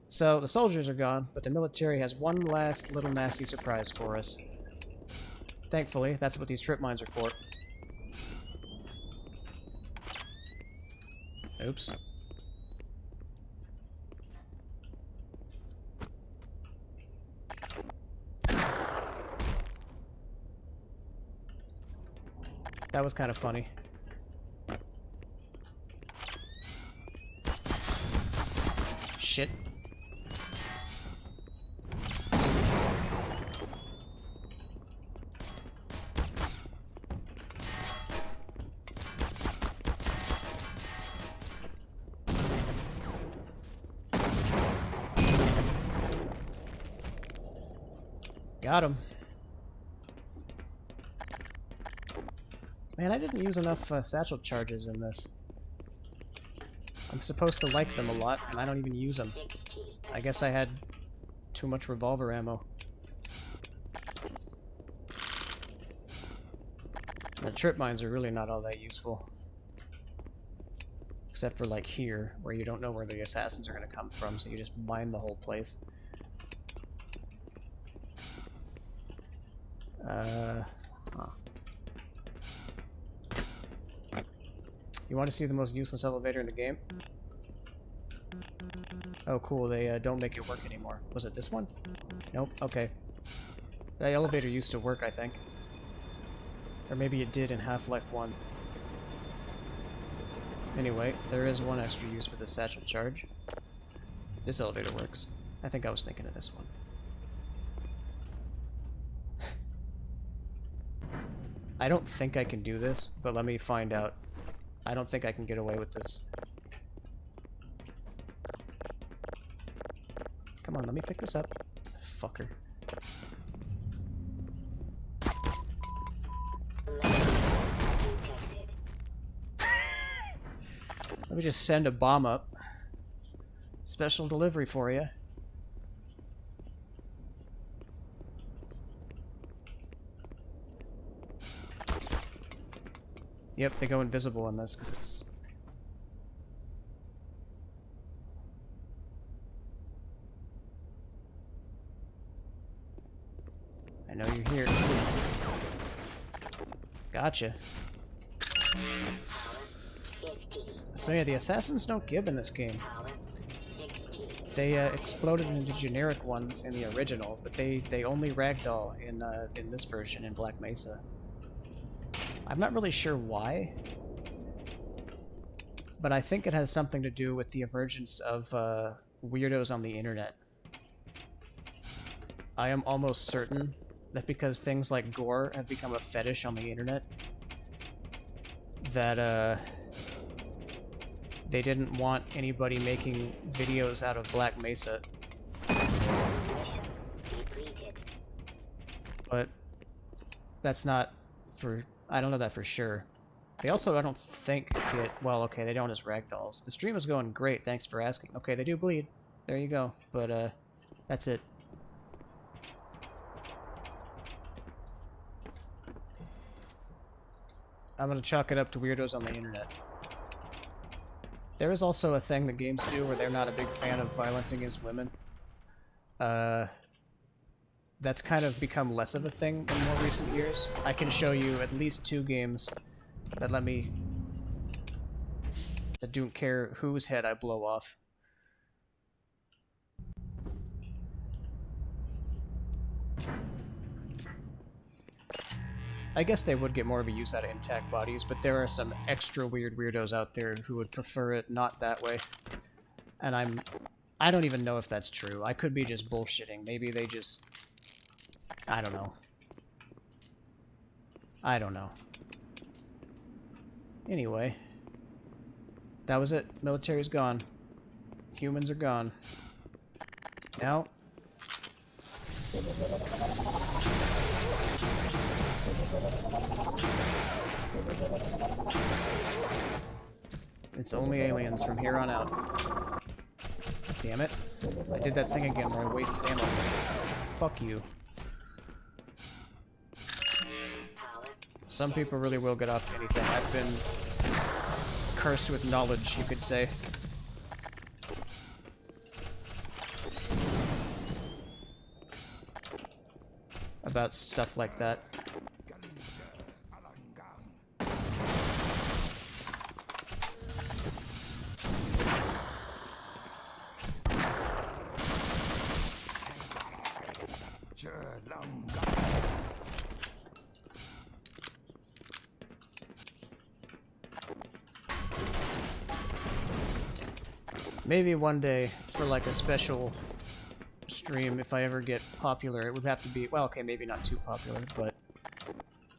So, the soldiers are gone, but the military has one last little nasty surprise for us. Thankfully, that's what these trip mines are for. Oops. That was kind of funny. Shit. Got him. Man, I didn't use enough satchel charges in this. I'm supposed to like them a lot, and I don't even use them. I guess I had too much revolver ammo. The trip mines are really not all that useful. Except for, like, here, where you don't know where the assassins are going to come from, so you just mine the whole place. Huh. You want to see the most useless elevator in the game? Oh, cool. They don't make it work anymore. Was it this one? Nope. Okay. That elevator used to work, I think. Or maybe it did in Half-Life 1. Anyway, there is one extra use for this satchel charge. This elevator works. I think I was thinking of this one. I don't think I can do this, but let me find out. I don't think I can get away with this. Come on, let me pick this up. Fucker. Let me just send a bomb up. Special delivery for you. Yep, they go invisible in this because it's... I know you're here. Gotcha. So yeah, the assassins don't give in this game. They exploded into generic ones in the original, but they only ragdoll in this version in Black Mesa. I'm not really sure why, but I think it has something to do with the emergence of weirdos on the internet. I am almost certain that because things like gore have become a fetish on the internet, that they didn't want anybody making videos out of Black Mesa. But that's not for... I don't know that for sure. They also, I don't think, get... Well, okay, they don't as ragdolls. The stream is going great, thanks for asking. Okay, they do bleed. There you go. But, that's it. I'm gonna chalk it up to weirdos on the internet. There is also a thing that games do where they're not a big fan of violence against women. That's kind of become less of a thing in more recent years. I can show you at least 2 games that that don't care whose head I blow off. I guess they would get more of a use out of intact bodies, but there are some extra weird weirdos out there who would prefer it not that way. And I don't even know if that's true. I could be just bullshitting. Maybe they just... I don't know. I don't know. Anyway. That was it. Military's gone. Humans are gone. Now... it's only aliens from here on out. Damn it. I did that thing again where I wasted ammo. Fuck you. Some people really will get off anything. I've been cursed with knowledge, you could say. About stuff like that. Maybe one day, for like a special stream, if I ever get popular, it would have to be, well, okay, maybe not too popular, but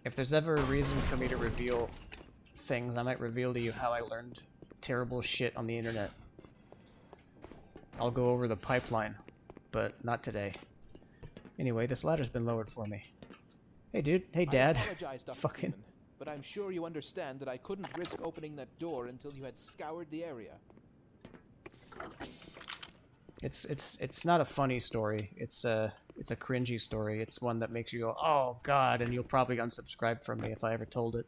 if there's ever a reason for me to reveal things, I might reveal to you how I learned terrible shit on the internet. I'll go over the pipeline, but not today. Anyway, this ladder's been lowered for me. Hey, dude. Hey, Dad. I apologize, Dr. Fucking... Freeman, but I'm sure you understand that I couldn't risk opening that door until you had scoured the area. It's not a funny story. It's a cringy story. It's one that makes you go, oh god, and you'll probably unsubscribe from me if I ever told it.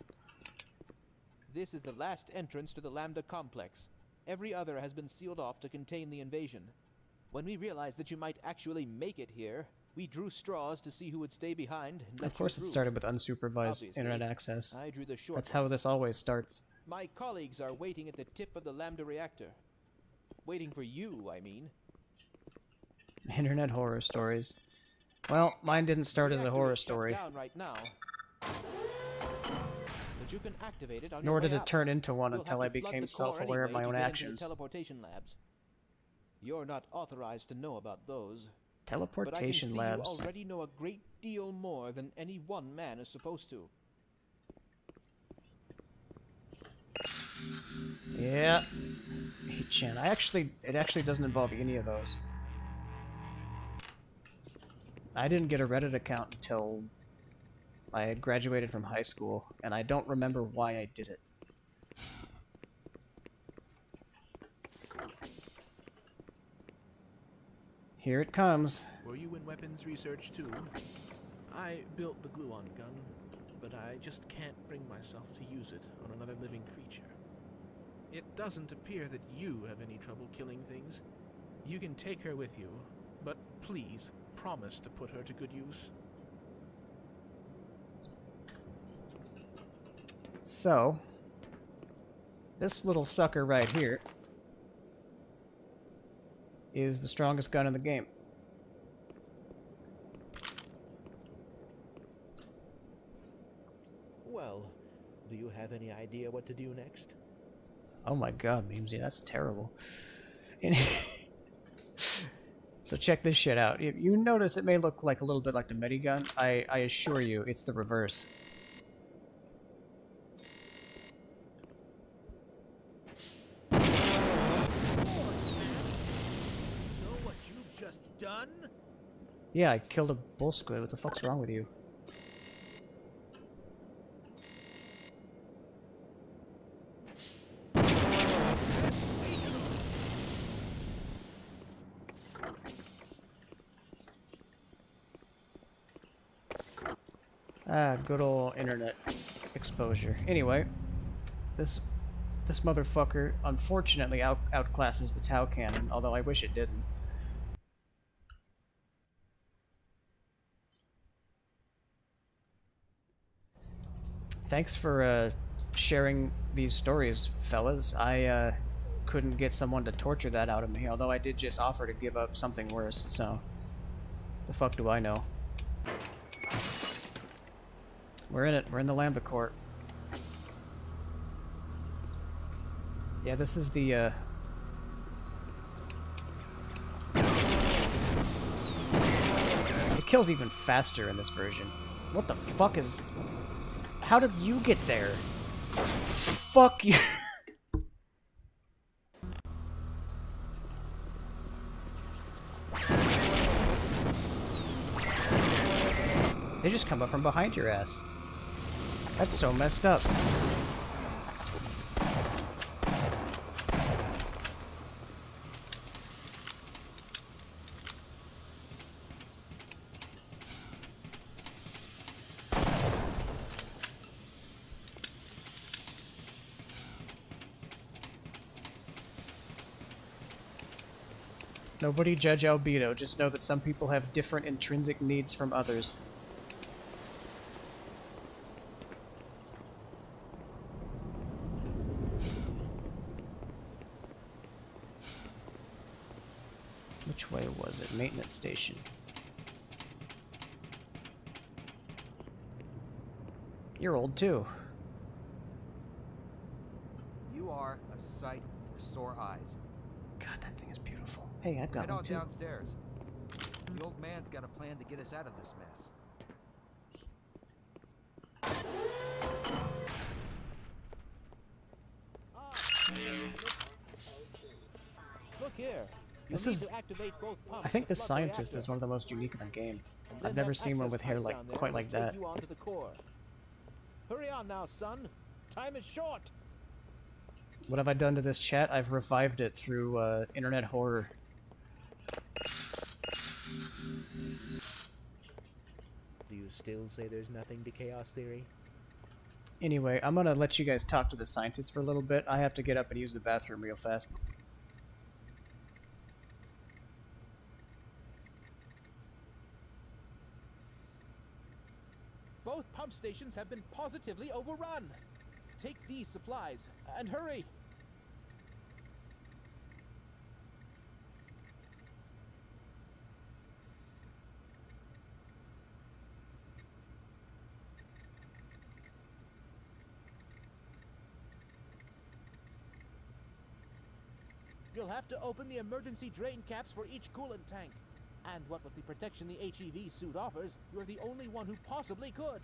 This is the last entrance to the Lambda complex. Every other has been sealed off to contain the invasion. When we realized that you might actually make it here, we drew straws to see who would stay behind. And Of course, it started with unsupervised internet access. I drew the short. That's how this always starts. My colleagues are waiting at the tip of the Lambda reactor. Waiting for you, I mean. Internet horror stories. Well, mine didn't start as a horror story. Down right now. But you can activate it on Nor your did way it out. turn into one You'll until have I to flood became the core self-aware of anyway my own to get into the actions. teleportation labs. You're not authorized to know about those. Teleportation but I can see labs. You already know a great deal more than any one man is supposed to. Yeah. Hey, Chan. It actually doesn't involve any of those. I didn't get a Reddit account until I had graduated from high school, and I don't remember why I did it. Here it comes. Were you in weapons research too? I built the gluon gun, but I just can't bring myself to use it on another living creature. It doesn't appear that you have any trouble killing things. You can take her with you, but please promise to put her to good use. So, this little sucker right here is the strongest gun in the game. Well, do you have any idea what to do next? Oh my god, Beamsy, that's terrible. So check this shit out. You notice it may look like a little bit like the Medigun. I assure you, it's the reverse. Know what you've just done? Yeah, I killed a bull squid. What the fuck's wrong with you? Ah, good old internet exposure. Anyway, this motherfucker unfortunately outclasses the Tau cannon, although I wish it didn't. Thanks for sharing these stories, fellas. I couldn't get someone to torture that out of me, although I did just offer to give up something worse, so the fuck do I know? We're in it. We're in the Lambda Court. Yeah, this is the, It kills even faster in this version. What the fuck is... How did you get there? Fuck you! They just come up from behind your ass. That's so messed up. Nobody judge albedo, just know that some people have different intrinsic needs from others. Which way was it? Maintenance station. You're old too. You are a sight for sore eyes. God, that thing is beautiful. Hey, I've got Head one on too. downstairs. The old man's got a plan to get us out of this mess. Look here. This You'll is- need to activate both pumps I think to this flood the scientist reactor. is one of the most unique in the game. And then I've never that seen one access with hair pipe like down there quite will like take that. you onto the core. Hurry on now, son. Time is short. What have I done to this chat? I've revived it through internet horror. Do you still say there's nothing to chaos theory? Anyway, I'm gonna let you guys talk to the scientist for a little bit. I have to get up and use the bathroom real fast. Both pump stations have been positively overrun. Take these supplies and hurry. You'll have to open the emergency drain caps for each coolant tank. And what with the protection the HEV suit offers, you're the only one who possibly could.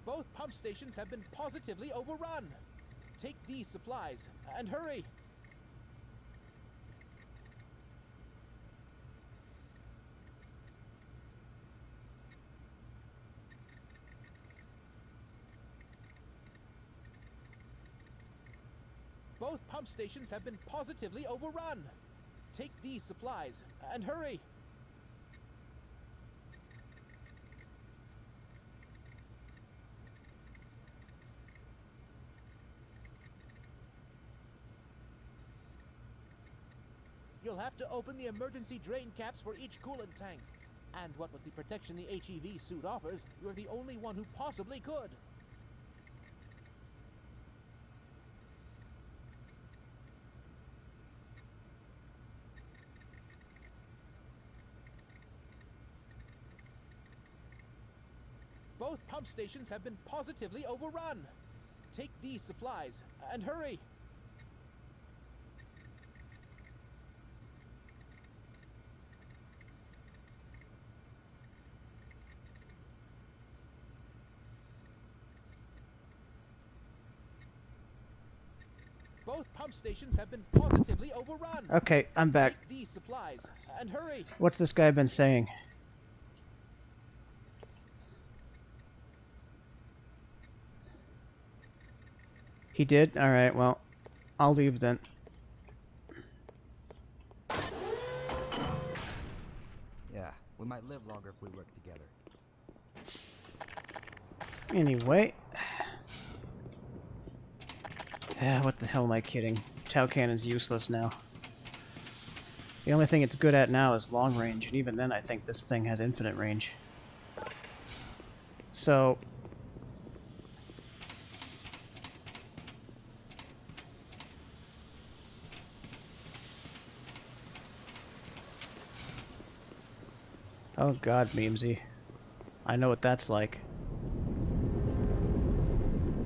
Both pump stations have been positively overrun. Take these supplies and hurry. Both pump stations have been positively overrun. Take these supplies and hurry. You'll have to open the emergency drain caps for each coolant tank. And what with the protection the HEV suit offers, you're the only one who possibly could. Both pump stations have been positively overrun. Take these supplies and hurry. Both pump stations have been positively overrun. Okay, I'm back. Take these supplies and hurry. What's this guy been saying? He did? Alright, well, I'll leave then. Yeah, we might live longer if we work together. Anyway. What the hell am I kidding? Tau cannon's useless now. The only thing it's good at now is long range, and even then I think this thing has infinite range. So... oh god, Memesy. I know what that's like.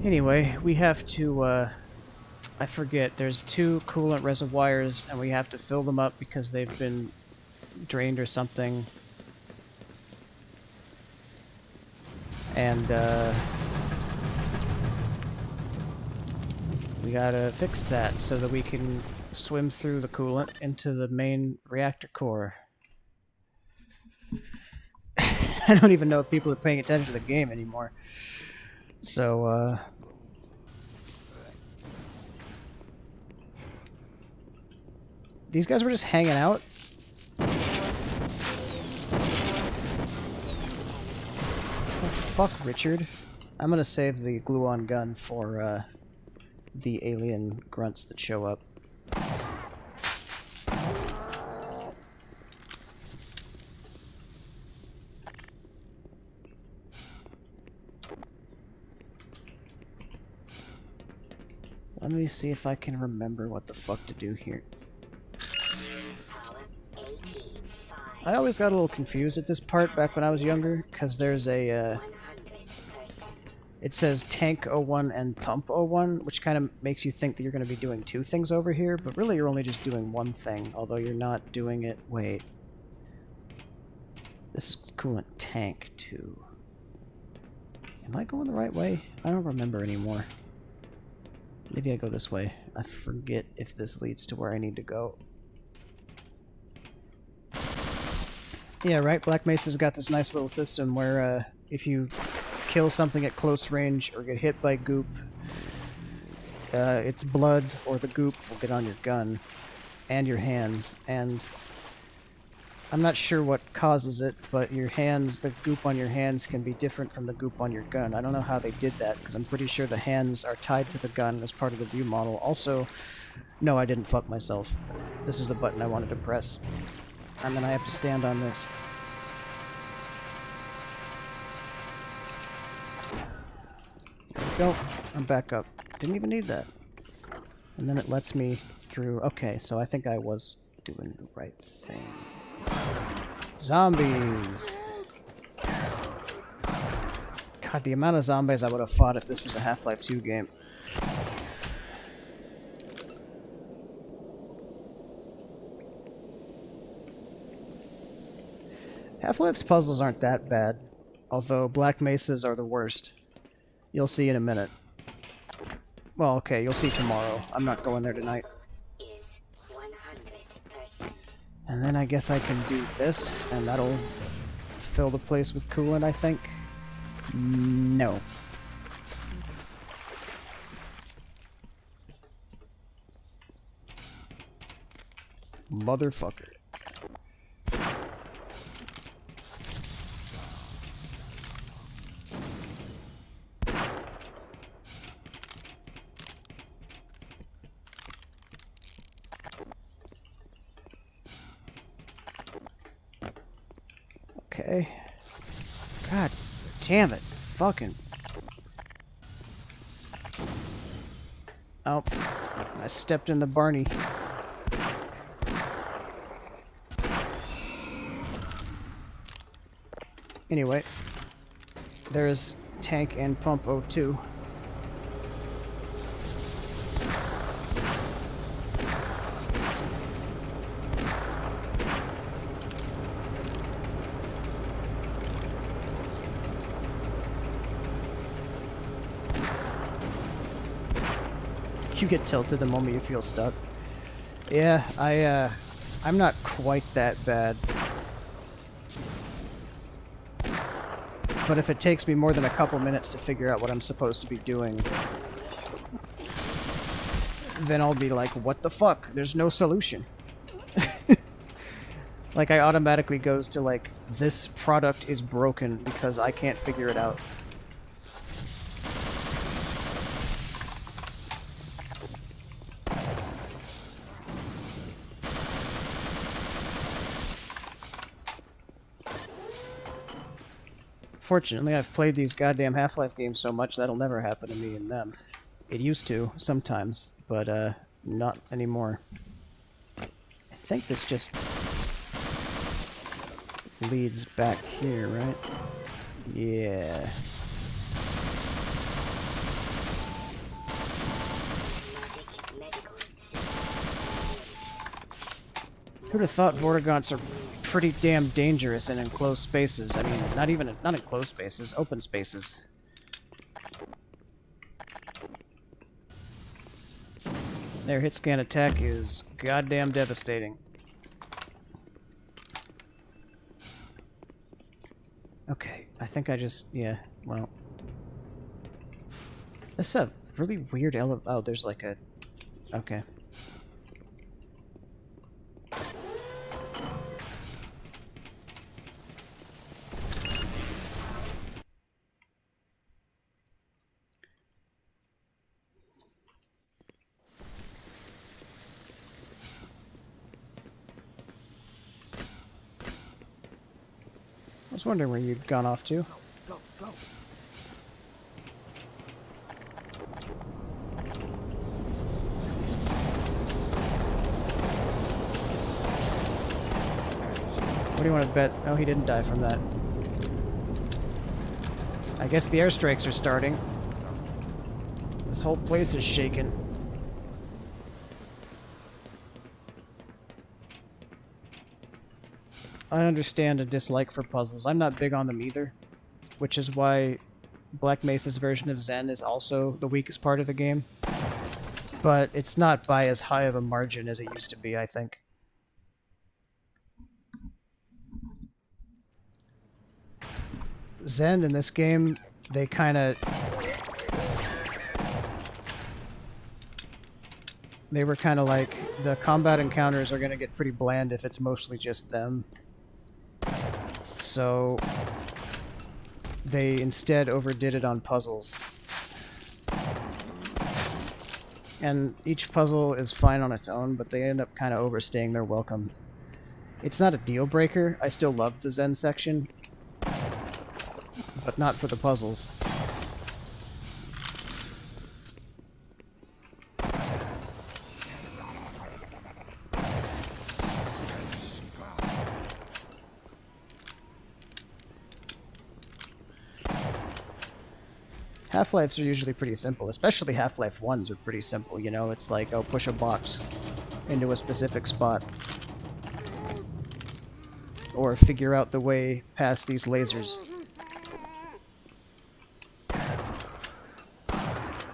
Anyway, we have to, I forget, there's 2 coolant reservoirs, and we have to fill them up because they've been drained or something. And, we gotta fix that so that we can swim through the coolant into the main reactor core. I don't even know if people are paying attention to the game anymore. So, these guys were just hanging out? The Fuck Richard. I'm gonna save the glue-on gun for the alien grunts that show up. Let me see if I can remember what the fuck to do here. Power 18. 5. I always got a little confused at this part back when I was younger, because there's a, 100%. it says tank 01 and pump 01, which kind of makes you think that you're going to be doing two things over here, but really you're only just doing one thing, although you're not doing it. Wait. This is coolant tank 2. Am I going the right way? I don't remember anymore. Maybe I go this way. I forget if this leads to where I need to go. Yeah, right? Black Mesa's got this nice little system where if you kill something at close range or get hit by goop, its blood or the goop will get on your gun and your hands. And I'm not sure what causes it, but your hands, the goop on your hands can be different from the goop on your gun. I don't know how they did that, because I'm pretty sure the hands are tied to the gun as part of the view model. Also, no, I didn't fuck myself. This is the button I wanted to press. And then I have to stand on this. There we go. I'm back up. Didn't even need that. And then it lets me through. Okay, so I think I was doing the right thing. Zombies! God, the amount of zombies I would have fought if this was a Half-Life 2 game. Half-Life's puzzles aren't that bad, although Black Mesa's are the worst. You'll see in a minute. Well, okay, you'll see tomorrow. I'm not going there tonight. Is 100%. And then I guess I can do this, and that'll fill the place with coolant, I think. No. Motherfucker. Okay. God damn it. Fucking. Oh. I stepped in the Barney. Anyway. There's tank and pump 02. You get tilted the moment you feel stuck. Yeah, I'm not quite that bad. But if it takes me more than a couple minutes to figure out what I'm supposed to be doing, then I'll be like, what the fuck? There's no solution. Like, I automatically goes to, like, this product is broken because I can't figure it out. Fortunately, I've played these goddamn Half-Life games so much that'll never happen to me and them. It used to, sometimes, but, not anymore. I think this just leads back here, right? Yeah. Who'd have thought Vortigaunts are pretty damn dangerous in enclosed spaces? I mean, not enclosed spaces, open spaces. Their hit scan attack is goddamn devastating. Okay, I think I just, yeah, well. This is a really weird oh, there's like a, okay. was wondering where you'd gone off to. Go, go. What do you want to bet? Oh, he didn't die from that. I guess the airstrikes are starting. This whole place is shaking. I understand a dislike for puzzles. I'm not big on them either, which is why Black Mesa's version of Zen is also the weakest part of the game. But it's not by as high of a margin as it used to be, I think. Zen in this game, they kind of... They were kind of like, the combat encounters are going to get pretty bland if it's mostly just them. So they instead overdid it on puzzles. And each puzzle is fine on its own, but they end up kind of overstaying their welcome. It's not a deal breaker. I still love the Zen section, but not for the puzzles. Half-Lives are usually pretty simple, especially Half-Life 1s are pretty simple, you know? It's like, oh, push a box into a specific spot. Or figure out the way past these lasers.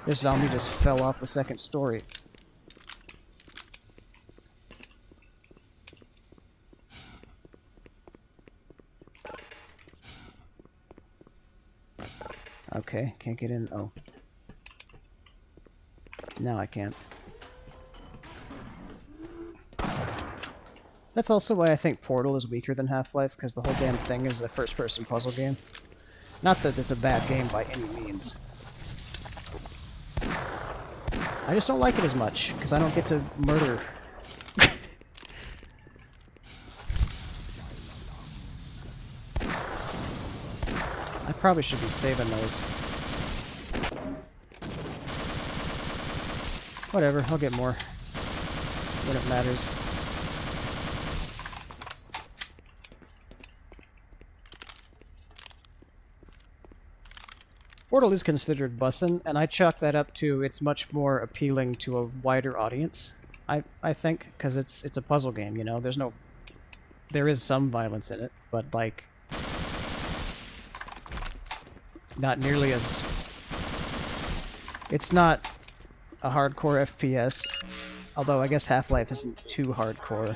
This zombie just fell off the second story. Okay, can't get in. Oh. Now I can't. That's also why I think Portal is weaker than Half-Life, because the whole damn thing is a first-person puzzle game. Not that it's a bad game by any means. I just don't like it as much, because I don't get to murder. I probably should be saving those. Whatever, I'll get more when it matters. Portal is considered bussin', and I chalk that up to it's much more appealing to a wider audience. I think, because it's a puzzle game, you know. There is some violence in it, but like not nearly as... It's not a hardcore FPS, although I guess Half-Life isn't too hardcore.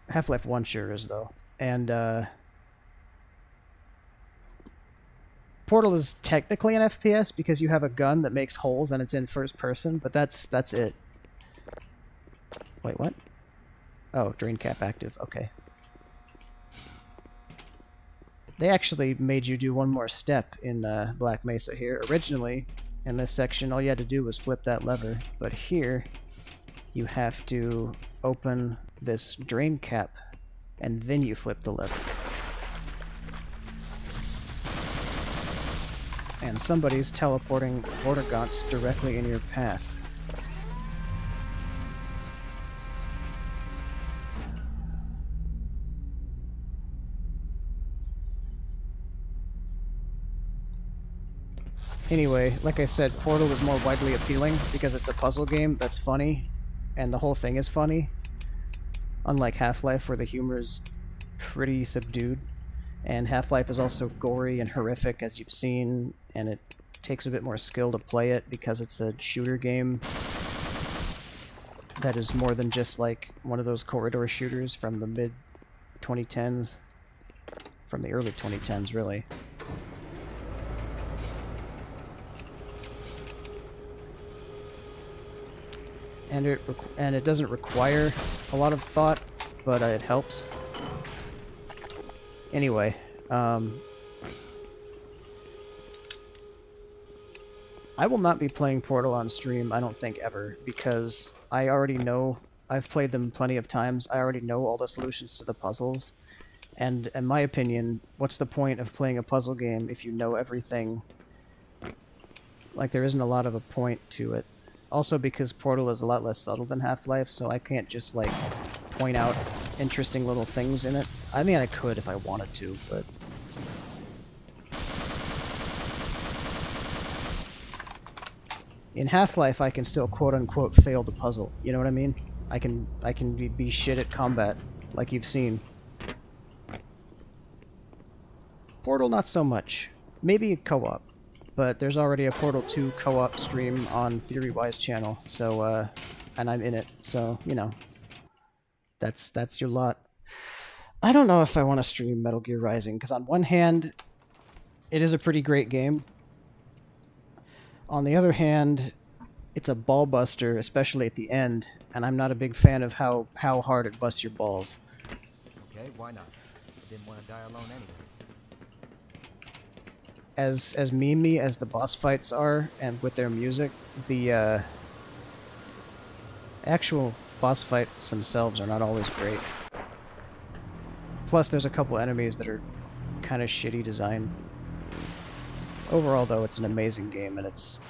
Half-Life 1 sure is, though. And, Portal is technically an FPS because you have a gun that makes holes and it's in first person, but that's it. Wait, what? Oh, drain cap active, okay. They actually made you do one more step in Black Mesa here. Originally, in this section, all you had to do was flip that lever, but here, you have to open this drain cap, and then you flip the lever. And somebody's teleporting Vortigaunts directly in your path. Anyway, like I said, Portal is more widely appealing because it's a puzzle game that's funny, and the whole thing is funny. Unlike Half-Life, where the humor is pretty subdued. And Half-Life is also gory and horrific, as you've seen, and it takes a bit more skill to play it because it's a shooter game that is more than just like one of those corridor shooters from the mid-2010s. From the early 2010s, really. And it doesn't require a lot of thought, but it helps. Anyway, I will not be playing Portal on stream, I don't think, ever, because I already know, I've played them plenty of times, I already know all the solutions to the puzzles, And in my opinion, what's the point of playing a puzzle game if you know everything? Like, there isn't a lot of a point to it. Also because Portal is a lot less subtle than Half-Life, so I can't just, like, point out interesting little things in it. I mean, I could if I wanted to, but... In Half-Life, I can still quote-unquote fail the puzzle. You know what I mean? I can be shit at combat, like you've seen. Portal, not so much. Maybe co-op. But there's already a Portal 2 co-op stream on TheoryWise channel, so, and I'm in it, so, you know. That's your lot. I don't know if I want to stream Metal Gear Rising, because on one hand, it is a pretty great game. On the other hand, it's a ball buster, especially at the end, and I'm not a big fan of how hard it busts your balls. Okay, why not? I didn't want to die alone anyway. As memey as the boss fights are, and with their music, the actual boss fights themselves are not always great. Plus, there's a couple enemies that are kind of shitty design. Overall, though, it's an amazing game, and it's...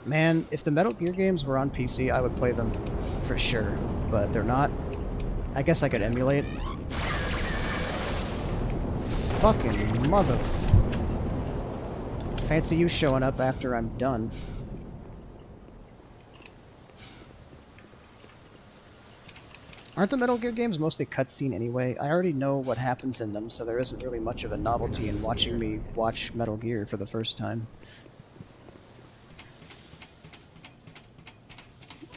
Man, if the Metal Gear games were on PC, I would play them for sure, but they're not. I guess I could emulate. Fucking mother... Fancy you showing up after I'm done. Aren't the Metal Gear games mostly cutscene anyway? I already know what happens in them, so there isn't really much of a novelty in watching me watch Metal Gear for the first time.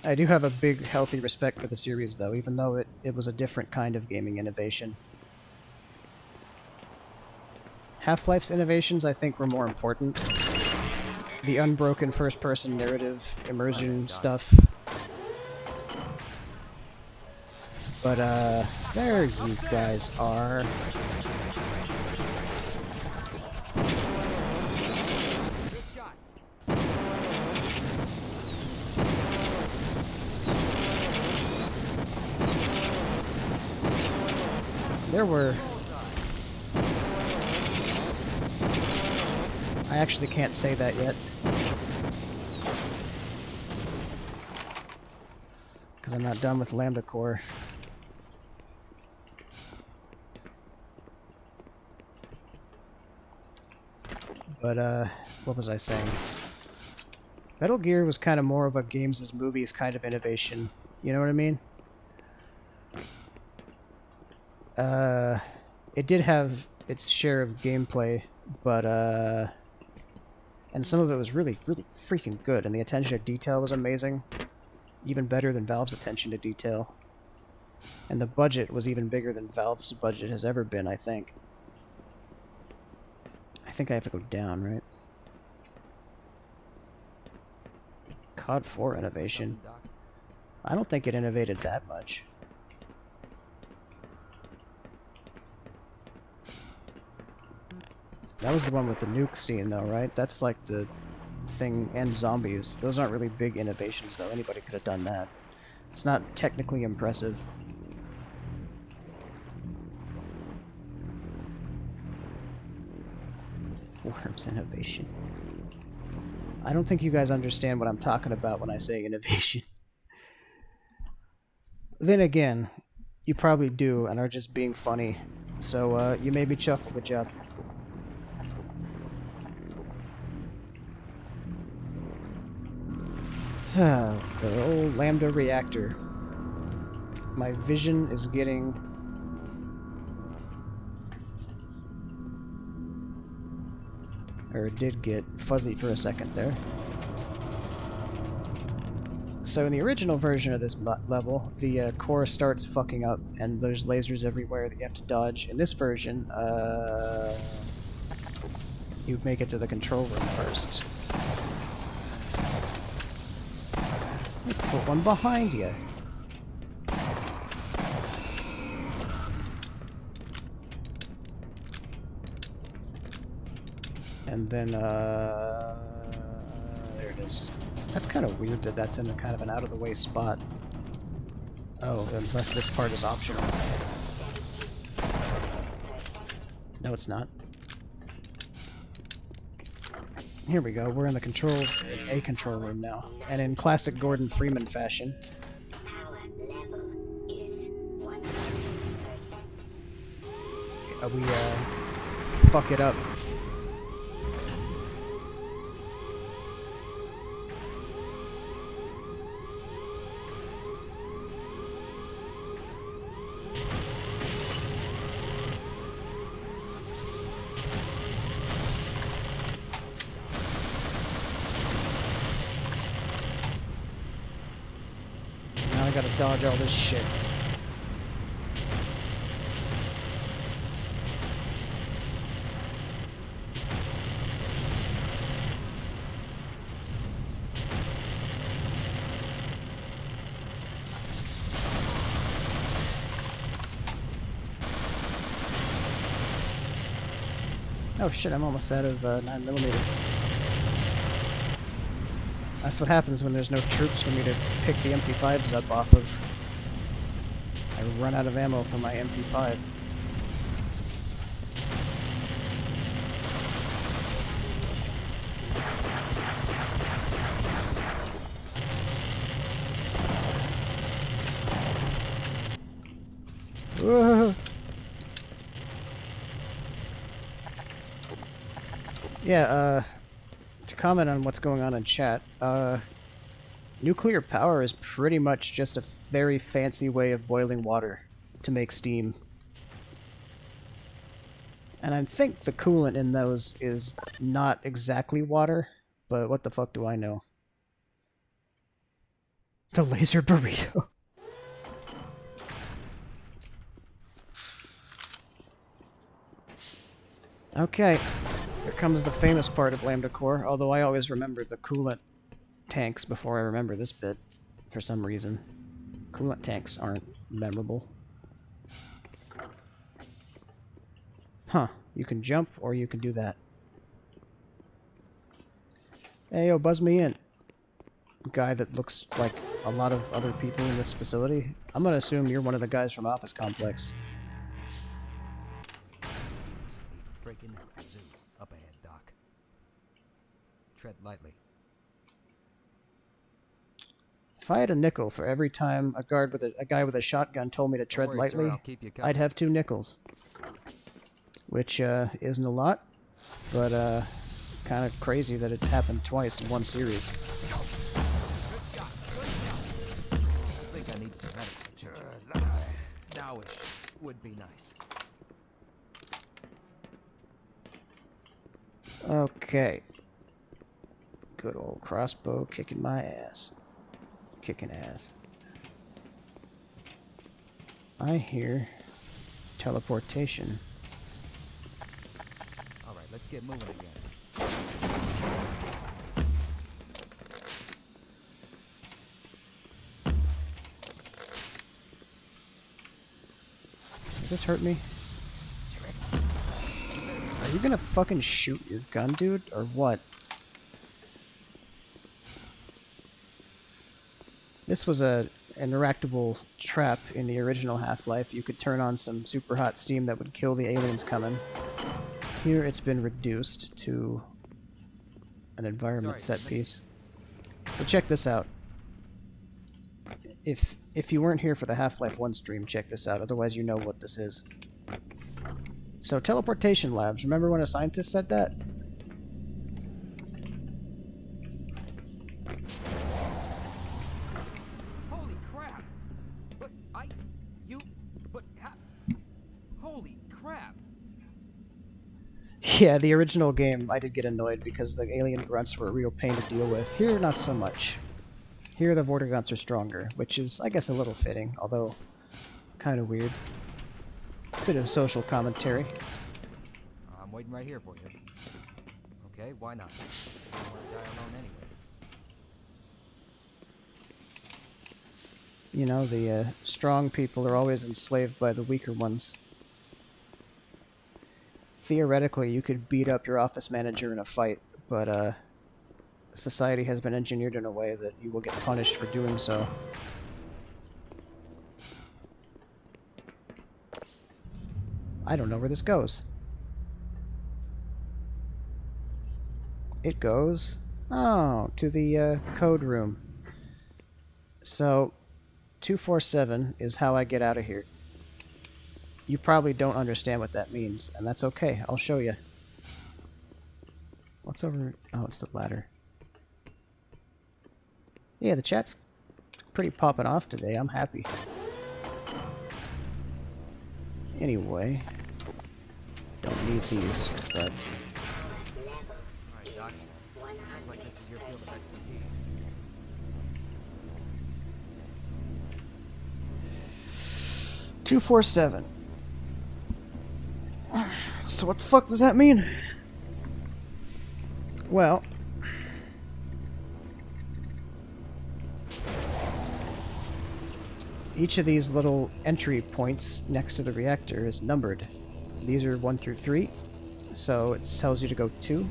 I do have a big, healthy respect for the series, though, even though it was a different kind of gaming innovation. Half-Life's innovations, I think, were more important. The unbroken first-person narrative, immersion stuff. But, there you guys are. Good shot. There were... I actually can't say that yet. Because I'm not done with Lambda Core. But, what was I saying? Metal Gear was kind of more of a games as movies kind of innovation. You know what I mean? It did have its share of gameplay, but, and some of it was really, really freaking good, and the attention to detail was amazing. Even better than Valve's attention to detail. And the budget was even bigger than Valve's budget has ever been, I think. I think I have to go down, right? COD 4 innovation. I don't think it innovated that much. That was the one with the nuke scene, though, right? That's like the thing, and zombies. Those aren't really big innovations, though. Anybody could have done that. It's not technically impressive. Worms innovation. I don't think you guys understand what I'm talking about when I say innovation. Then again, you probably do and are just being funny. So, you made me chuckle. Good job. The old Lambda reactor. My vision is getting... or it did get fuzzy for a second there. So in the original version of this level, the core starts fucking up and there's lasers everywhere that you have to dodge. In this version, you make it to the control room first. Put one behind you. And then, there it is. That's kind of weird that that's in a kind of an out-of-the-way spot. Oh, unless this part is optional. No, it's not. Here we go. We're in the A control room now. And in classic Gordon Freeman fashion. Power level is 100%. We fuck it up. Now I gotta dodge all this shit. Oh shit, I'm almost out of 9mm. That's what happens when there's no troops for me to pick the MP5s up off of. I run out of ammo for my MP5. Whoa. Yeah, to comment on what's going on in chat, nuclear power is pretty much just a very fancy way of boiling water to make steam. And I think the coolant in those is not exactly water, but what the fuck do I know? The laser burrito. Okay. Here comes the famous part of Lambda Core, although I always remember the coolant tanks before I remember this bit, for some reason. Coolant tanks aren't memorable. Huh. You can jump, or you can do that. Hey, yo, buzz me in. Guy that looks like a lot of other people in this facility. I'm gonna assume you're one of the guys from Office Complex. Freaking zoo up ahead, Doc. Tread lightly. If I had a nickel for every time a guy with a shotgun told me to tread Don't worry, sir, lightly, I'll keep you covered. I'd have 2 nickels. Which isn't a lot, but kind of crazy that it's happened twice in one series. I think I need some medical attention. Nowish would be nice. Okay. Good old crossbow kicking my ass. Kicking ass. I hear teleportation. Alright, let's get moving again. Does this hurt me? Are you gonna fucking shoot your gun, dude? Or what? This was an interactable trap in the original Half-Life. You could turn on some super hot steam that would kill the aliens coming. Here it's been reduced to an environment set piece. So check this out. If you weren't here for the Half-Life 1 stream, check this out. Otherwise you know what this is. So teleportation labs. Remember when a scientist said that? Holy crap! Holy crap! Yeah, the original game, I did get annoyed because the alien grunts were a real pain to deal with. Here, not so much. Here, the Vortigaunts are stronger, which is, I guess, a little fitting, although kind of weird. Bit of social commentary. I'm waiting right here for you. Okay, why not? I don't want to die alone anyway. You know, the strong people are always enslaved by the weaker ones. Theoretically, you could beat up your office manager in a fight, but society has been engineered in a way that you will get punished for doing so. I don't know where this goes. it goes, oh, to the code room. So 247 is how I get out of here. You probably don't understand what that means, and that's okay. I'll show you. What's over? Oh, it's the ladder. Yeah, the chat's pretty popping off today. I'm happy. Anyway, don't need these, but... Alright, Doc. Sounds like this is your field of expertise. 247. So what the fuck does that mean? Well... each of these little entry points next to the reactor is numbered. These are 1 through 3, so it tells you to go 2.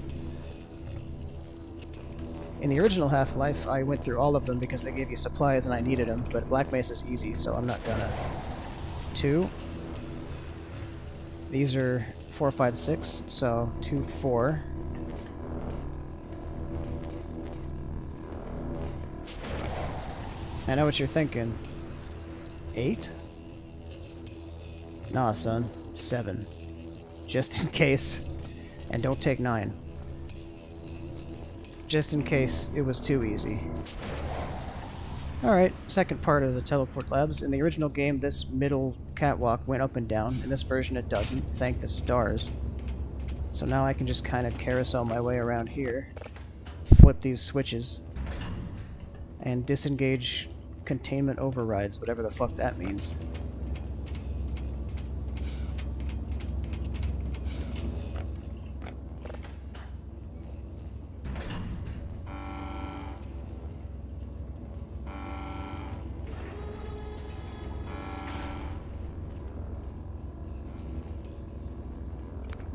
In the original Half-Life, I went through all of them because they gave you supplies and I needed them, but Black Mesa's easy, so I'm not gonna. 2. These are 4, 5, 6, so 2, 4. I know what you're thinking. 8? Nah, son. 7. Just in case. And don't take 9. Just in case it was too easy. Alright, second part of the teleport labs. In the original game, this middle catwalk went up and down. In this version, it doesn't. Thank the stars. So now I can just kind of carousel my way around here. Flip these switches. And disengage containment overrides, whatever the fuck that means.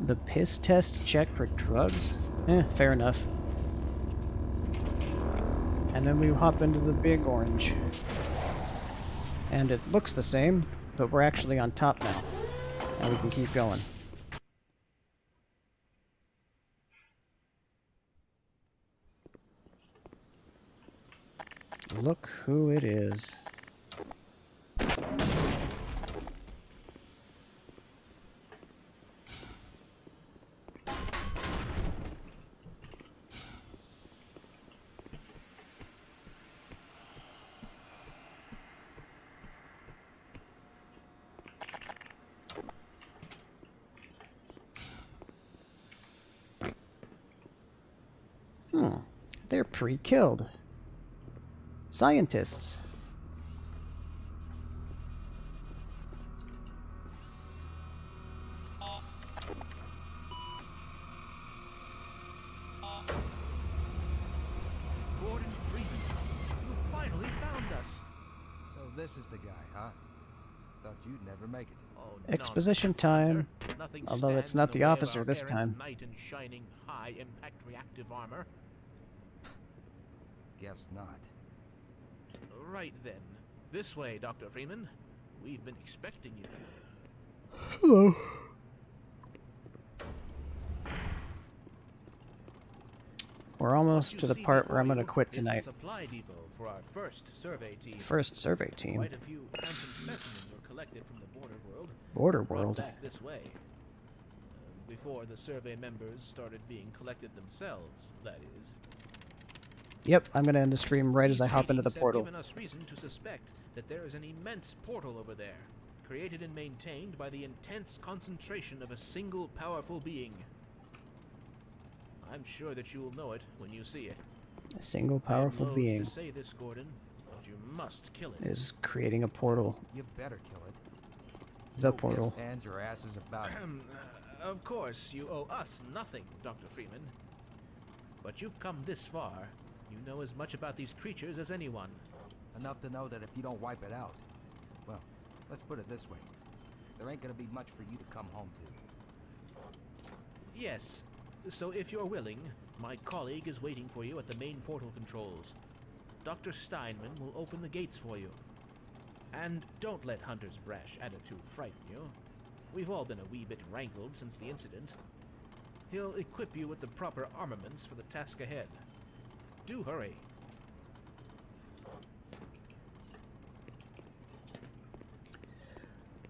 The piss test check for drugs? Fair enough. And then we hop into the big orange. And it looks the same, but we're actually on top now. And we can keep going. Look who it is. They're pre-killed. Scientists. Gordon Freeman, you finally found us. So this is the guy, huh? Thought you'd never make it. Oh, Exposition nonsense, time. Hunter. Nothing Although it's stands not in the way of officer our this errant time. knight in shining high-impact reactive armor. Guess not. Right then. This way, Dr. Freeman. We've been expecting you. Hello. We're almost to the part where I'm going to quit tonight. Supply depot for our first survey team. First survey team. Quite a few handsome specimens were collected from the border world. Border brought world. back this way. Before the survey members started being collected themselves, that is. Yep, I'm going to end the stream right as I These hop into the readings have portal. given us reason to suspect that there is an immense portal over there, created and maintained by the intense concentration of a single powerful being. I'm sure that you will know it when you see it. A single I am powerful loath being to say this, Gordon, but you must kill it. is creating a portal. You better kill it. The No ifs, portal. ands, or asses about it. Of course, you owe us nothing, Dr. Freeman. But you've come this far. You know as much about these creatures as anyone. Enough to know that if you don't wipe it out, well, let's put it this way. There ain't gonna be much for you to come home to. Yes. So if you're willing, my colleague is waiting for you at the main portal controls. Dr. Steinman will open the gates for you. And don't let Hunter's brash attitude frighten you. We've all been a wee bit rankled since the incident. He'll equip you with the proper armaments for the task ahead. Do hurry.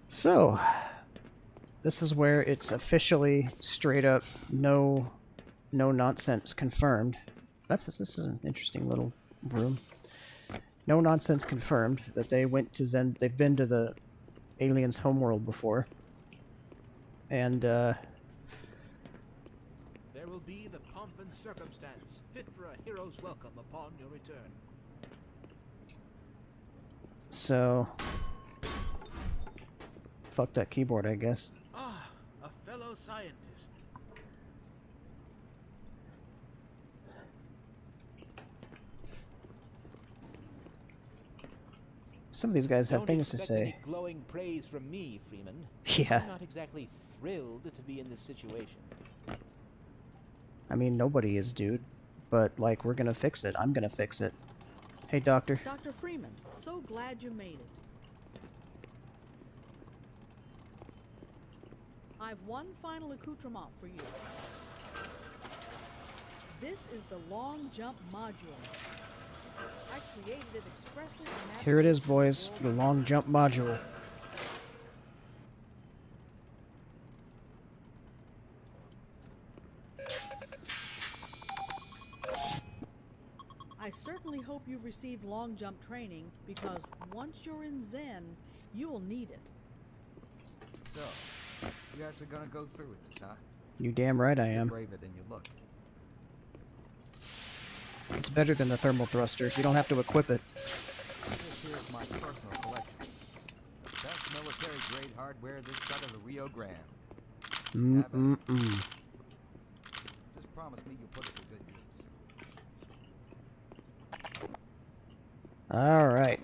So, this is where it's officially straight up no nonsense confirmed. This is an interesting little room. No nonsense confirmed that they went to they've been to the aliens' homeworld before. And There will be the pomp and circumstance, fit for a hero's welcome upon your return. so fuck that keyboard, I guess. Ah, a fellow scientist. Some of these guys have Don't things to expect any say. glowing praise from me, Freeman. Yeah. I'm not exactly thrilled to be in this situation. I mean, nobody is, dude. But, like, we're gonna fix it. I'm gonna fix it. Hey, Doctor. Dr. Freeman, so glad you made it. I've one final accoutrement for you. This is the long jump module. I created it expressly for Here it is, navigation boys. of The world. long jump module. I certainly hope you've received long jump training, because once you're in Zen, you will need it. So, you guys are gonna go through with this, huh? You damn right I You're am. braver than you look. It's better than the thermal thruster. You don't have to equip it. This here's my personal collection. Best military grade hardware this side of the Rio Grande. Mm-mm-mm. Just promise me you'll put it to good use. Alright.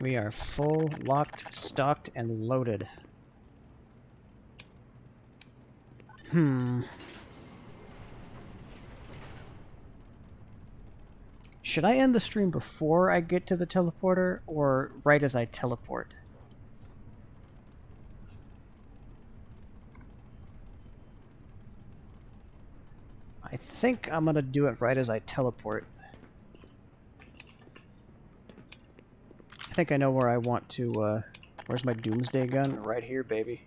We are full, locked, stocked, and loaded. Should I end the stream before I get to the teleporter, or right as I teleport? I think I'm gonna do it right as I teleport. I think I know where I want to, where's my doomsday gun? Right here, baby.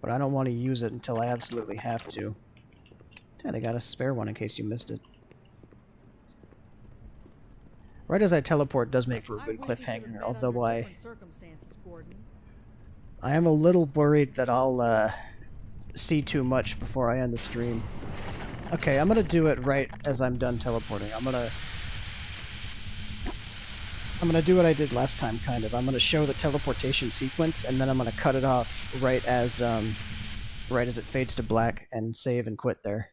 But I don't want to use it until I absolutely have to. Yeah, they got a spare one in case you missed it. Right as I teleport does make for a I good wish we could have cliffhanger, met although under I different circumstances, Gordon. am a little worried that I'll see too much before I end the stream. Okay, I'm gonna do it right as I'm done teleporting. I'm gonna do what I did last time, kind of. I'm gonna show the teleportation sequence, and then I'm gonna cut it off right as it fades to black, and save and quit there.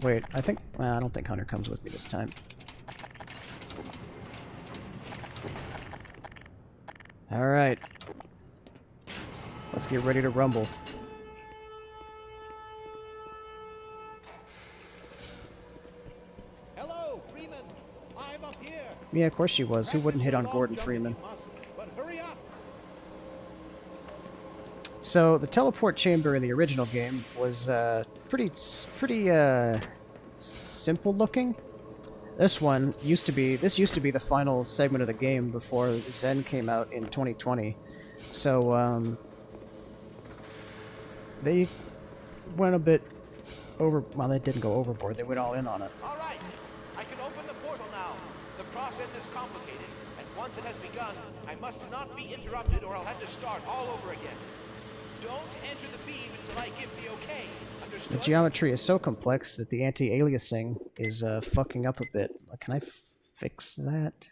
Wait, I don't think Hunter comes with me this time. Alright. Let's get ready to rumble. Hello, Freeman. I'm up here. Yeah, of course she was. Who wouldn't hit on Gordon Freeman? But hurry up. So, the teleport chamber in the original game was pretty simple looking. This used to be the final segment of the game before Zen came out in 2020. So, they went a bit well, they didn't go overboard. They went all in on it. All right. I can open the portal now. The process is complicated, and once it has begun, I must not be interrupted or I'll have to start all over again. Don't enter the beam until I give the okay. The Understood? geometry is so complex that the anti-aliasing is fucking up a bit. Can I fix that?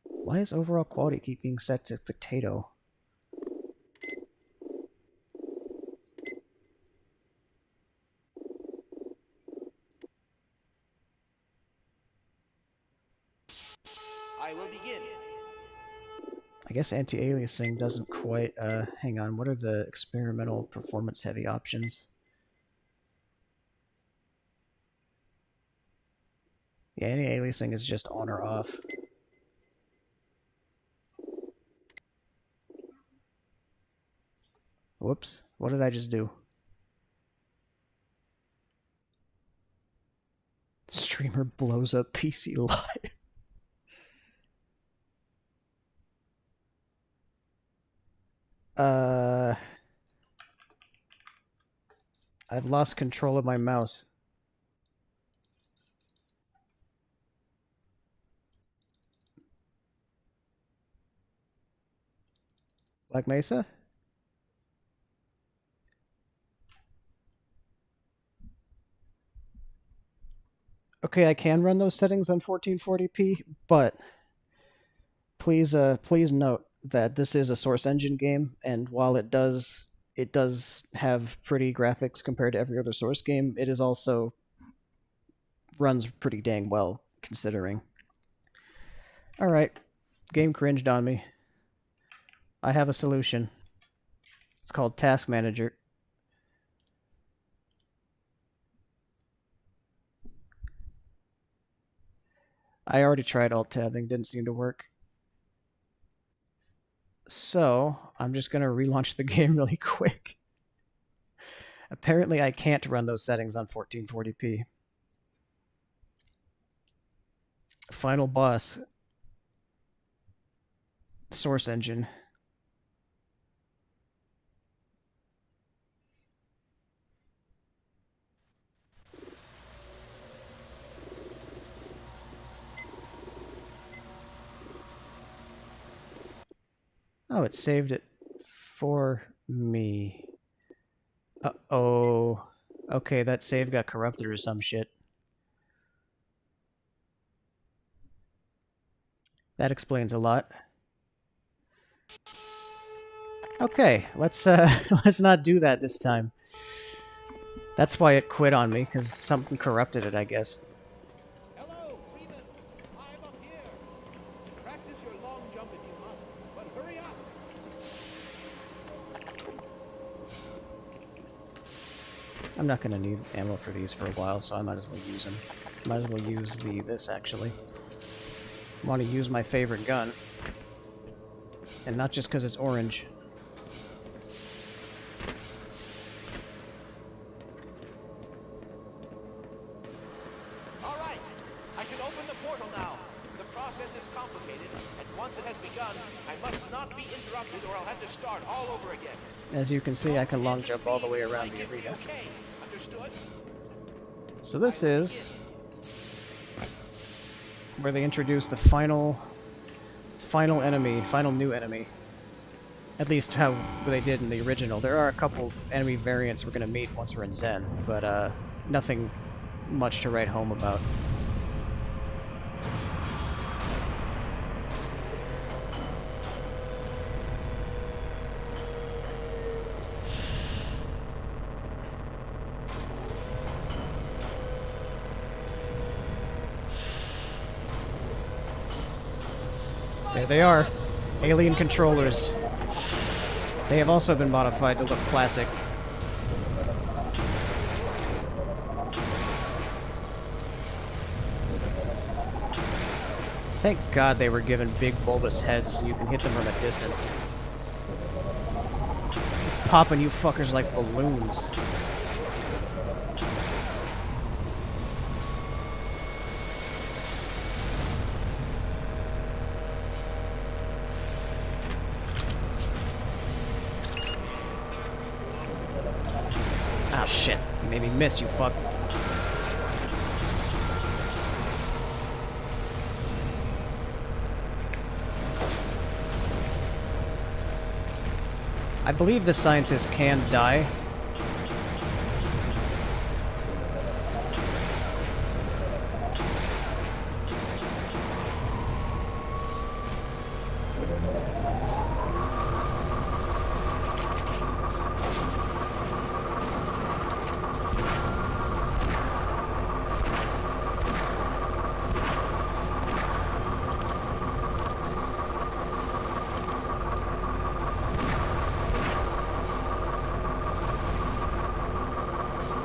Why is overall quality keep being set to potato? I will begin. I guess anti-aliasing doesn't quite, hang on, what are the experimental performance-heavy options? Yeah, anti-aliasing is just on or off. Whoops, what did I just do? Streamer blows up PC Live. I've lost control of my mouse. Black Mesa? Okay, I can run those settings on 1440p, but please note that this is a Source Engine game, and while it does have pretty graphics compared to every other Source game, it is also runs pretty dang well considering. All right, game cringed on me. I have a solution. It's called Task Manager. I already tried alt-tabbing, didn't seem to work. So, I'm just going to relaunch the game really quick. Apparently, I can't run those settings on 1440p. Final boss. Source Engine. Oh, it saved it for me. Uh-oh. Okay, that save got corrupted or some shit. That explains a lot. Okay, let's let's not do that this time. That's why it quit on me, because something corrupted it, I guess. Hello, Freeman. I'm up here. Practice your long jump if you must, but hurry up. I'm not gonna need ammo for these for a while, so I might as well use them. Might as well use this actually. I want to use my favorite gun, and not just because it's orange. All right. I can open the portal now. The process is complicated, and once it has begun, I must not be interrupted or I'll have to start all over again. As you can see, I can long jump all the way around the arena. Okay. Understood? So this is where they introduce the final new enemy. At least how they did in the original. There are a couple enemy variants we're going to meet once we're in Zen, but nothing much to write home about. There they are. Alien controllers. They have also been modified to look classic. Thank God they were given big bulbous heads so you can hit them from a distance. Popping you fuckers like balloons. Ah, shit. You made me miss, you fuck. I believe the scientists can die.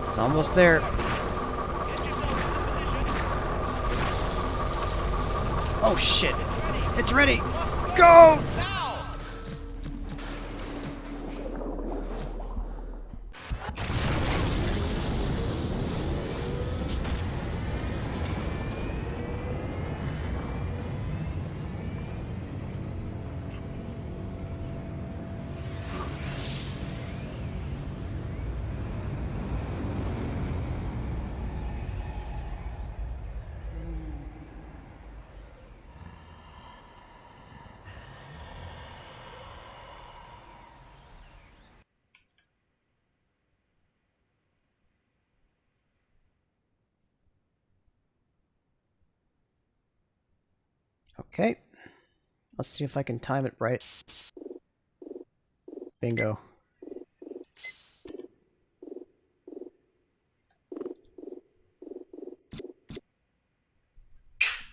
It's almost there. Oh shit! It's ready! Go! Okay. Let's see if I can time it right. Bingo.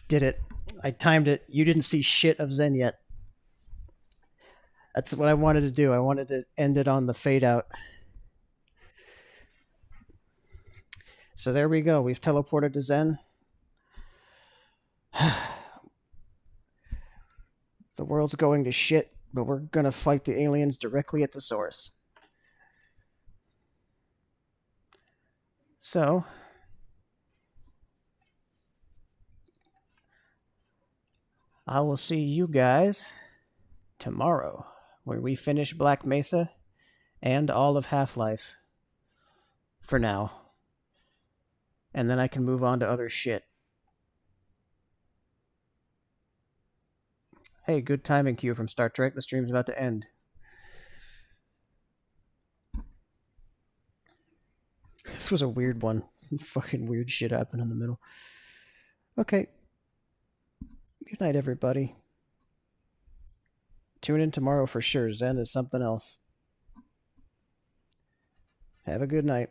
Did it. I timed it. You didn't see shit of Zen yet. That's what I wanted to do. I wanted to end it on the fade out. So there we go. We've teleported to Zen. The world's going to shit, but we're gonna fight the aliens directly at the source. So, I will see you guys tomorrow when we finish Black Mesa and all of Half-Life. For now. And then I can move on to other shit. Hey, good timing cue from Star Trek. The stream's about to end. This was a weird one. Fucking weird shit happened in the middle. Okay. Good night, everybody. Tune in tomorrow for sure. Zen is something else. Have a good night.